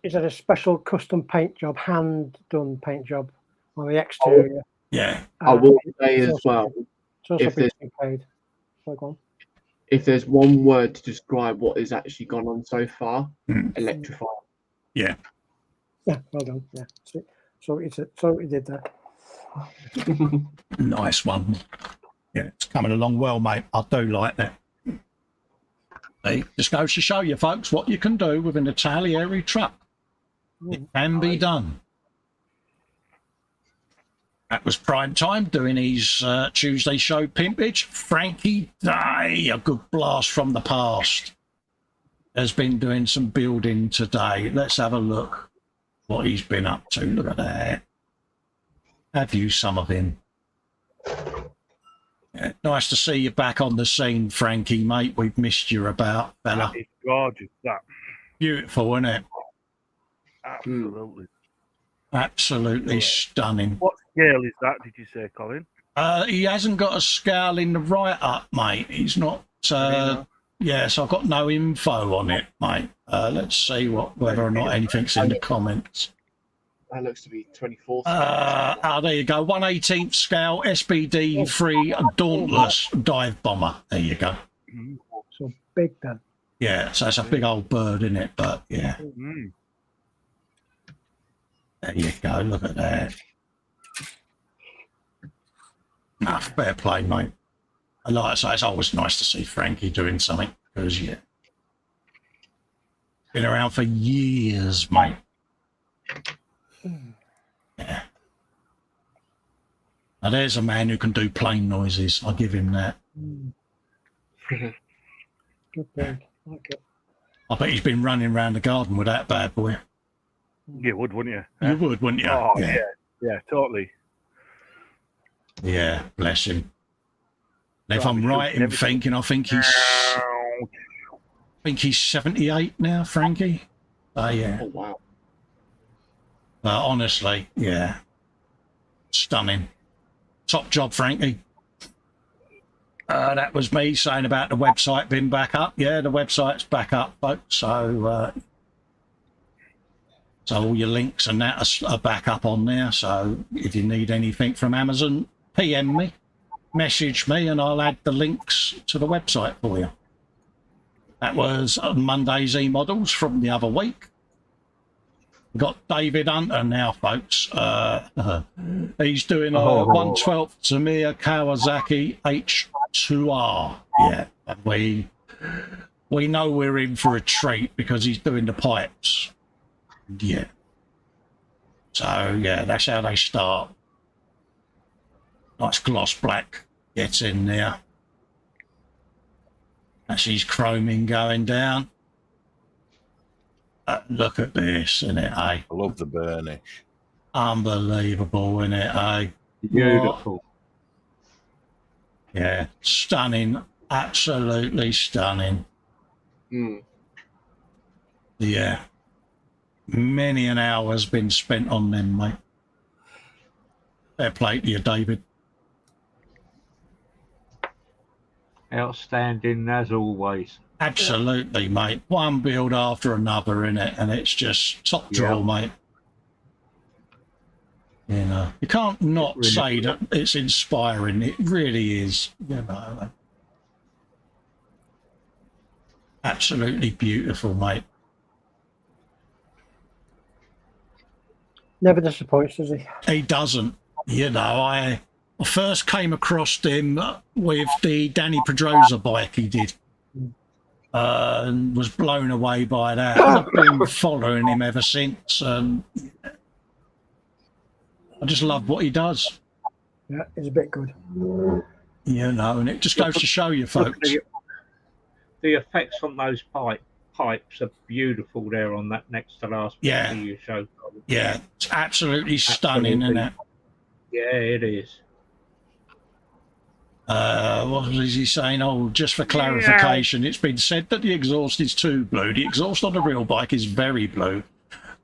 it's a special custom paint job, hand done paint job on the exterior. Yeah. I will say as well, It's also if been there's, paid. So go on. if there's one word to describe what has actually gone on so far, electrifying. Yeah. Yeah, well done. Yeah. So it did that. Nice one. Yeah, it's coming along well, mate. I do like that. It just goes to show you, folks, what you can do with an Italieri truck. It can be done. That was Prime Time doing his Tuesday show pimpage. Frankie Day, a good blast from the past, has been doing some building today. Let's have a look what he's been up to. Look at that. Have you some of him? Yeah, nice to see you back on the scene, Frankie, mate. We've missed you about, fella. It's gorgeous, that. Beautiful, isn't it? Absolutely. Absolutely stunning. What scale is that, did you say, Colin? He hasn't got a scale in the write-up, mate. He's not... yes, I've got no info on it, mate. Let's see whether or not anything's in the comments. That looks to be 24. There you go. 1/18 scale SBD 3 Dauntless dive bomber. There you go. So big then. Yeah, so it's a big old bird, isn't it? But yeah. There you go. Look at that. Nah, fair play, mate. And like I say, it's always nice to see Frankie doing something because, yeah, been around for years, mate. Yeah. Now there's a man who can do plane noises. I'll give him that. Good thing. Like it. I bet he's been running around the garden with that bad boy. You would, wouldn't you? You would, wouldn't you? Oh, yeah, totally. Yeah, bless him. And if I'm right in thinking, I think he's 78 now, Frankie. Oh yeah. Oh wow. Honestly, yeah, stunning. Top job, Frankie. That was me saying about the website being back up. Yeah, the website's back up, folks. So, so all your links and that are back up on there. So if you need anything from Amazon, PM me, message me, and I'll add the links to the website for you. That was Monday's e-models from the other week. Got David Hunter now, folks. He's doing a 1/12 Tamiya Kawasaki H2R. Yeah, and we know we're in for a treat because he's doing the pipes. Yeah. So yeah, that's how they start. Nice gloss black gets in there. That's his chroming going down. Look at this, isn't it, eh? I love the burnish. Unbelievable, isn't it, eh? Beautiful. Yeah, stunning. Absolutely stunning. Yeah. Many an hour has been spent on them, mate. Fair play to you, David. Outstanding as always. Absolutely, mate. One build after another, innit? And it's just top draw, mate. You know, you can't not really say that it's inspiring. It really is, you know. Absolutely beautiful, mate. Never disappoints, does he? He doesn't. You know, I first came across him with the Danny Pedrosa bike he did. And was blown away by that. I've been following him ever since, and I just love what he does. Yeah, he's a bit good. You know, and it just goes to show you, folks. The effects on those pipes are beautiful there on that next to last picture you showed. Yeah, it's absolutely stunning, isn't it? Yeah, it is. What was he saying? Oh, just for clarification, it's been said that the exhaust is too blue. The exhaust on the real bike is very blue,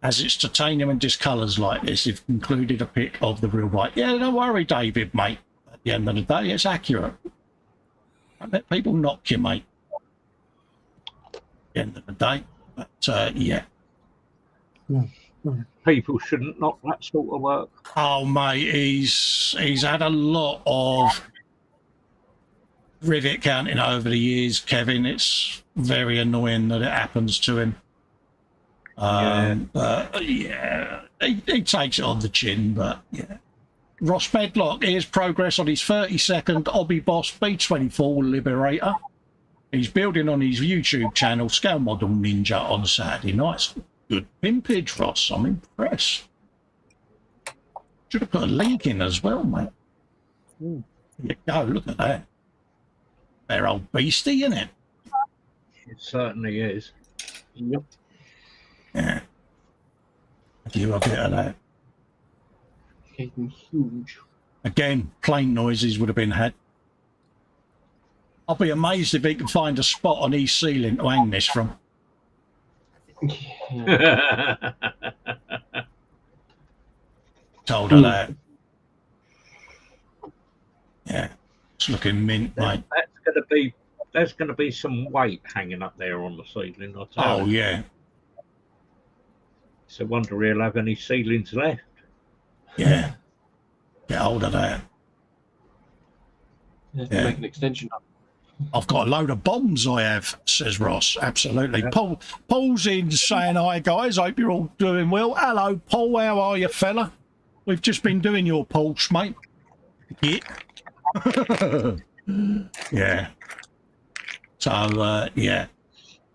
as it's titanium and discolours like this, if included a pic of the real bike. Yeah, don't worry, David, mate. At the end of the day, it's accurate. Don't let people knock you, mate. At the end of the day. But, yeah. People shouldn't knock that sort of work. Oh, mate, he's had a lot of rivet counting over the years, Kevin. It's very annoying that it happens to him. But yeah, he takes it on the chin, but yeah. Ross Medlock, here's progress on his 32nd Hobby Boss B24 Liberator. He's building on his YouTube channel, Scale Model Ninja, on Saturday nights. Good pimpage, Ross. I'm impressed. Should have put a link in as well, mate. There you go, look at that. They're old beastie, isn't it? It certainly is. Yep. Yeah. Do a bit of that. Getting huge. Again, plane noises would have been had. I'll be amazed if he can find a spot on his ceiling to hang this from. Yeah. Told her that. Yeah. It's looking mint, mate. There's gonna be some weight hanging up there on the ceiling, I'll tell Oh, you. yeah. It's a wonder he'll have any ceilings left. Yeah. Get hold of that. Yeah. Make an extension up. I've got a load of bombs I have, says Ross. Absolutely. Yeah. Paul's in saying, hi, guys. Hope you're all doing well. Hello, Paul. How are you, fella? We've just been doing your pulse, mate. Yeah. Yeah. So, yeah.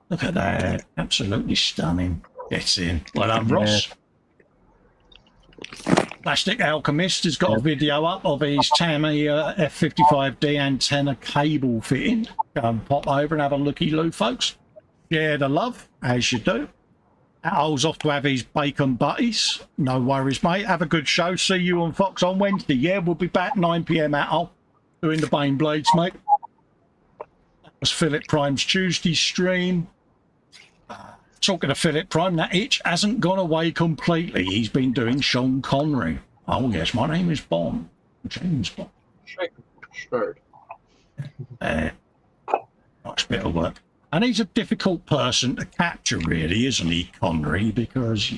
Look at that. Absolutely stunning. Gets in. Well done, Ross. Plastic Alchemist has got a video up of his Tammy F55D antenna cable fitting. Go and pop over and have a looky-loo, folks. Share the love, as you do. Al's off to have his bacon butties. No worries, mate. Have a good show. See you on Fox on Wednesday. Yeah, we'll be back 9 PM at Al doing the Bane Blades, mate. That was Philip Prime's Tuesday stream. Talking to Philip Prime, that itch hasn't gone away completely. He's been doing Sean Connery. Oh, yes, my name is Bond. James Bond. Sure. Nice bit of work. And he's a difficult person to capture, really, isn't he, Connery? Because,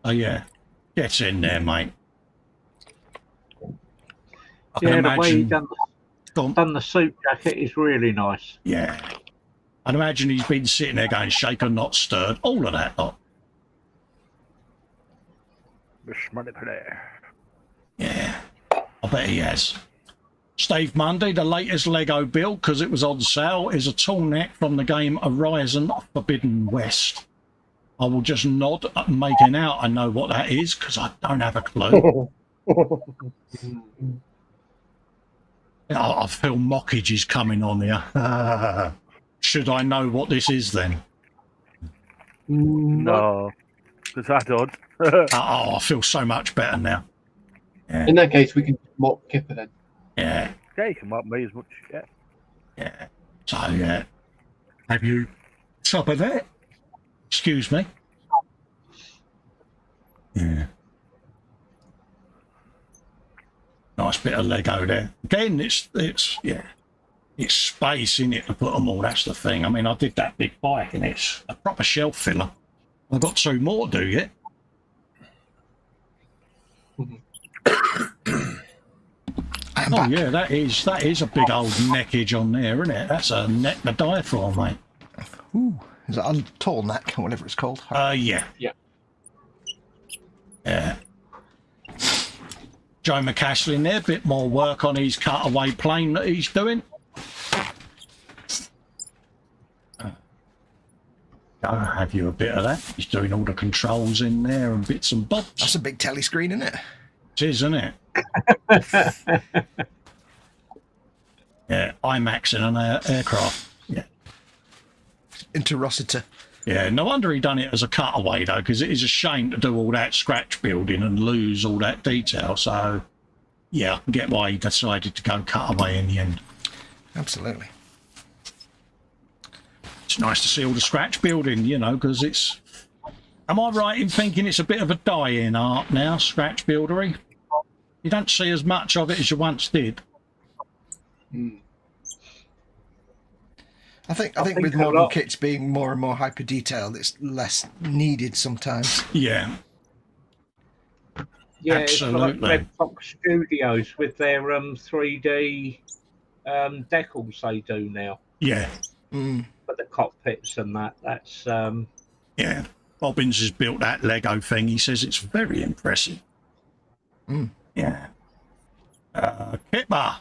oh, yeah, gets in there, mate. Yeah, the way he done the suit jacket is really nice. Yeah. I'd imagine he's been sitting there going, shaken, not stirred. All of that lot. Yeah, I bet he has. Steve Mundy, the latest Lego build, because it was on sale, is a tall neck from the game Horizon Forbidden West. I will just nod, making out I know what that is, because I don't have a clue. I feel mockage is coming on here. Should I know what this is then? No, because I don't. Oh, I feel so much better now. Yeah. In that case, we can mock Kipper then. Yeah. Yeah, you can mock me as much. Yeah. Yeah. So, yeah. Have you top of that? Excuse me. Yeah. Nice bit of Lego there. Again, it's yeah. It's space in it to put them all. That's the thing. I mean, I did that big bike, and it's a proper shelf filler. I've got 2 more to do yet. Oh yeah, that is a big old neckage on there, isn't it? That's a neck to die for, mate. Ooh, is that a tall neck or whatever it's called? Yeah. Yeah. Yeah. Joe McCaslin there, a bit more work on his cutaway plane that he's doing. I'll have you a bit of that. He's doing all the controls in there and bits and bobs. That's a big telly screen, isn't it? It is, isn't it? Yeah, IMAX in an aircraft. Yeah. Into Rossiter. Yeah, no wonder he done it as a cutaway, though, because it is a shame to do all that scratch building and lose all that detail. So, yeah, I can get why he decided to go cutaway in the end. Absolutely. It's nice to see all the scratch building, you know, because it's Am I right in thinking it's a bit of a dying art now, scratch buildery? You don't see as much of it as you once did. I think with modern kits being more and more hyper detailed, it's less needed sometimes. Yeah. Yeah, absolutely. It's like Red Fox Studios with their 3D decals they do now. Yeah. But the cockpits and that's yeah. Bobbins has built that Lego thing. He says it's very impressive. Yeah. Kipper,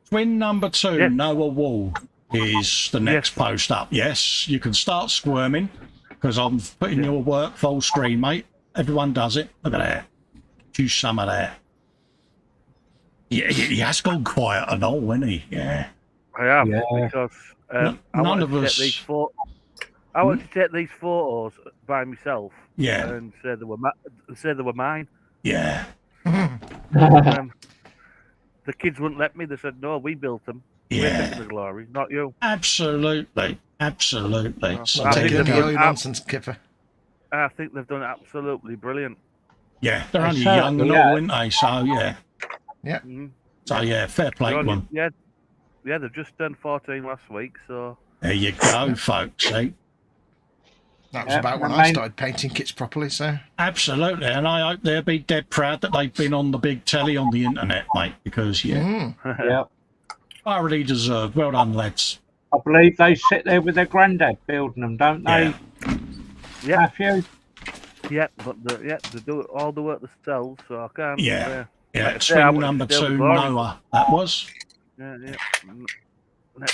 twin number 2, Yes. no award, is the next post up. Yes, you can start squirming because I'm putting your work full screen, mate. Everyone does it. Look at that. Choose some of that. Yeah, he has gone quiet and all, hasn't he? Yeah. I have, because I none wanted of to us. take these I wanted to take these photos by myself. Yeah. And say they were mine. Yeah. The kids wouldn't let me. They said, "No, we built them. Yeah. We're taking the glory, not you." Absolutely. Absolutely. So taking any own nonsense, Kipper. I think they've done absolutely brilliant. Yeah, they're only young and all, aren't they? So, yeah. Yeah. So, yeah, fair play to them. Yeah, they've just turned 14 last week, so... There you go, folks, see? That was about when I started painting kits properly, so... Absolutely, and I hope they'll be dead proud that they've been on the big telly on the internet, mate, because, yeah. Thoroughly deserved. Well done, lads. I believe they sit there with their granddad building them, don't they? Yeah. Matthew? Yeah, but they do all the work themselves, so I can't... Yeah. like I say, Twin I wanted number to do 2, the glory. Noah, that was. Yeah. Next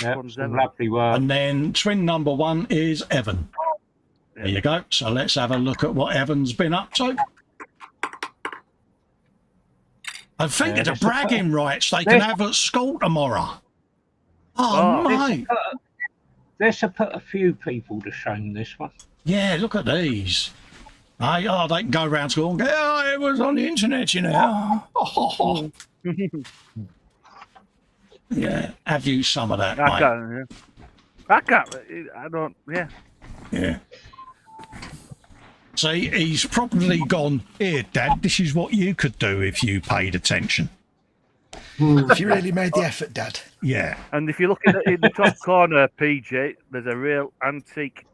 one's some Evan. lovely work. And then twin number 1 is Evan. There you go. So let's have a look at what Evan's been up to. I think it's a bragging rights they can have at school tomorrow. Oh, mate. Let's put a few people to shame this one. Yeah, look at these. They can go around school and go, oh, it was on the internet, you know. Oh. Yeah, have you some of that, mate? I don't, yeah. Yeah. See, he's probably gone, here, Dad, this is what you could do if you paid attention. If you really made the effort, Dad. Yeah. And if you look in the top corner, PJ, there's a real antique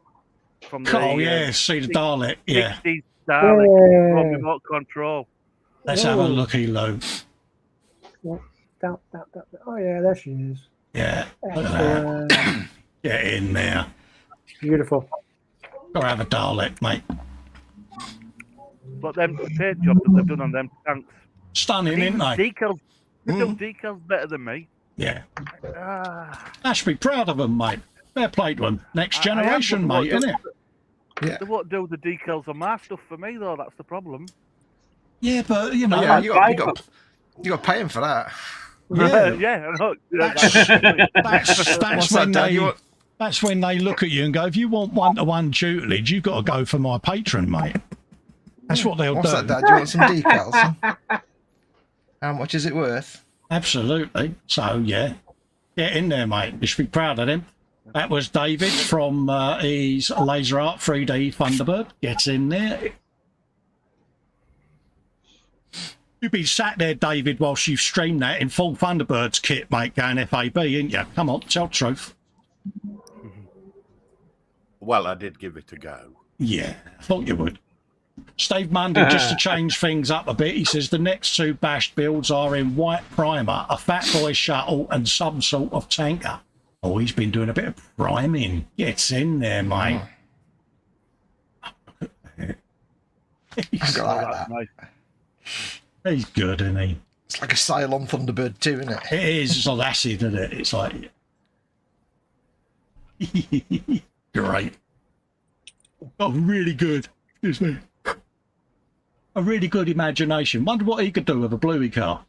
from the... Oh, yeah, see the Dalek, yeah. 60s Dalek from remote control. Let's have a looky, Lou. Oh, yeah, there she is. Yeah, look at that. Get in there. Beautiful. Go have a Dalek, mate. But them paint jobs that they've done on them tanks. Stunning, isn't they? Decals. They've done decals better than me. Yeah. I should be proud of them, mate. Fair play to them. Next generation, mate, isn't it? Yeah. They won't do the decals on my stuff for me, though. That's the problem. Yeah, but, you know... Yeah, you got to pay them for that. Yeah. Yeah, I know. That's when that's when they look at you and go, if you want one-to-one tutelage, you've got to go for my patron, mate. That's what they'll What's do. that, Dad? Do you want some decals? How much is it worth? Absolutely. So, yeah. Get in there, mate. You should be proud of him. That was David from his Laser Art 3D Thunderbird. Gets in there. You've been sat there, David, whilst you've streamed that in full Thunderbirds kit, mate, going FAB, ain't you? Come on, tell the truth. Well, I did give it a go. Yeah, I thought you would. Steve Mundy, just to change things up a bit, he says the next 2 bashed builds are in white primer, a Fat Boy shuttle, and some sort of tanker. Oh, he's been doing a bit of priming. Gets in there, mate. He's good, isn't he? It's like a Cylon Thunderbird 2, isn't it? It is. It's like acid, isn't it? It's like... Great. Oh, really good. Excuse me. A really good imagination. Wonder what he could do with a bluey car.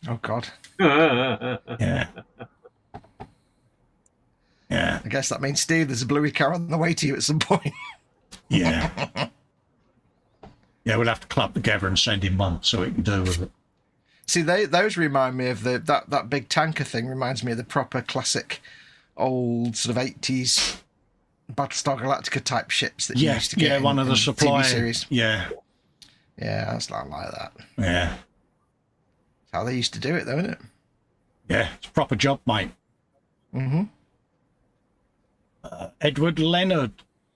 Oh, God. Yeah. Yeah. I guess that means, Steve, there's a bluey car on the way to you at some point. Yeah. Yeah, we'll have to club together and send him one so he can do with it. See, those remind me of that big tanker thing. Reminds me of the proper classic, old sort of 80s Battlestar Galactica type ships that you Yeah, used to get one of the in supply TV series. Yeah, Yeah, that's not like that. yeah, That's how they used to do it, though, isn't it? yeah. It's a proper job, mate. Mm-hmm. Edward Leonard,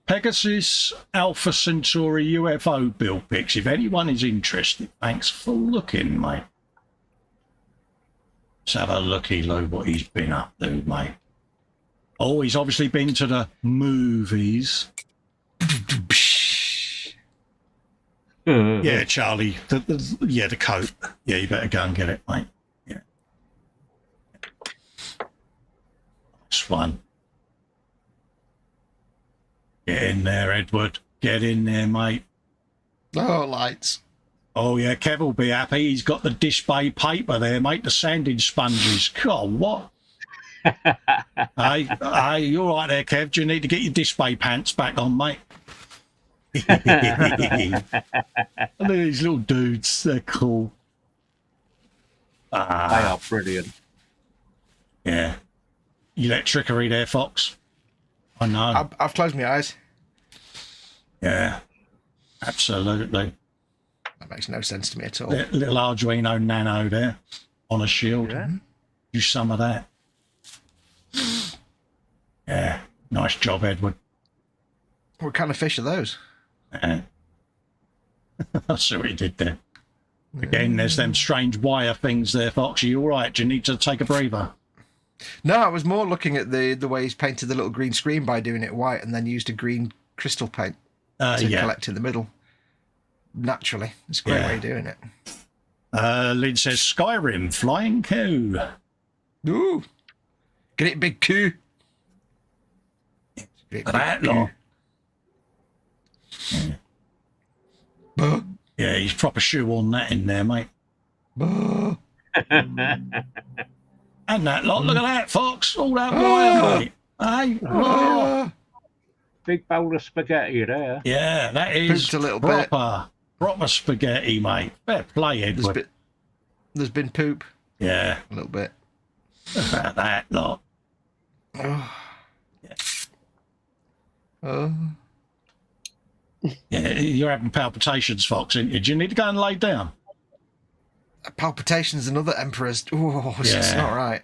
Pegasus Alpha Centauri UFO build pics. If anyone is interested, thanks for looking, mate. Let's have a looky, Lou, what he's been up to, mate. Oh, he's obviously been to the movies. Yeah, Charlie. The coat. Yeah, you better go and get it, mate. Yeah. Nice one. Get in there, Edward. Get in there, mate. Oh, lights. Oh, yeah, Kev will be happy. He's got the dish bay paper there, mate, the sanding sponges. God, what? Hey, you all right there, Kev? Do you need to get your dish bay pants back on, mate? Look at these little dudes. They're cool. They are brilliant. Yeah. You let trickery there, Fox. I know. I've closed my eyes. Yeah. Absolutely. That makes no sense to me at all. Little Arduino Nano there on a shield. Yeah. Do some of that. Yeah. Nice job, Edward. What kind of fish are those? I see what you did there. Again, there's them strange wire things there, Fox. Are you all right? Do you need to take a breather? No, I was more looking at the way he's painted the little green screen by doing it white and then used a green crystal paint to collect in the middle. Naturally. It's a great way of doing it. Lynn says Skyrim, flying coup. Ooh. Get it, big coup. That lot. Yeah. Yeah, he's proper shoehorned that in there, mate. And that lot, look at that, Fox. All that wire, mate. Hey, Big bowl of spaghetti there. yeah, that is Pooped a little bit. proper spaghetti, mate. Fair play, Edward. There's been poop. Yeah, A little bit. look at that lot. Oh. Yeah. Oh. Yeah, you're having palpitations, Fox, aren't you? Do you need to go and lay down? Palpitations and other emperors. Oh, it's just not right.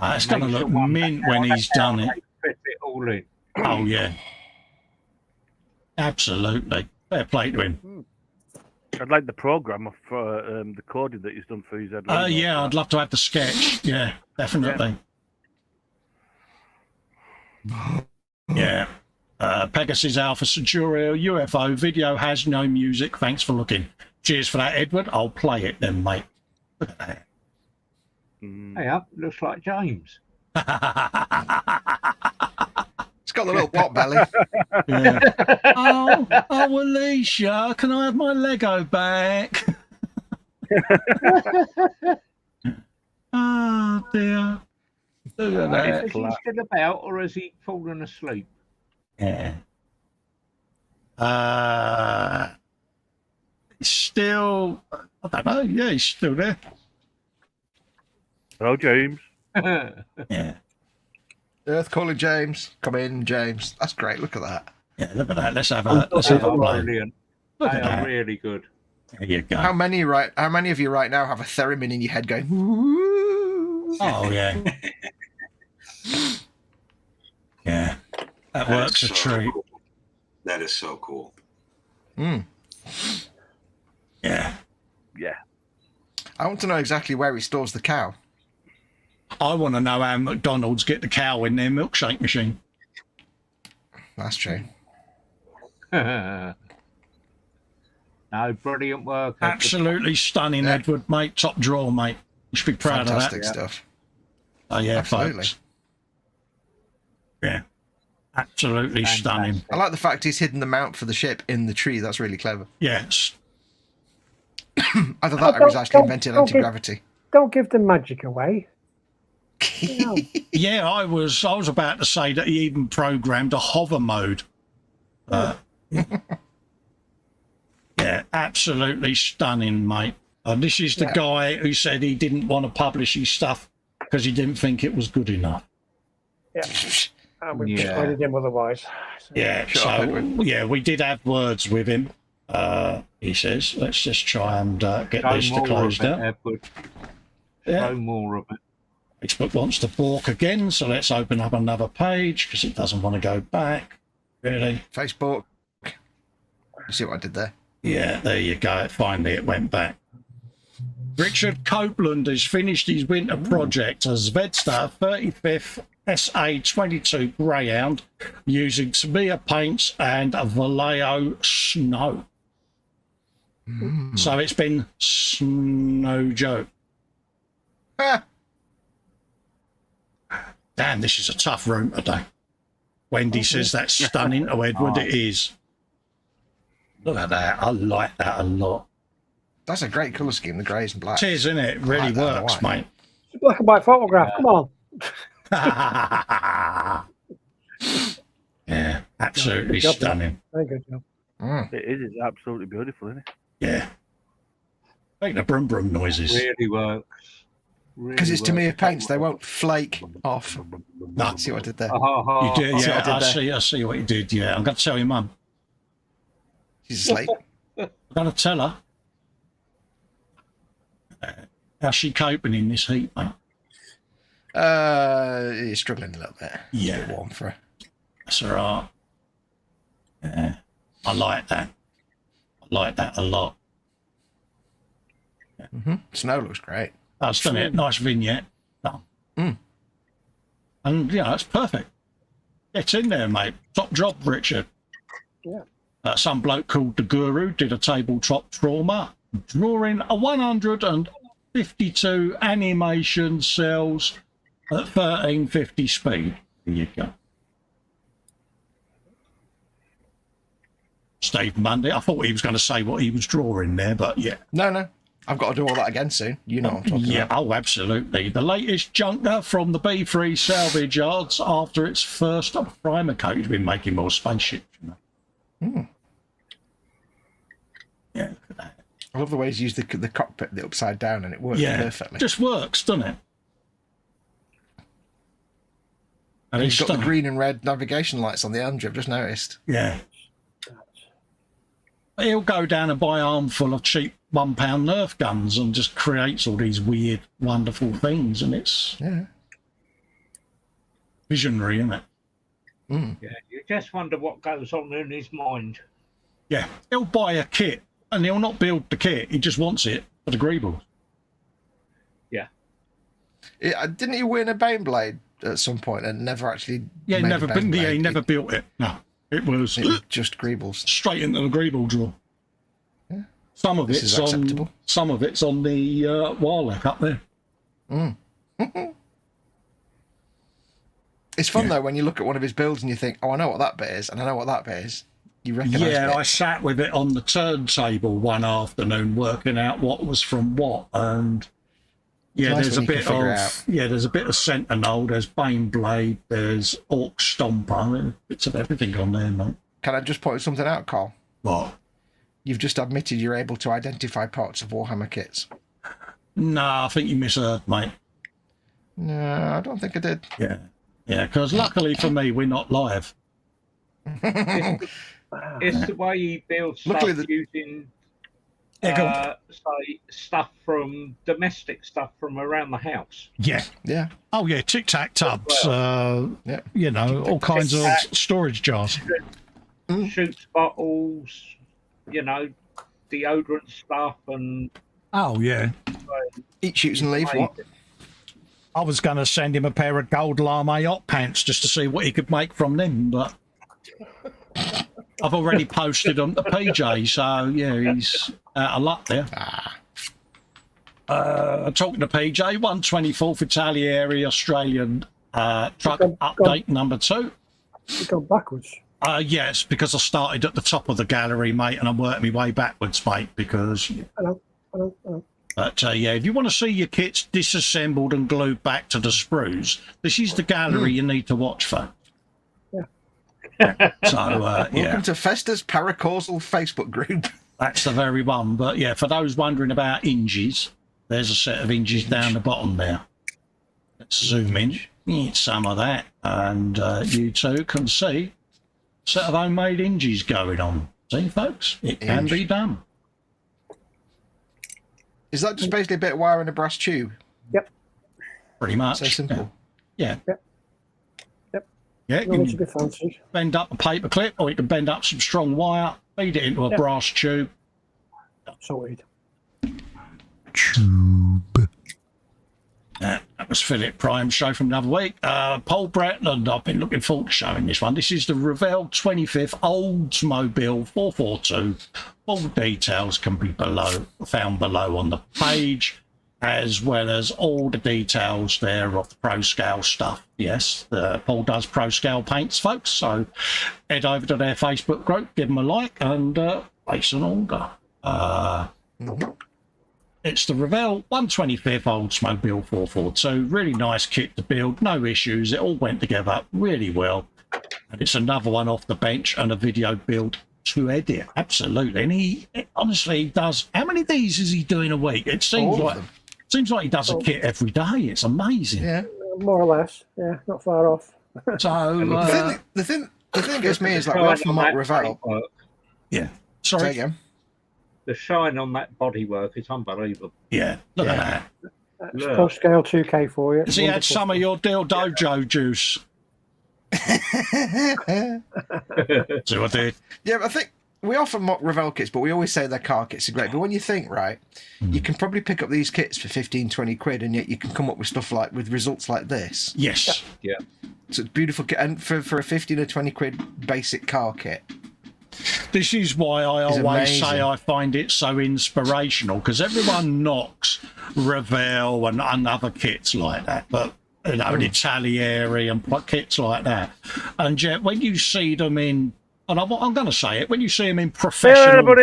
It's going to look mint when he's done it. Fit it all in. Oh, yeah. Absolutely. Fair play to him. I'd like the program for the coding that he's done for his head. Yeah, I'd love to have the sketch. Yeah, definitely. Yeah. Pegasus Alpha Centauri UFO video has no music. Thanks for looking. Cheers for that, Edward. I'll play it then, mate. Look at that. Hey up, looks like James. It's got the little pot belly. Yeah. Oh, Alicia, can I have my Lego back? Oh, dear. Look at that. Is he still about or has he fallen asleep? Yeah. Still, I don't know. Yeah, he's still there. Hello, James. Yeah. Earth calling James. Come in, James. That's great. Look at that. Yeah, look at that. Let's have a play. Brilliant. Look They at are that. really good. There you go. How many of you right now have a theremin in your head going? Woo? Oh yeah. Yeah. That works a treat. Cool. That is so cool. Mm. Yeah. Yeah. I want to know exactly where he stores the cow. I want to know how McDonald's get the cow in their milkshake machine. That's true. No, brilliant work. Absolutely stunning, Edward, mate. Top drawer, mate. You should be proud Fantastic of that. stuff. Oh yeah, Absolutely. folks. Yeah. Absolutely stunning. I like the fact he's hidden the mount for the ship in the tree. That's really clever. Yes. Either that or he's actually invented anti-gravity. Don't give the magic away. No. Yeah, I was about to say that he even programmed a hover mode. Yeah, absolutely stunning, mate. And this is the guy who said he didn't want to publish his stuff because he didn't think it was good enough. Yeah. And we Yeah. persuaded him otherwise. So, Yeah, Shut up, so Edwin. yeah, we did have words with him. He says, let's just try and get Show this to more close of it, down. Edward. Yeah. Show more of it. Facebook wants to balk again, so let's open up another page because it doesn't want to go back. Really? Facebook. You see what I did there? Yeah, there you go. Finally, it went back. Richard Copeland has finished his winter project as Vesta 35th SA22 Greyhound using Sevilla paints and Vallejo snow. So it's been Snow Joe. Ah, Damn, this is a tough room today. Wendy says that's stunning to Edward. It is. Look at that. I like that a lot. that's a great colour scheme, the greys and blacks. It is, isn't it? It really like that, works, I like mate. it's a black and white photograph. Come on. Yeah, absolutely Good job, stunning. Very good job. Mm. It is. It's absolutely beautiful, isn't it? Yeah. Make the brum brum noises. Really works. Because it's Tamiya paints, they won't flake off. No. See what I did there? You did, See what yeah. I did there? I see what you did. Yeah, I'm going to tell your mum. She's asleep. I'm going to tell her. How's she coping in this heat, mate? You're struggling a little bit. Yeah. It's a bit warm for her. That's all right. Yeah, I like that. I like that a lot. Snow looks great. That's done it. Nice vignette. No. Mm. And, you know, it's perfect. Get in there, mate. Top job, Richard. Yeah. Some bloke called the Guru did a tabletop trauma, drawing a 152 animation cells at 1350 speed. There you go. Steve Mundy. I thought he was going to say what he was drawing there, but yeah. No. I've got to do all that again soon. You know what I'm talking Yeah, about. oh, absolutely. The latest junker from the B3 salvage yards after its first primer coat. He's been making more spaceships, you know. Yeah, look at that. I love the way he's used the cockpit the upside down and it works Yeah, perfectly. just works, doesn't it? And He's it's got the stunning. green and red navigation lights on the engine, I've just noticed. Yeah. He'll go down and buy an armful of cheap £1 Nerf guns and just creates all these weird, wonderful things, and it's visionary, isn't it? Yeah, you just wonder what goes on in his mind. Yeah, he'll buy a kit and he'll not build the kit. He just wants it for the Greebles. Didn't he win a Baneblade at some point and never actually? Yeah, made a never been. Yeah, he Baneblade? never built it. No, it was just Greebles straight into the Greeble drawer. Yeah. Some of This it's is on. acceptable. Some of it's on the Warlock up there. It's fun though when you look at one of his builds and you think, "Oh, I know what that bit is, and I know what that bit is." You recognise Yeah, I bits. sat with it on the turntable one afternoon, working out what was from what, and yeah, nice there's a when you bit can figure it of out. there's a bit of Sentinel, there's Baneblade, there's Orc Stomper, there's bits of everything on there, mate. Can I just point something out, Carl? What? You've just admitted you're able to identify parts of Warhammer kits. No, I think you misheard, mate. No, I don't think I did. Yeah, because luckily for me, we're not live. It's the way he builds stuff Luckily using, Yeah, go on. say, stuff from domestic stuff from around the house. Yeah. Yeah. Oh, yeah, Tic Tac tubs, Yeah. you know, all kinds of storage jars. Shoots bottles, you know, deodorant stuff, and Oh, yeah. Eat, shoots, and leave. What? I was going to send him a pair of gold lame hot pants just to see what he could make from them, but I've already posted them to PJ, so yeah, he's out of luck there. Talking to PJ, 124th Italieri Australian truck Gone- update number 2. You've gone backwards. Yes, because I started at the top of the gallery, mate, and I'm working my way backwards, mate, because... Hello. But yeah, if you want to see your kits disassembled and glued back to the sprues, this is the gallery you need to watch for. So, Welcome yeah, to Festa's Paracausal Facebook group. that's the very one. But yeah, for those wondering about hinges, there's a set of hinges down the bottom there. Let's zoom in. eat some of that, and you two can see a set of homemade hinges going on. See, folks, it can be done. Is that just basically a bit of wire and a brass tube? Yep. Pretty much. So simple. Yeah. Yep. Yeah, No you need to can be fancy. bend up a paper clip, or you can bend up some strong wire, feed it into a brass tube. Sorted. Tube. That was Philip Prime's show from the other week. Paul Bretland, I've been looking forward to showing this one. This is the Revell 25th Oldsmobile 442. All details can be found below on the page, as well as all the details there of the Pro Scale stuff. Yes, Paul does Pro Scale paints, folks, so head over to their Facebook group, give them a like, and place an order. It's the Revell 125th Oldsmobile 442. Really nice kit to build, no issues. It all went together really well. And it's another one off the bench and a video build to edit. Absolutely. And he honestly does. How many of these is he doing a week? It seems like he does a kit every day. It's amazing. Yeah, more or less. Yeah, not far off. So the thing that gets me is like we often mock Revell. Yeah. Sorry. Say again. The shine on that bodywork is unbelievable. Yeah, look at that. That's Pro Scale 2K for you. Has he had some of your dildo juice? See what I did? Yeah, I think we often mock Revell kits, but we always say their car kits are great. But when you think, right, you can probably pick up these kits for 15, 20 quid, and yet you can come up with stuff like with results like this. Yes. Yeah. So it's beautiful kit, and for a 15 or 20 quid basic car kit. This is why I always say I find it so inspirational, because everyone knocks Revell and other kits like that, but you know, an Italieri and kits like that, and yet when you see them in, and I'm going to say it, when you see them in professional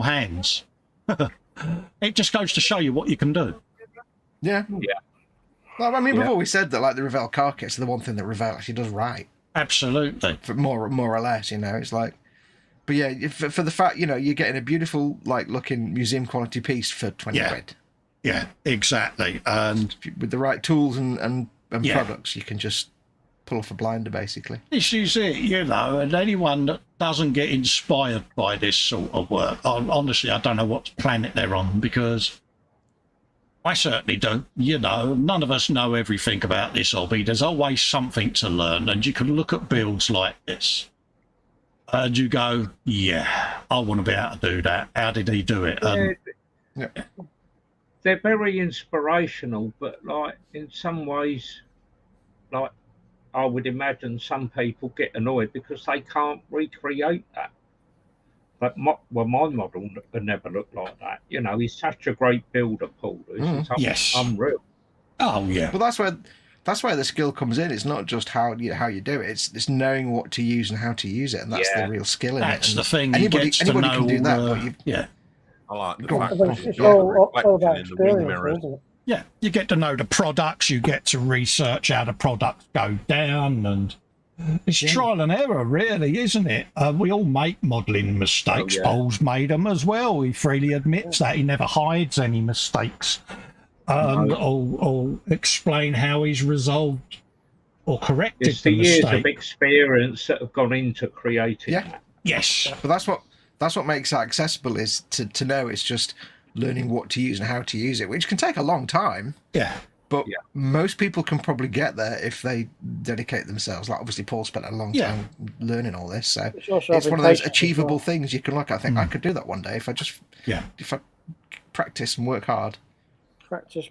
hands, it just goes to show you what you can do. Yeah. Yeah. Well, I mean, we've always said that like the Revell car kits are the one thing that Revell actually does right. Absolutely. For more or less, you know, it's like, but yeah, for the fact, you know, you're getting a beautiful, like, looking museum quality piece for 20 quid. Yeah, exactly. And with the right tools and products, you can just pull off a blinder, basically. This is it, you know, and anyone that doesn't get inspired by this sort of work, honestly, I don't know what planet they're on, because I certainly don't. You know, none of us know everything about this hobby. There's always something to learn, and you can look at builds like this and you go, yeah, I want to be able to do that. How did he do it? They're very inspirational, but like in some ways, like I would imagine some people get annoyed because they can't recreate that. But my model would never look like that. You know, he's such a great builder, Paul. It's unreal. Oh yeah. But that's where the skill comes in. It's not just how you do it. It's knowing what to use and how to use it, and that's the real skill in it. That's the thing. Anybody can do that. Yeah. I like the It's fact all that about in the wing experience, mirrors. isn't it? Yeah, you get to know the products, you get to research how the products go down, and it's trial and error, really, isn't it? We all make modelling mistakes. Paul's made them as well. He freely admits that. He never hides any mistakes. Or explain how he's resolved or corrected It's the years mistake. of experience that have gone into creating that. Yes. But that's what makes that accessible, is to know it's just learning what to use and how to use it, which can take a long time. Yeah. But most people can probably get there if they dedicate themselves. Like, obviously, Paul spent a long time learning all this, so it's one of those achievable things you can look at. I think I could do that one day if I just if I practice and work hard. Practice.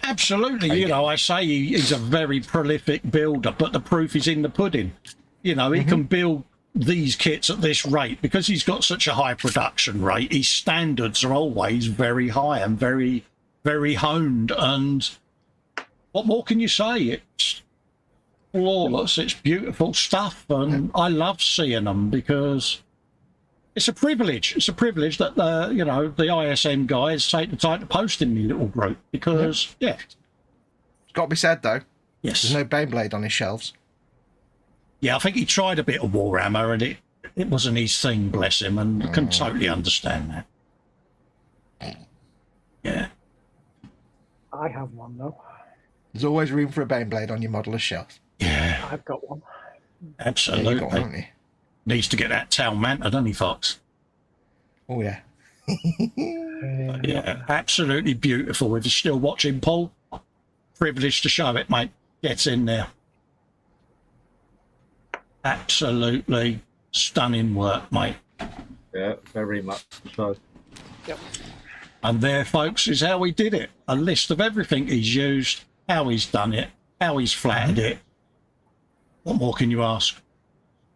Absolutely. You know, I say he's a very prolific builder, but the proof is in the pudding. You know, he can build these kits at this rate because he's got such a high production rate. His standards are always very high and very, very honed. And what more can you say? It's flawless. It's beautiful stuff, and I love seeing them because it's a privilege. It's a privilege that you know, the ISM guys take the time to post in my little group because It's got to be said though. Yes. There's no Beyblade on his shelves. Yeah, I think he tried a bit of Warhammer and it wasn't his thing, bless him, and can totally understand that. Yeah. I have one though. There's always room for a Baneblade on your modeller's shelf. Yeah, I've got one. absolutely. Yeah, you got one, haven't you? Needs to get that tail mounted, doesn't he, Fox? Oh, yeah. Yeah, absolutely beautiful. If you're still watching, Paul, privileged to show it, mate. Get in there. Absolutely stunning work, mate. Yeah, very much so. Yep. And there, folks, is how he did it. A list of everything he's used, how he's done it, how he's flattered it. What more can you ask?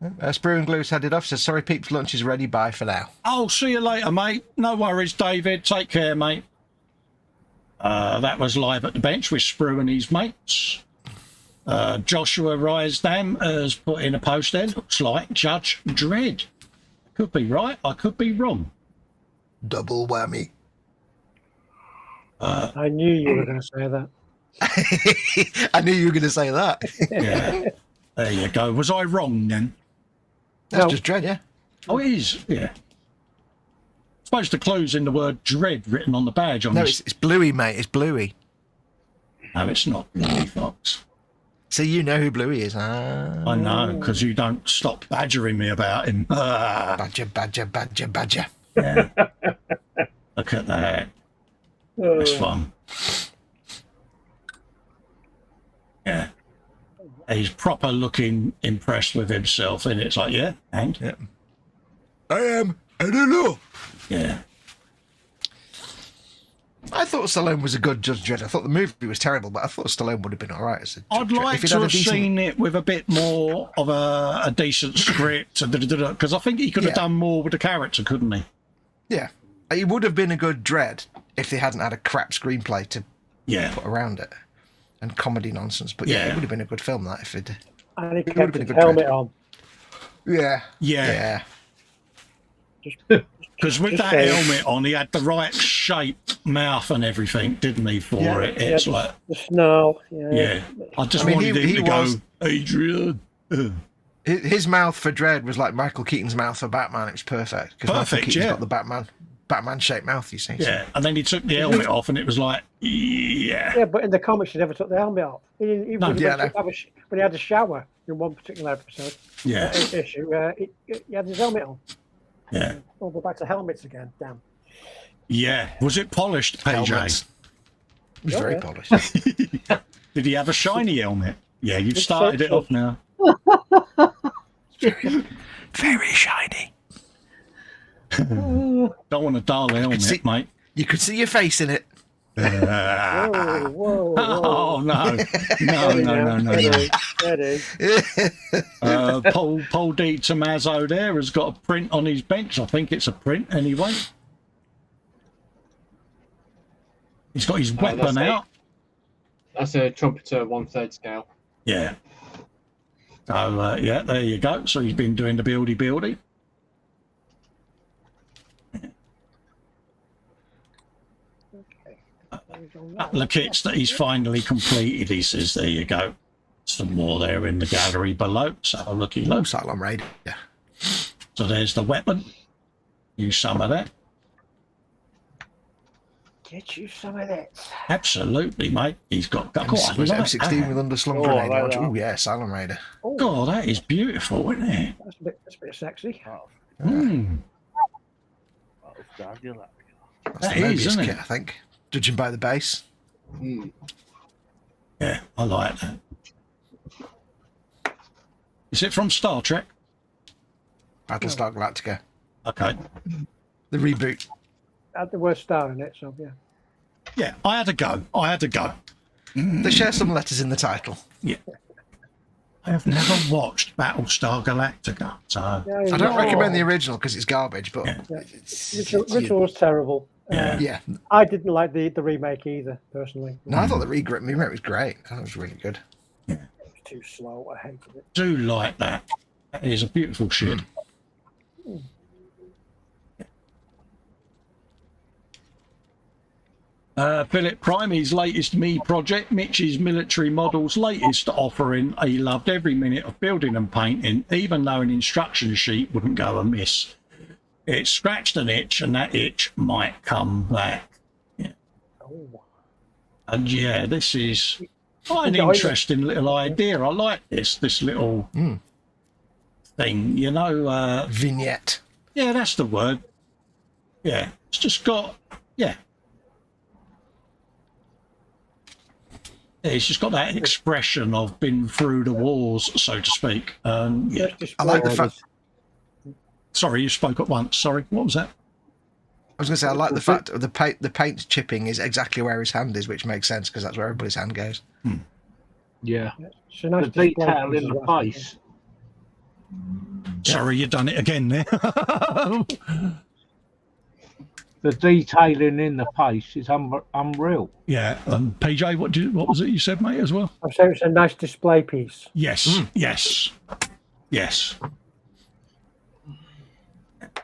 Sprue and Glue's headed off, says, sorry, Peeps, lunch is ready, bye for now. Oh, see you later, mate. No worries, David. Take care, mate. That was live at the bench with Sprue and his mates. Joshua Risedam has put in a post there. Looks like Judge Dredd. Could be right, I could be wrong. Double whammy. I knew you were going to say that. I knew you were going to say that. Yeah. There you go. Was I wrong then? That's No. just Dread, yeah. Oh, it is, yeah. I suppose the clue's in the word dread written on the badge. On No, this. it's Bluey, mate. It's Bluey. No, it's not Bluey, Fox. So you know who Bluey is. Ah. I know, because you don't stop badgering me about him. Badger, badger, badger, badger. Yeah. Look at that. That's fun. Yeah. He's proper looking impressed with himself, and it's like, yeah, and Yeah. I don't know. yeah. I thought Stallone was a good Judge Dredd. I thought the movie was terrible, but I thought Stallone would have been all right as a Judge I'd Dredd. like If he'd to had a have decent- seen it with a bit more of a decent script, because I think he could have Yeah. done more with the character, couldn't he? Yeah. He would have been a good Dredd if they hadn't had a crap screenplay to Yeah. put around it and comedy nonsense. But yeah, Yeah. it would have been a good film, that, if it... And he It would have kept been a his good helmet Dredd. on. Yeah. Yeah. Yeah. Because with Just that saying. helmet on, he had the right shaped mouth and everything, didn't he, for Yeah. it? Yeah, It's the, like, the snarl. Yeah. yeah. I just I mean, wanted he him to was- go, Adrian. His mouth for Dredd was like Michael Keaton's mouth for Batman. It was perfect. Because Michael Perfect, Keaton's yeah. got the Batman-shaped mouth, you see. Yeah. And then he took the helmet off, and it was like, yeah. Yeah, but in the comics, he never took the helmet off. He No, when, he yeah, went to have when he had a shower in one particular episode, Yeah. issue, he had his helmet on. Yeah. Oh, we're back to helmets again. Damn. Yeah. Was it polished, PJ? Helmets. It was Yeah, very yeah. polished. Did he have a shiny helmet? Yeah, you've It's started so- it off now. Very shiny. Don't want a dull helmet, see- mate. You could see your face in it. Whoa, whoa, whoa. Oh, no. No. Steady. Paul D. Tommaso there has got a print on his bench. I think it's a print anyway. He's got his weapon out. That's a trumpeter 1/3 scale. Yeah. So, yeah, there you go. So he's been doing the buildy. Couple of kits that he's finally completed, he says. There you go. Some more there in the gallery below. So have a looky Oh, look. Cylon Raid. Yeah. So there's the weapon. Use some of that. Get you some of that. Absolutely, mate. He's got quite a Was lot. M16 with underslung Oh, grenade I like launcher. that. Oh, yeah, Cylon Raider. Oh, God, that is beautiful, isn't it? that's a bit sexy. Mm. That's That the is, Mobius isn't kit, it? I think. Judging by the base. Hmm. Yeah, I like that. Is it from Star Trek? Battlestar Galactica. Okay. The reboot. Had the word star in it, so yeah. Yeah, I had to go. They share some letters in the title. Yeah. I have never watched Battlestar Galactica, so Yeah, I don't recommend the original because it's garbage, but Yeah. Yeah. Ritual was terrible. Yeah. yeah. I didn't like the remake either, personally. No, I thought the remake was great. I thought it was really good. It was too slow. I hated it. do like that. That is a beautiful shit. Philip Primey's latest Me project, Mitch's military models latest offering. He loved every minute of building and painting, even though an instruction sheet wouldn't go amiss. It scratched an itch, and that itch might come back. Oh, And yeah, this is an interesting little idea. I like this little thing, you know. Vignette. Yeah, that's the word. Yeah, it's just got, yeah. It's just got that expression of been through the wars, so to speak. Yeah. I like the fact. Sorry, you spoke at once. Sorry, what was that? I was going to say I like the fact that the paint chipping is exactly where his hand is, which makes sense because that's where everybody's hand goes. Yeah. So nice The detail in the face. Sorry, you done it again there. The detailing in the face is unreal. Yeah, PJ, what was it you said, mate, as well? I'm saying it's a nice display piece. Yes, yes, yes.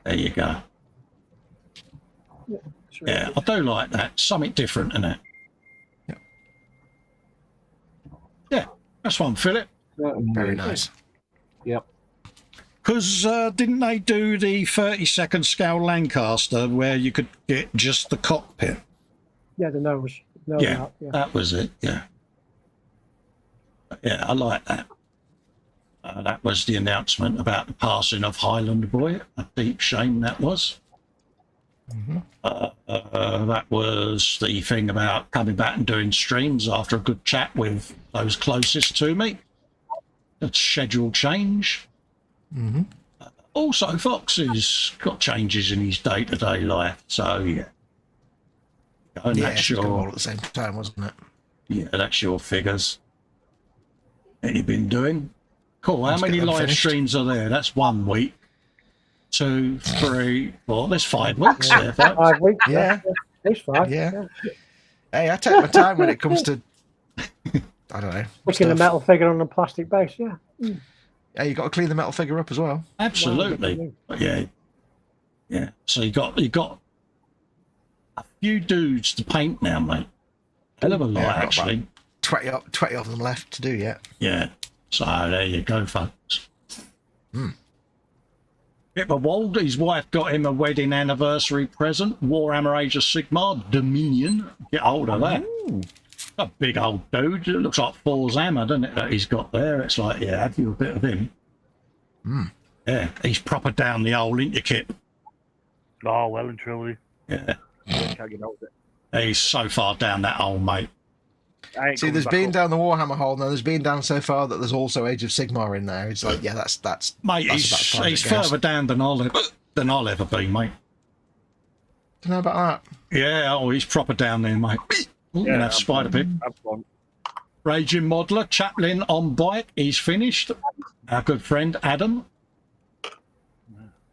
There you go. Yeah, I do like that. Something different, isn't it? Yeah, that's one, Philip. Very nice. Yep. Because didn't they do the 32nd scale Lancaster where you could get just the cockpit? Yeah, the nose. Yeah, that was it. Yeah. Yeah, I like that. That was the announcement about the passing of Highland Boy. A deep shame that was. That was the thing about coming back and doing streams after a good chat with those closest to me. That's schedule change. Also, Fox's got changes in his day-to-day life, so yeah. And Yeah, that's it's all your at the same time, wasn't it? yeah, that's your figures. What you been doing? Cool. How Let's many get them live finished. streams are there? That's 1 week. 2, 3, 4. There's 5 weeks there, folks. 5 weeks. Yeah. It's 5. Yeah. Hey, I take my time when it comes to, I don't know. Picking the stuff. metal figure on a plastic base, yeah. Yeah, you got to clean the metal figure up as well. Absolutely. Yeah. Yeah. So you got a few dudes to paint now, mate. Hell of a lot, Yeah, I've got actually. 20 of them left to do yet. Yeah. So there you go, folks. Yeah, but Wald, his wife got him a wedding anniversary present. Warhammer Age of Sigmar Dominion. Get hold of that. A big old dude. It looks like Thor's hammer, doesn't it, that he's got there? It's like, yeah, have you a bit of him? Yeah, he's proper down the hole, ain't you, Kip? Oh, well and truly. Yeah. Can't get out of it. He's so far down that hole, mate. I ain't See, coming there's back been up. down the Warhammer hole, now there's been down so far that there's also Age of Sigmar in there. It's like, yeah, that's Mate, that's about as far as he's it goes. further down than I'll ever be, mate. Don't know about that. Yeah, oh, he's proper down there, mate. Ooh, Yeah, have Spider Pig. Have fun. Raging Modeler, Chaplin on bike, he's finished. Our good friend Adam.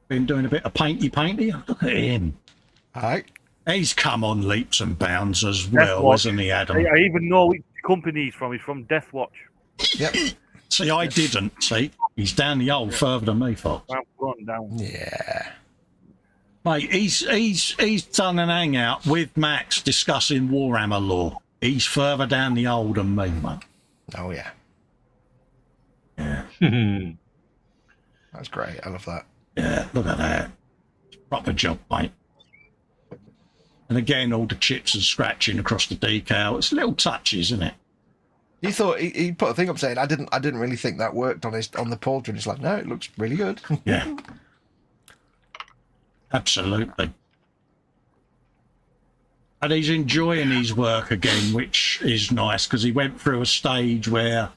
Been doing a bit of painty. Look at him. All right. He's come on leaps and bounds as well, Deathwatch. hasn't he, Adam? I even know which company he's from. He's from Deathwatch. Yep. See, I didn't. See, he's down the hole further than me, Fox. I'm going down. Yeah. Mate, he's done an hangout with Max discussing Warhammer lore. He's further down the hole than me, mate. Oh, yeah. Yeah. That's great. I love that. Yeah, look at that. Proper job, mate. And again, all the chips and scratching across the decal. It's little touches, isn't it? He thought he put a thing up saying I didn't really think that worked on the Pauldron. It's like, no, it looks really good. Yeah. Absolutely. And he's enjoying his work again, which is nice because he went through a stage where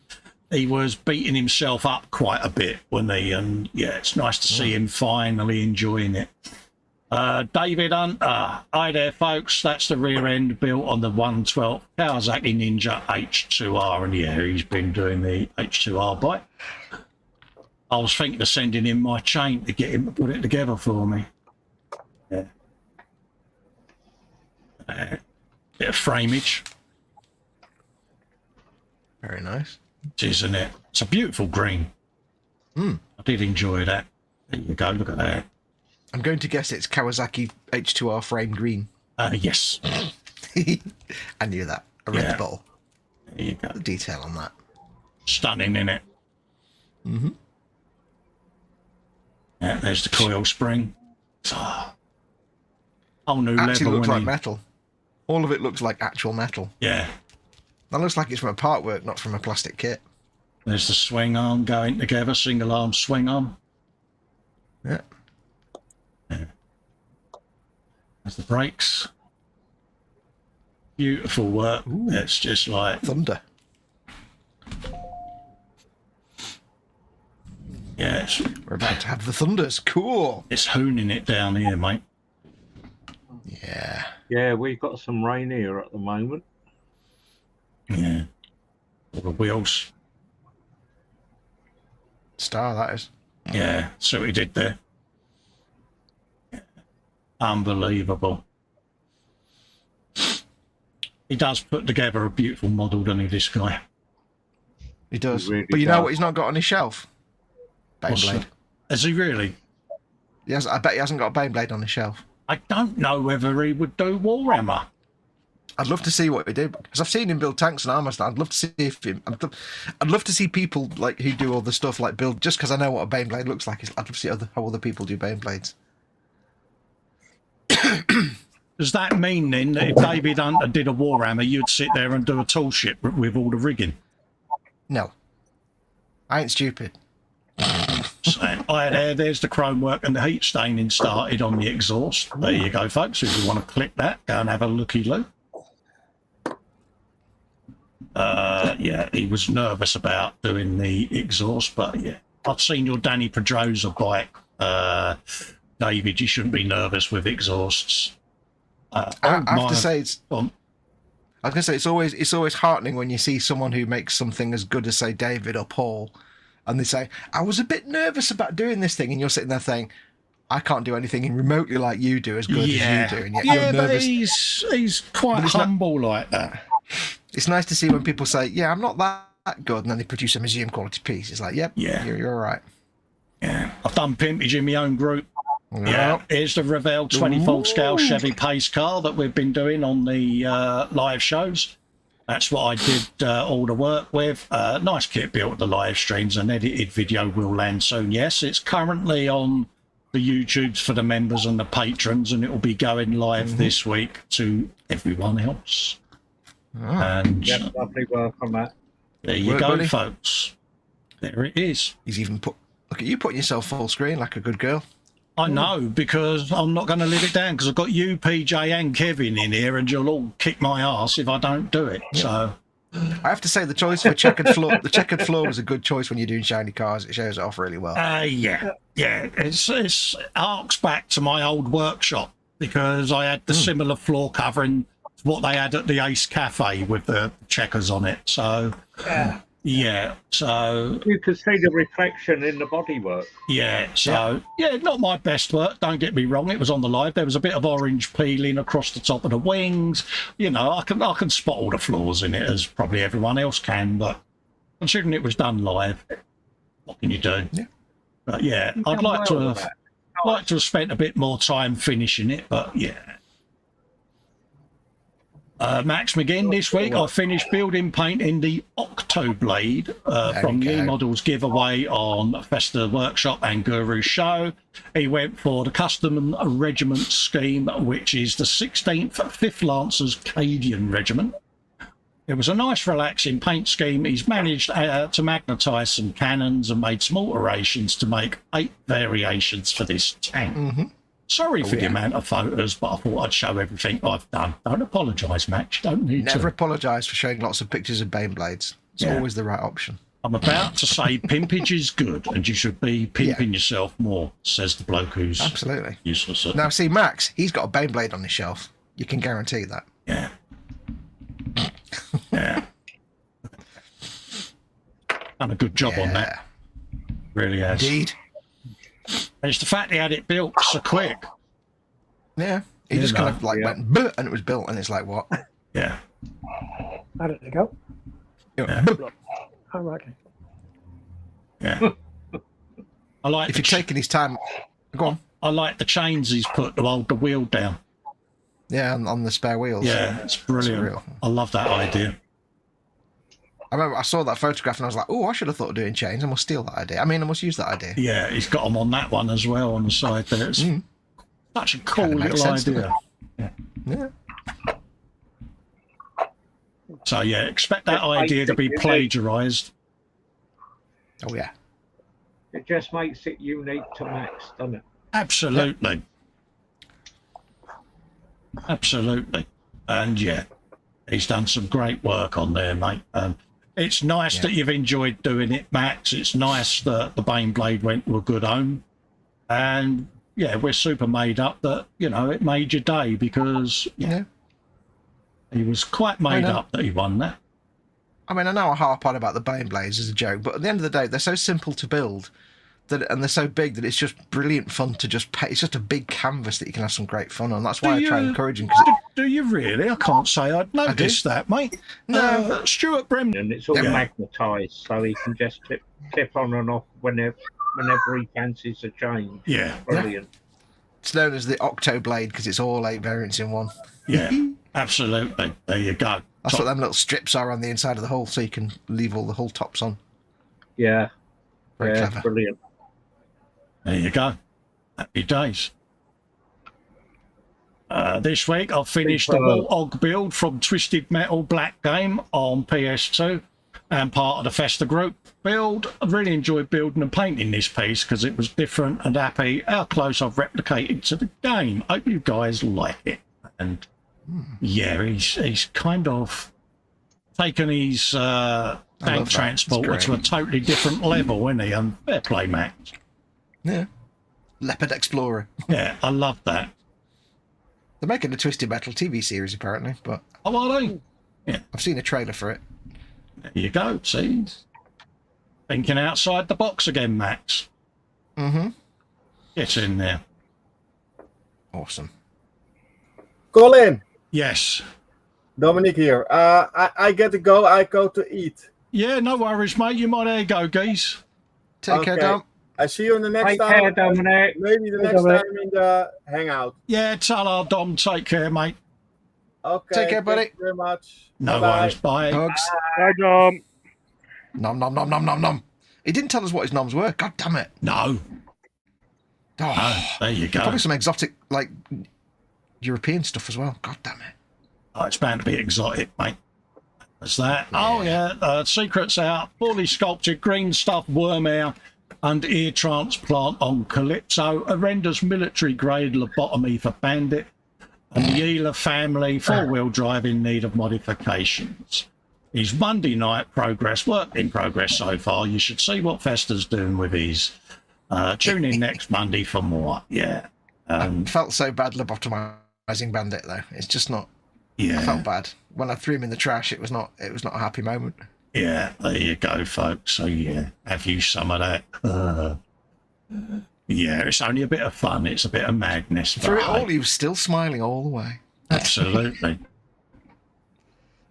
he was beating himself up quite a bit, wasn't he? And yeah, it's nice to see him finally enjoying it. David Hunt, hi there, folks. That's the rear end built on the 112 Kawasaki Ninja H2R, and yeah, he's been doing the H2R bike. I was thinking of sending him my chain to get him to put it together for me. Yeah. Bit of frameage. Very nice. Isn't it? It's a beautiful green. I did enjoy that. There you go, look at that. I'm going to guess it's Kawasaki H2R frame green. Yes. I knew that. I read Yeah. the bottle. There you go. The detail on that. Stunning, isn't it? Mm-hmm. Yeah, there's the coil spring. Whole new Actually level. looks like isn't he? metal. All of it looks like actual metal. Yeah. That looks like it's from a part work, not from a plastic kit. There's the swing arm going together, single arm swing arm. Yeah. There's the brakes. Beautiful work. Ooh. It's just like Thunder. Yeah, we're about to have the thunders. Cool. It's hooning it down here, mate. Yeah. Yeah, we've got some rain here at the moment. Yeah. All the wheels. Star, that is. Yeah, see what he did there. Unbelievable. He does put together a beautiful model, doesn't he, this guy? He does. He really But you know does. what he's not got on his shelf? Baneblade. Has he really? Yes, I bet he hasn't got a Baneblade on his shelf. I don't know whether he would do Warhammer. I'd love to see what he did, because I've seen him build tanks and armor. I'd love to see I'd love to see people like who do all the stuff like build. Just because I know what a Baneblade looks like, I'd love to see how other people do Baneblades. Does that mean then that if David Hunter did a Warhammer, you'd sit there and do a tool ship with all the rigging? No, I ain't stupid. So, there's the chrome work and the heat staining started on the exhaust. There you go, folks. If you want to click that, go and have a looky-loo. Yeah, he was nervous about doing the exhaust, but yeah, I've seen your Danny Pedrosa bike, David. You shouldn't be nervous with exhausts. I have to say, I was going to say it's always heartening when you see someone who makes something as good as, say, David or Paul, and they say, "I was a bit nervous about doing this thing," and you're sitting there saying, "I can't do anything remotely like you do as good as you do," and yet you're nervous. But he's quite humble like that. It's nice to see when people say, "Yeah, I'm not that good," and then they produce a museum quality piece. It's like, "Yep, yeah, you're all right." Yeah, I've done pimpage in my own group. Yep. Yeah, here's the Revell 24 scale Chevy pace car that we've been doing on the live shows. That's what I did all the work with. Nice kit built the live streams, and edited video will land soon. Yes, it's currently on the YouTubes for the members and the patrons, and it will be going live this week to everyone else. And Lovely work on that. There you go, buddy. Folks. There it is. He's even look at you putting yourself full screen like a good girl. I know, because I'm not going to live it down, because I've got you, PJ, and Kevin in here, and you'll all kick my ass if I don't do it. Yeah. So I have to say the choice for checkered floor, the checkered floor was a good choice when you're doing shiny cars. It shows it off really well. Yeah. It's arcs back to my old workshop, because I had the similar floor covering what they had at the Ace Cafe with the checkers on it. So yeah, so you can see the reflection in the bodywork. Yeah, so yeah, not my best work, don't get me wrong. It was on the live. There was a bit of orange peeling across the top of the wings. You know, I can spot all the flaws in it, as probably everyone else can, but considering it was done live, what can you do? Yeah. But yeah, I'd like to have spent a bit more time finishing it, but yeah. Max McGinn, this week I finished building painting the Octoblade from New Models giveaway on Festa Workshop and Guru Show. He went for the custom regiment scheme, which is the 16th 5th Lancers Cadian Regiment. It was a nice relaxing paint scheme. He's managed to magnetise some cannons and made some alterations to make 8 variations for this tank. Sorry for the amount of photos, but I thought I'd show everything I've done. Don't apologise, Max. Don't need to. Never apologise for showing lots of pictures of Baneblades. It's always the right option. I'm about to say pimpage is good, and you should be pimping yourself more, says the bloke who's absolutely useless. Now, see, Max, he's got a Baneblade on his shelf. You can guarantee that. Yeah. Yeah. Done a good job on that. Really has. Indeed. It's the fact he had it built so quick. Yeah. He just kind of like went, "Buh," and it was built, and it's like, what? Yeah. How did it go? Yeah. Oh, okay. Yeah. I like if you're taking his time. Go on. I like the chains he's put to hold the wheel down. Yeah, on the spare wheels. Yeah, it's brilliant. I love that idea. I remember I saw that photograph and I was like, oh, I should have thought of doing chains. I must steal that idea. I mean, I must use that idea. Yeah, he's got them on that one as well on the side there. It's such a cool little idea. Yeah. So yeah, expect that idea to be plagiarised. Oh yeah. It just makes it unique to Max, doesn't it? Absolutely. Absolutely. And yeah, he's done some great work on there, mate. It's nice that you've enjoyed doing it, Max. It's nice that the Baneblade went to a good home. And yeah, we're super made up that, you know, it made your day because he was quite made up that he won that. I mean, I know I harp on about the Baneblades as a joke, but at the end of the day, they're so simple to build and they're so big that it's just brilliant fun to just pay. It's just a big canvas that you can have some great fun on. That's why I try and encourage them. Do you really? I can't say I'd noticed that, mate. No. Stuart Brimley. And it's all magnetised, so he can just clip on and off whenever he fancies a change. Yeah. Brilliant. It's known as the Octoblade because it's all 8 variants in one. Yeah, absolutely. There you go. That's what them little strips are on the inside of the hull, so you can leave all the hull tops on. Yeah. Very clever. Brilliant. There you go. Happy days. This week I've finished the Warthog build from Twisted Metal Black Game on PS2 and part of the Festa group build. I really enjoyed building and painting this piece because it was different and happy how close I've replicated to the game. Hope you guys like it. And yeah, he's kind of taken his tank transporter to a totally different level, isn't he? And fair play, Max. Yeah. Leopard Explorer. Yeah, I love that. They're making a Twisted Metal TV series, apparently, but... Oh, are they? Yeah. I've seen a trailer for it. There you go, see? Thinking outside the box again, Max. Mm-hmm. Get in there. Awesome. Colin. Yes. Dominic here. I get to go. I go to eat. Yeah, no worries, mate. You might there go, geese. Take care, Dom. I see you in the next Take time. care, Dominic. Maybe the next time in the hangout. Yeah, tell our Dom. Take care, mate. Okay. Take care, buddy. Thank you very much. No Bye-bye. worries. Bye. Hugs. Bye, Dom. Nom, nom, nom, nom, nom, nom. He didn't tell us what his noms were. God damn it. No. Oh, there you go. Probably some exotic, like, European stuff as well. God damn it. Oh, it's bound to be exotic, mate. What's that? Yeah. Oh, yeah. Secrets out. Fully sculpted green stuff worm hair and ear transplant on Calypso. Horrendous military grade lobotomy for Bandit. And the Eela family 4-wheel drive in need of modifications. His Monday night progress, work in progress so far. You should see what Festa's doing with his. Tune in next Monday for more. Yeah. I felt so bad lobotomizing Bandit though. It's just not. Yeah. I felt bad when I threw him in the trash. It was not a happy moment. Yeah. There you go, folks. So yeah, have you some of that? Yeah, it's only a bit of fun. It's a bit of madness. Through it all, he was still smiling all the way. Absolutely.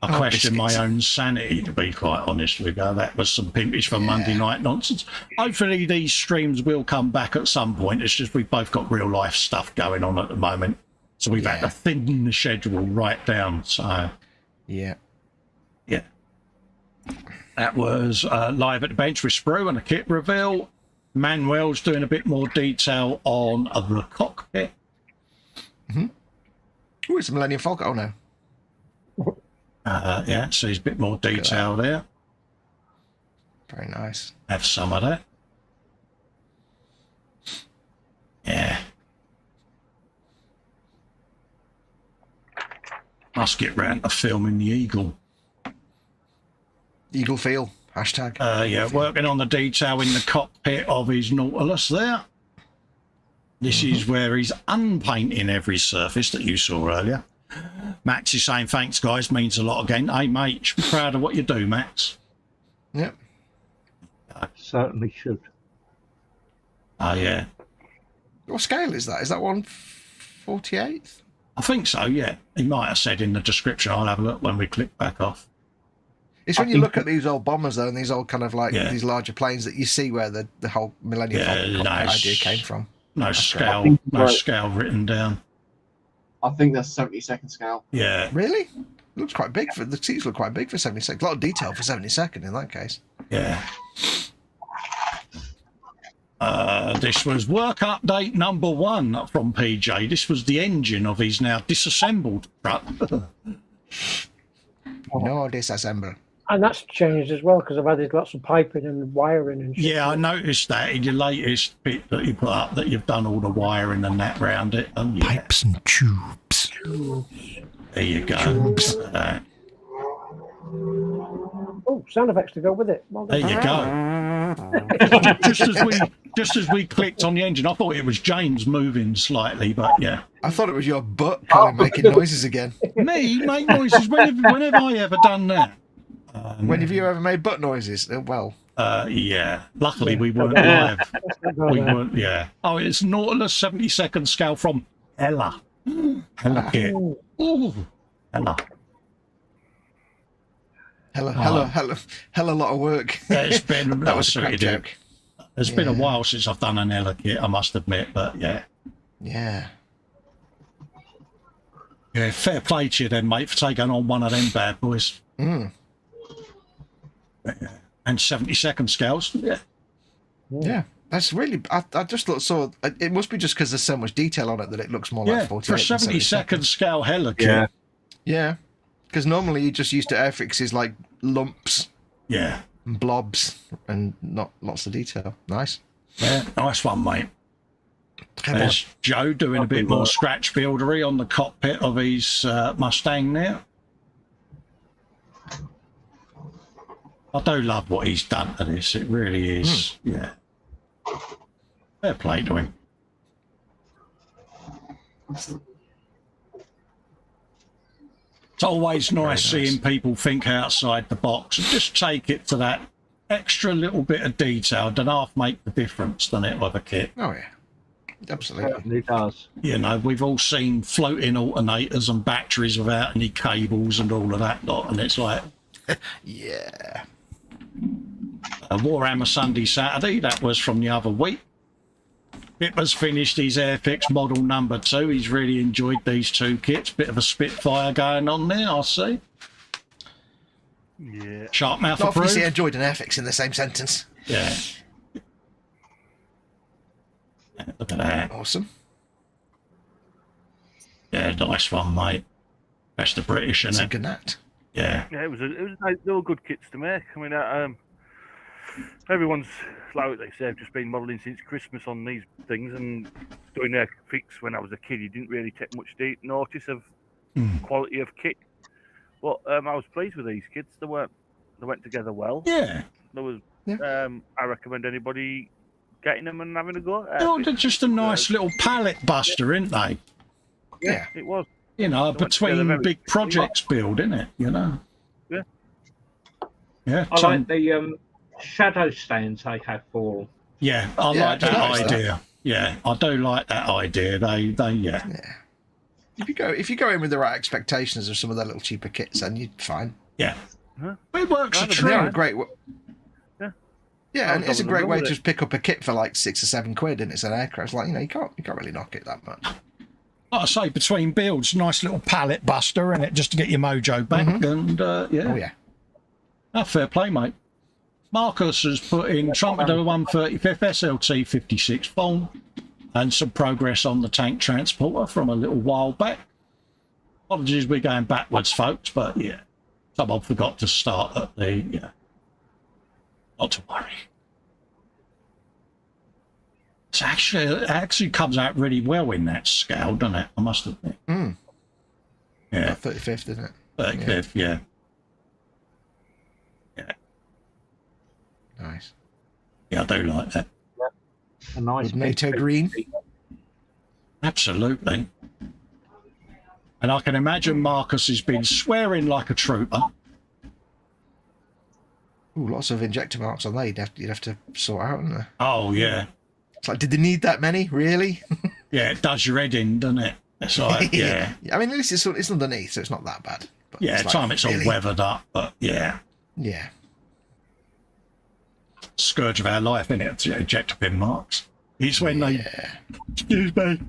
I question my own sanity, to be quite honest with you. That was some pimpish for Monday night nonsense. Hopefully these streams will come back at some point. It's just we've both got real life stuff going on at the moment. So we've had to thin the schedule right down. So yeah. That was live at the bench with Sprue and a kit reveal. Manuel's doing a bit more detail on the cockpit. Mm-hmm. Oh, it's a Millennium Falcon. Oh no. Yeah, so there's a bit more detail there. Very nice. Have some of that. Yeah. Must get round to filming the Eagle. Eagle feel. Hashtag. Yeah, working on the detail in the cockpit of his Nautilus there. This is where he's unpainting every surface that you saw earlier. Max is saying, thanks, guys. Means a lot again. Hey, mate, I'm proud of what you do, Max. Yep. Certainly should. Oh, yeah. What scale is that? Is that 1/48? I think so, yeah. He might have said in the description. I'll have a look when we click back off. It's when you look at these old bombers, though, and these old kind of like these larger planes that you see where the whole Millennium Falcon idea came from. No scale written down. I think that's 72nd scale. Yeah. Really? It looks quite big for the seats. Look quite big for 72nd. A lot of detail for 72nd in that case. Yeah. This was work update number 1 from PJ. This was the engine of his now disassembled truck. No disassemble. And that's changed as well because I've added lots of piping and wiring and shit. Yeah, I noticed that in your latest bit that you put up that you've done all the wiring and that round it. Oh, yeah. Pipes and tubes. There you go. Tubes. Oh, sound effects to go with it. Well There done. you go. just as we clicked on the engine, I thought it was James moving slightly, but yeah. I thought it was your butt Colin, making noises again. Me make noises when have I ever done that? When have you ever made butt noises? Well, yeah. Luckily we weren't live. We weren't. Yeah. Oh, it's Nautilus 70-second scale from Ella. Ella kit. Ooh, Ella. Hella lot of work. Yeah, it's been that was a crap joke. It's been a while since I've done an Ella kit, I must admit, but yeah. Yeah. Yeah, fair play to you then, mate, for taking on one of them bad boys. Mm. And 70-second scales. Yeah. Yeah. That's really. I just saw. It must be just because there's so much detail on it that it looks more like 48. For a 70-second scale Hella kit. Yeah. Yeah. Because normally you're just used to airfixes like lumps. Yeah. And blobs and not lots of detail. Nice. Yeah, nice one, mate. There's Joe doing a bit more scratch buildery on the cockpit of his Mustang now. I do love what he's done to this. It really is. Yeah. Fair play to him. It's always nice seeing people think outside the box and just take it to that extra little bit of detail. Don't half make the difference, doesn't it, with a kit? Oh, yeah. Absolutely. It does. You know, we've all seen floating alternators and batteries without any cables and all of that lot, and it's like... yeah. Warhammer Sunday Saturday, that was from the other week. Pippa's finished his Airfix model number 2. He's really enjoyed these two kits. Bit of a Spitfire going on there, I see. Yeah. Sharp mouth Not approved. obviously enjoyed an Airfix in the same sentence. Yeah. Look at that. Awesome. Yeah, nice one, mate. Best of British, It's isn't a it? good night. Yeah. Yeah, it was nice. They were good kits to make. I mean, everyone's, like they say, I've just been modelling since Christmas on these things and doing their fix when I was a kid. You didn't really take much notice of quality of kit. But I was pleased with these kits. They went together well. Yeah. There was. I recommend anybody getting them and having a go. They're just a nice little pallet buster, aren't they? Yeah, it was. You know, They went together between very big projects build, isn't it? You know? Yeah. Yeah. I like the shadow stands they have for. Yeah, I like that idea. Yeah, I do like that idea. They yeah. If you go in with the right expectations of some of their little cheaper kits, then you're fine. Yeah. It works a They're treat. a great. Yeah, and it's a great way to with it. just pick up a kit for like £6 or £7, and it's an aircraft. Like, you know, you can't really knock it that much. Like I say, between builds, nice little pallet buster, and it just to get your mojo back. And yeah. Oh yeah. Oh, fair play, mate. Marcus has put in Trumpeter 135th SLT 56 phone and some progress on the tank transporter from a little while back. Apologies, we're going backwards, folks, but yeah, someone forgot to start at the. Yeah. Not to worry. It actually comes out really well in that scale, doesn't it? I must admit. Yeah. 35th, isn't it? 35th, yeah. Nice. Yeah, I do like that. A nice With NATO green. Absolutely. And I can imagine Marcus has been swearing like a trooper. Ooh, lots of injector marks on there. You'd have to sort out, wouldn't there? Oh, yeah. It's like, did they need that many? Really? Yeah, it does your head in, doesn't it? It's like, yeah. I mean, at least it's underneath, so it's not that bad. But Yeah, it's time it's all really? weathered up, but yeah. Yeah. Scourge of our life, isn't it? Yeah, ejector pin marks. It's when they, excuse me,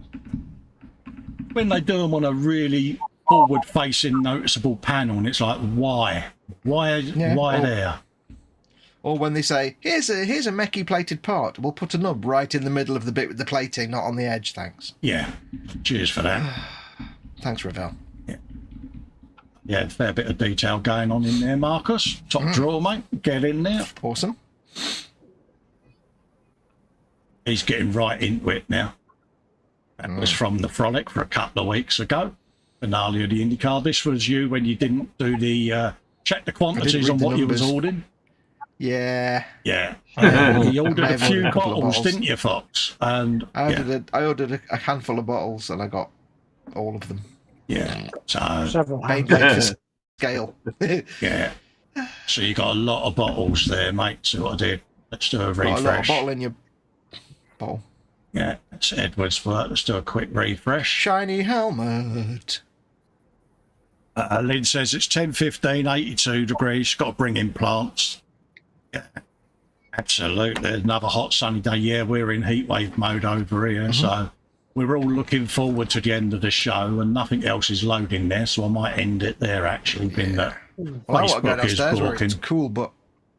when they do them on a really forward-facing, noticeable panel, and it's like, why? Why there? Or when they say, here's a mechie plated part, we'll put a nub right in the middle of the bit with the plating, not on the edge, thanks. Yeah. Cheers for that. Thanks, Ravel. Yeah. yeah, fair bit of detail going on in there, Marcus. Top drawer, mate. Get in there. Awesome. He's getting right into it now. That was from the Frolic for a couple of weeks ago. Finale of the IndyCar. This was you when you didn't do the check the quantities on what you was ordering. Yeah. Yeah. You ordered a few bottles, didn't you, Fox? And I ordered a handful of bottles and I got all of them. Yeah. So Several. Made for scale. yeah. So you got a lot of bottles there, mate. So what I did. Let's do a refresh. Got a lot of bottle in your bottle. Yeah, that's Edward's work. Let's do a quick refresh. Shiny helmet. Lynn says it's 10:15, 82 degrees. Got to bring in plants. Yeah, absolutely. Another hot sunny day. Yeah, we're in heatwave mode over here, so we're all looking forward to the end of the show, and nothing else is loading there, so I might end it there. Actually, being that Well, I want to go Facebook is downstairs where talking. it's cool, but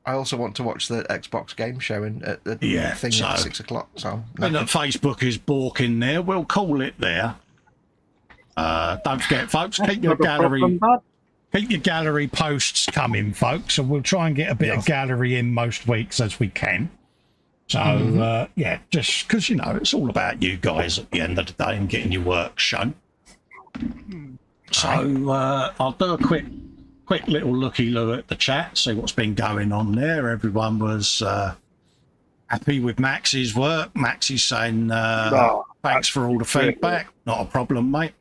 I also want to watch the Xbox game show at the thing at 6 o'clock. So And that Facebook is balking there. We'll call it there. Don't forget, folks, keep your gallery posts coming, folks, and we'll try and get a bit of gallery in most weeks as we can. So, yeah, just because, you know, it's all about you guys at the end of the day and getting your work shown. So I'll do a quick little looky-loo at the chat, see what's been going on there. Everyone was happy with Max's work. Maxie's saying thanks for all the feedback. Not a problem, mate.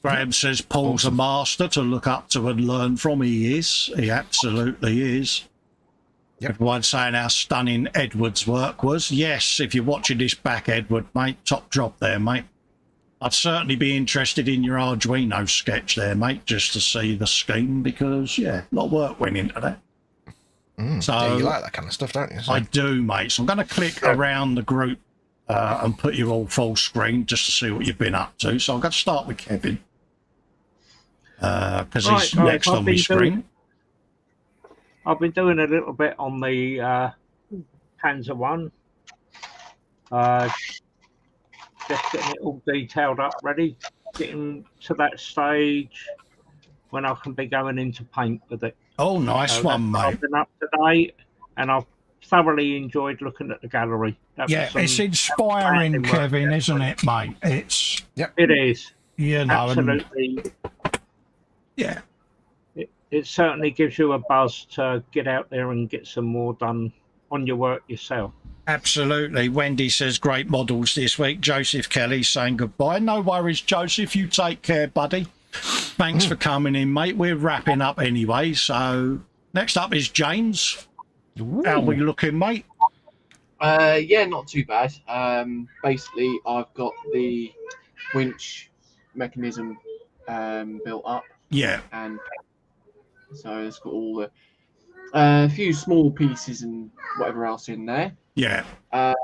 Graham says Paul's a master to look up to and learn from. He is. He absolutely is. Yep. Everyone's saying how stunning Edward's work was. Yes, if you're watching this back, Edward, mate, top job there, mate. I'd certainly be interested in your Arduino sketch there, mate, just to see the scheme, because, yeah, a lot of work went into that. So yeah, you like that kind of stuff, don't you? So. I do, mate. So I'm going to click around the group and put you all full screen just to see what you've been up to. So I'm going to start with Kevin, because he's next on my screen. I've been doing a little bit on the Panzer one. Just getting it all detailed up, ready. Getting to that stage when I can be going into paint with it. Oh, nice one, mate. I've been up to date, and I've thoroughly enjoyed looking at the gallery. Yeah, it's inspiring, Kevin, isn't it, mate? It's it is. You know, absolutely. Yeah. It certainly gives you a buzz to get out there and get some more done on your work yourself. Absolutely. Wendy says great models this week. Joseph Kelly saying goodbye. No worries, Joseph. You take care, buddy. Thanks for coming in, mate. We're wrapping up anyway. So next up is James. How are we looking, mate? Yeah, not too bad. Basically, I've got the winch mechanism built up. Yeah. And so it's got all the a few small pieces and whatever else in there. Yeah. I've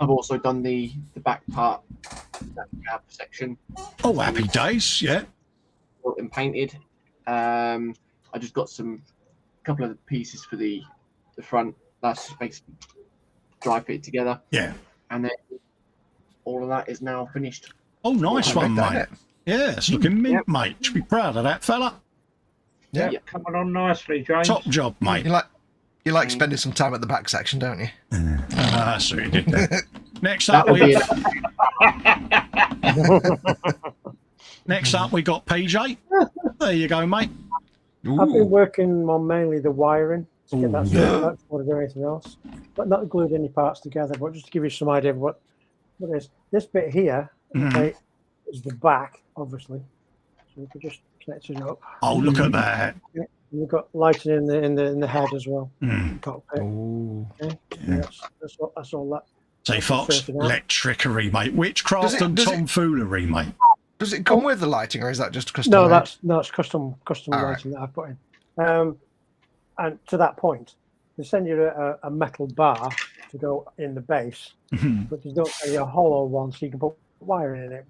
also done the back part, that cab section. Oh, happy days! Yeah. Built and painted. I just got a couple of pieces for the front. That's basically dry fit together. Yeah. And then all of that is now finished. Oh, nice one, mate. Yeah, it's looking mint, mate. Should be proud of that fella. Yeah, coming on nicely, James. Top job, mate. You like spending some time at the back section, don't you? So you did that. Next up, we got PJ. There you go, mate. I've been working on mainly the wiring. To get that sorted before I do anything else, but not glued any parts together. But just to give you some idea of what it is. This bit here, okay, is the back, obviously. So we could just connect it up. Oh, look at that! Yeah. You've got lighting in the head as well. Cockpit. Okay. Yeah. That's all that. Say, Fox, electrickery, mate. Witchcraft and tomfoolery, mate. Does it come with the lighting, or is that just custom? No, that's custom lighting that I've put in. And to that point, they send you a metal bar to go in the base, but they don't send you a hollow one, so you can put wiring in it.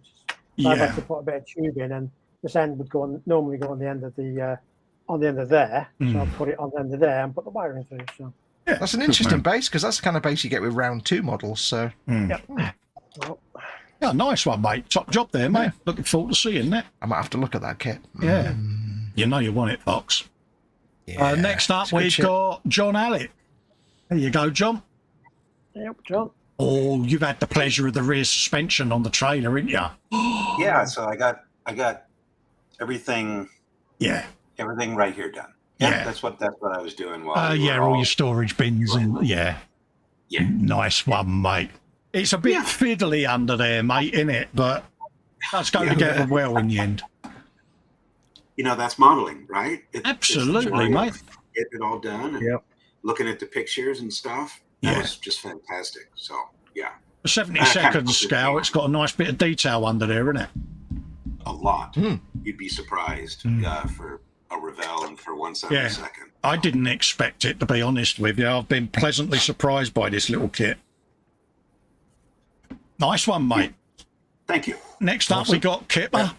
So I've had to put a bit of tube in, and this end would normally go on the end of there. So I'll put it on the end of there and put the wiring through. So yeah, that's an interesting base, because that's the kind of base you get with round 2 models. So well, Yeah, nice one, mate. Top job there, mate. Looking forward to seeing that. I might have to look at that kit. Yeah. You know you want it, Fox. Yeah, next up, it's good we've shit. got John Allett. There you go, John. Yep, John. Oh, you've had the pleasure of the rear suspension on the trailer, haven't you? Yeah, so I got everything Yeah. everything right here done. Yeah. That's what I was doing while we Yeah, were all your storage bins and Yeah. Nice one, mate. It's a bit fiddly under there, mate, isn't it? But let's go together well in the end. You know, that's modeling, right? Absolutely, it's the joy mate. of getting it all done and looking at the pictures and stuff. That was just fantastic. So, yeah. The 70-second scale, it's got a nice bit of detail under there, isn't it? A lot. You'd be surprised for a Revell and for 1/72. I didn't expect it, to be honest with you. I've been pleasantly surprised by this little kit. Nice one, mate. Thank you. Next up, we got Kipper.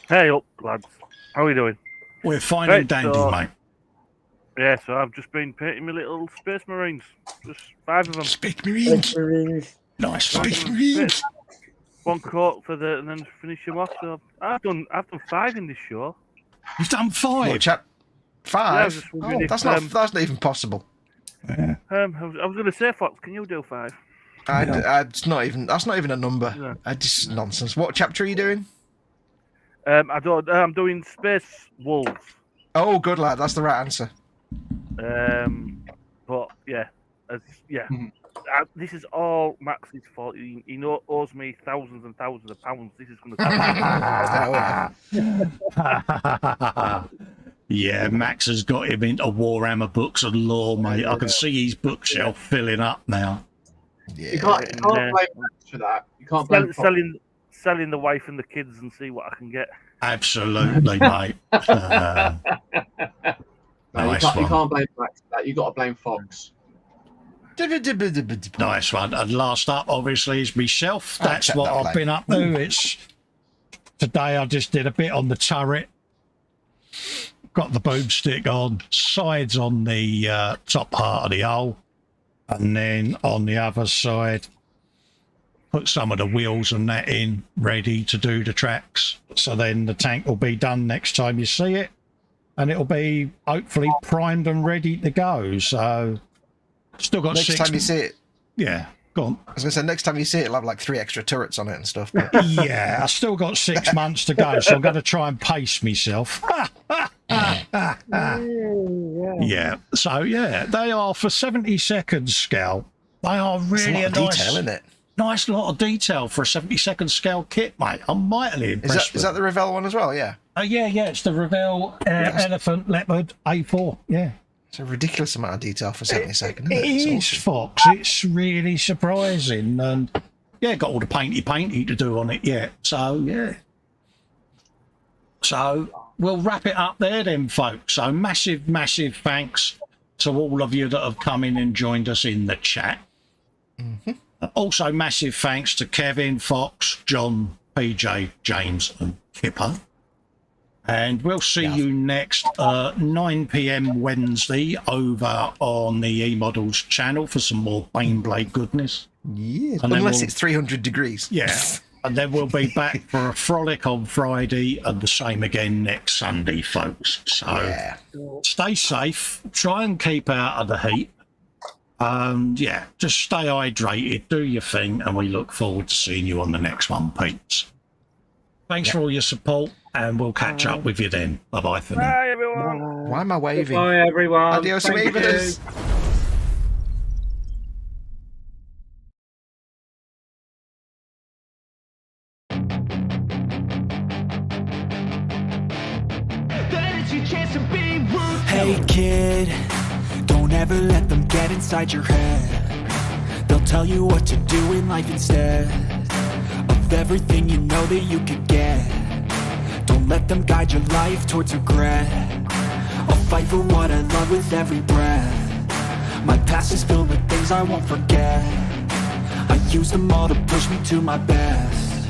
Hey up, lads. How are we doing? We're fine and dandy, mate. Yeah, so I've just been painting my little Space Marines. Just 5 of them. Space Marines. Nice. Space Marines. One coat for and then finish them off. So I've done 5 in this show. You've done 5? What, chap? 5? Yeah, if, that's not even possible. Yeah. I was going to say, Fox, can you do 5? That's not even a number. No. Just nonsense. What chapter are you doing? I'm doing Space Wolves. Oh, good lad. That's the right answer. But yeah, this is all Max's fault. He owes me thousands and thousands of pounds. This is going to. Yeah, Max has got him into Warhammer books and lore, mate. I can see his bookshelf filling up now. Yeah. You can't blame Max for that. You can't blame selling the wife and the kids and see what I can get. Absolutely, mate. No, Nice you one. can't blame Max for that. You got to blame Fox. Nice one. And last up, obviously, is myself. That's what I've been up to. Today I just did a bit on the turret. Got the boomstick on, sides on the top part of the hull, and then on the other side, put some of the wheels and that in, ready to do the tracks. So then the tank will be done next time you see it, and it'll be hopefully primed and ready to go. So still got next time you see it. Yeah, go on. I was going to say, next time you see it, it'll have like 3 extra turrets on it and stuff. But... Yeah, I still got 6 months to go, so I'm going to try and pace myself. Yeah, so yeah, they are for 70-second scale. They are really a lot of detail, isn't it? Nice lot of detail for a 70-second scale kit, mate. I'm mightily impressed. Is that the Revell one as well? Yeah. Yeah, it's the Revell Elephant Leopard A4. Yeah. It's a ridiculous amount of detail for 70 seconds. It is, awesome. Fox. It's really surprising, and yeah, got all the painty to do on it yet. So yeah. So we'll wrap it up there then, folks. So massive thanks to all of you that have come in and joined us in the chat. Also, massive thanks to Kevin, Fox, John, PJ, James, and Kipper. And we'll see you next 9 p.m. Wednesday over on the E-Models channel for some more Baneblade goodness. Yeah, unless it's 300 degrees. Yeah. And then we'll be back for a frolic on Friday and the same again next Sunday, folks. So stay safe, try and keep out of the heat. Yeah, just stay hydrated, do your thing, and we look forward to seeing you on the next one, Pete's. Thanks for all your support, and we'll catch up with you then. Bye-bye for now. Bye, everyone. Why am I waving? Bye, everyone. Adios, Thank amigos. you. Hey kid, don't ever let them get inside your head. They'll tell you what to do in life instead of everything you know that you could get. Don't let them guide your life towards regret. I'll fight for what I love with every breath. My past is filled with things I won't forget. I use them all to push me to my best.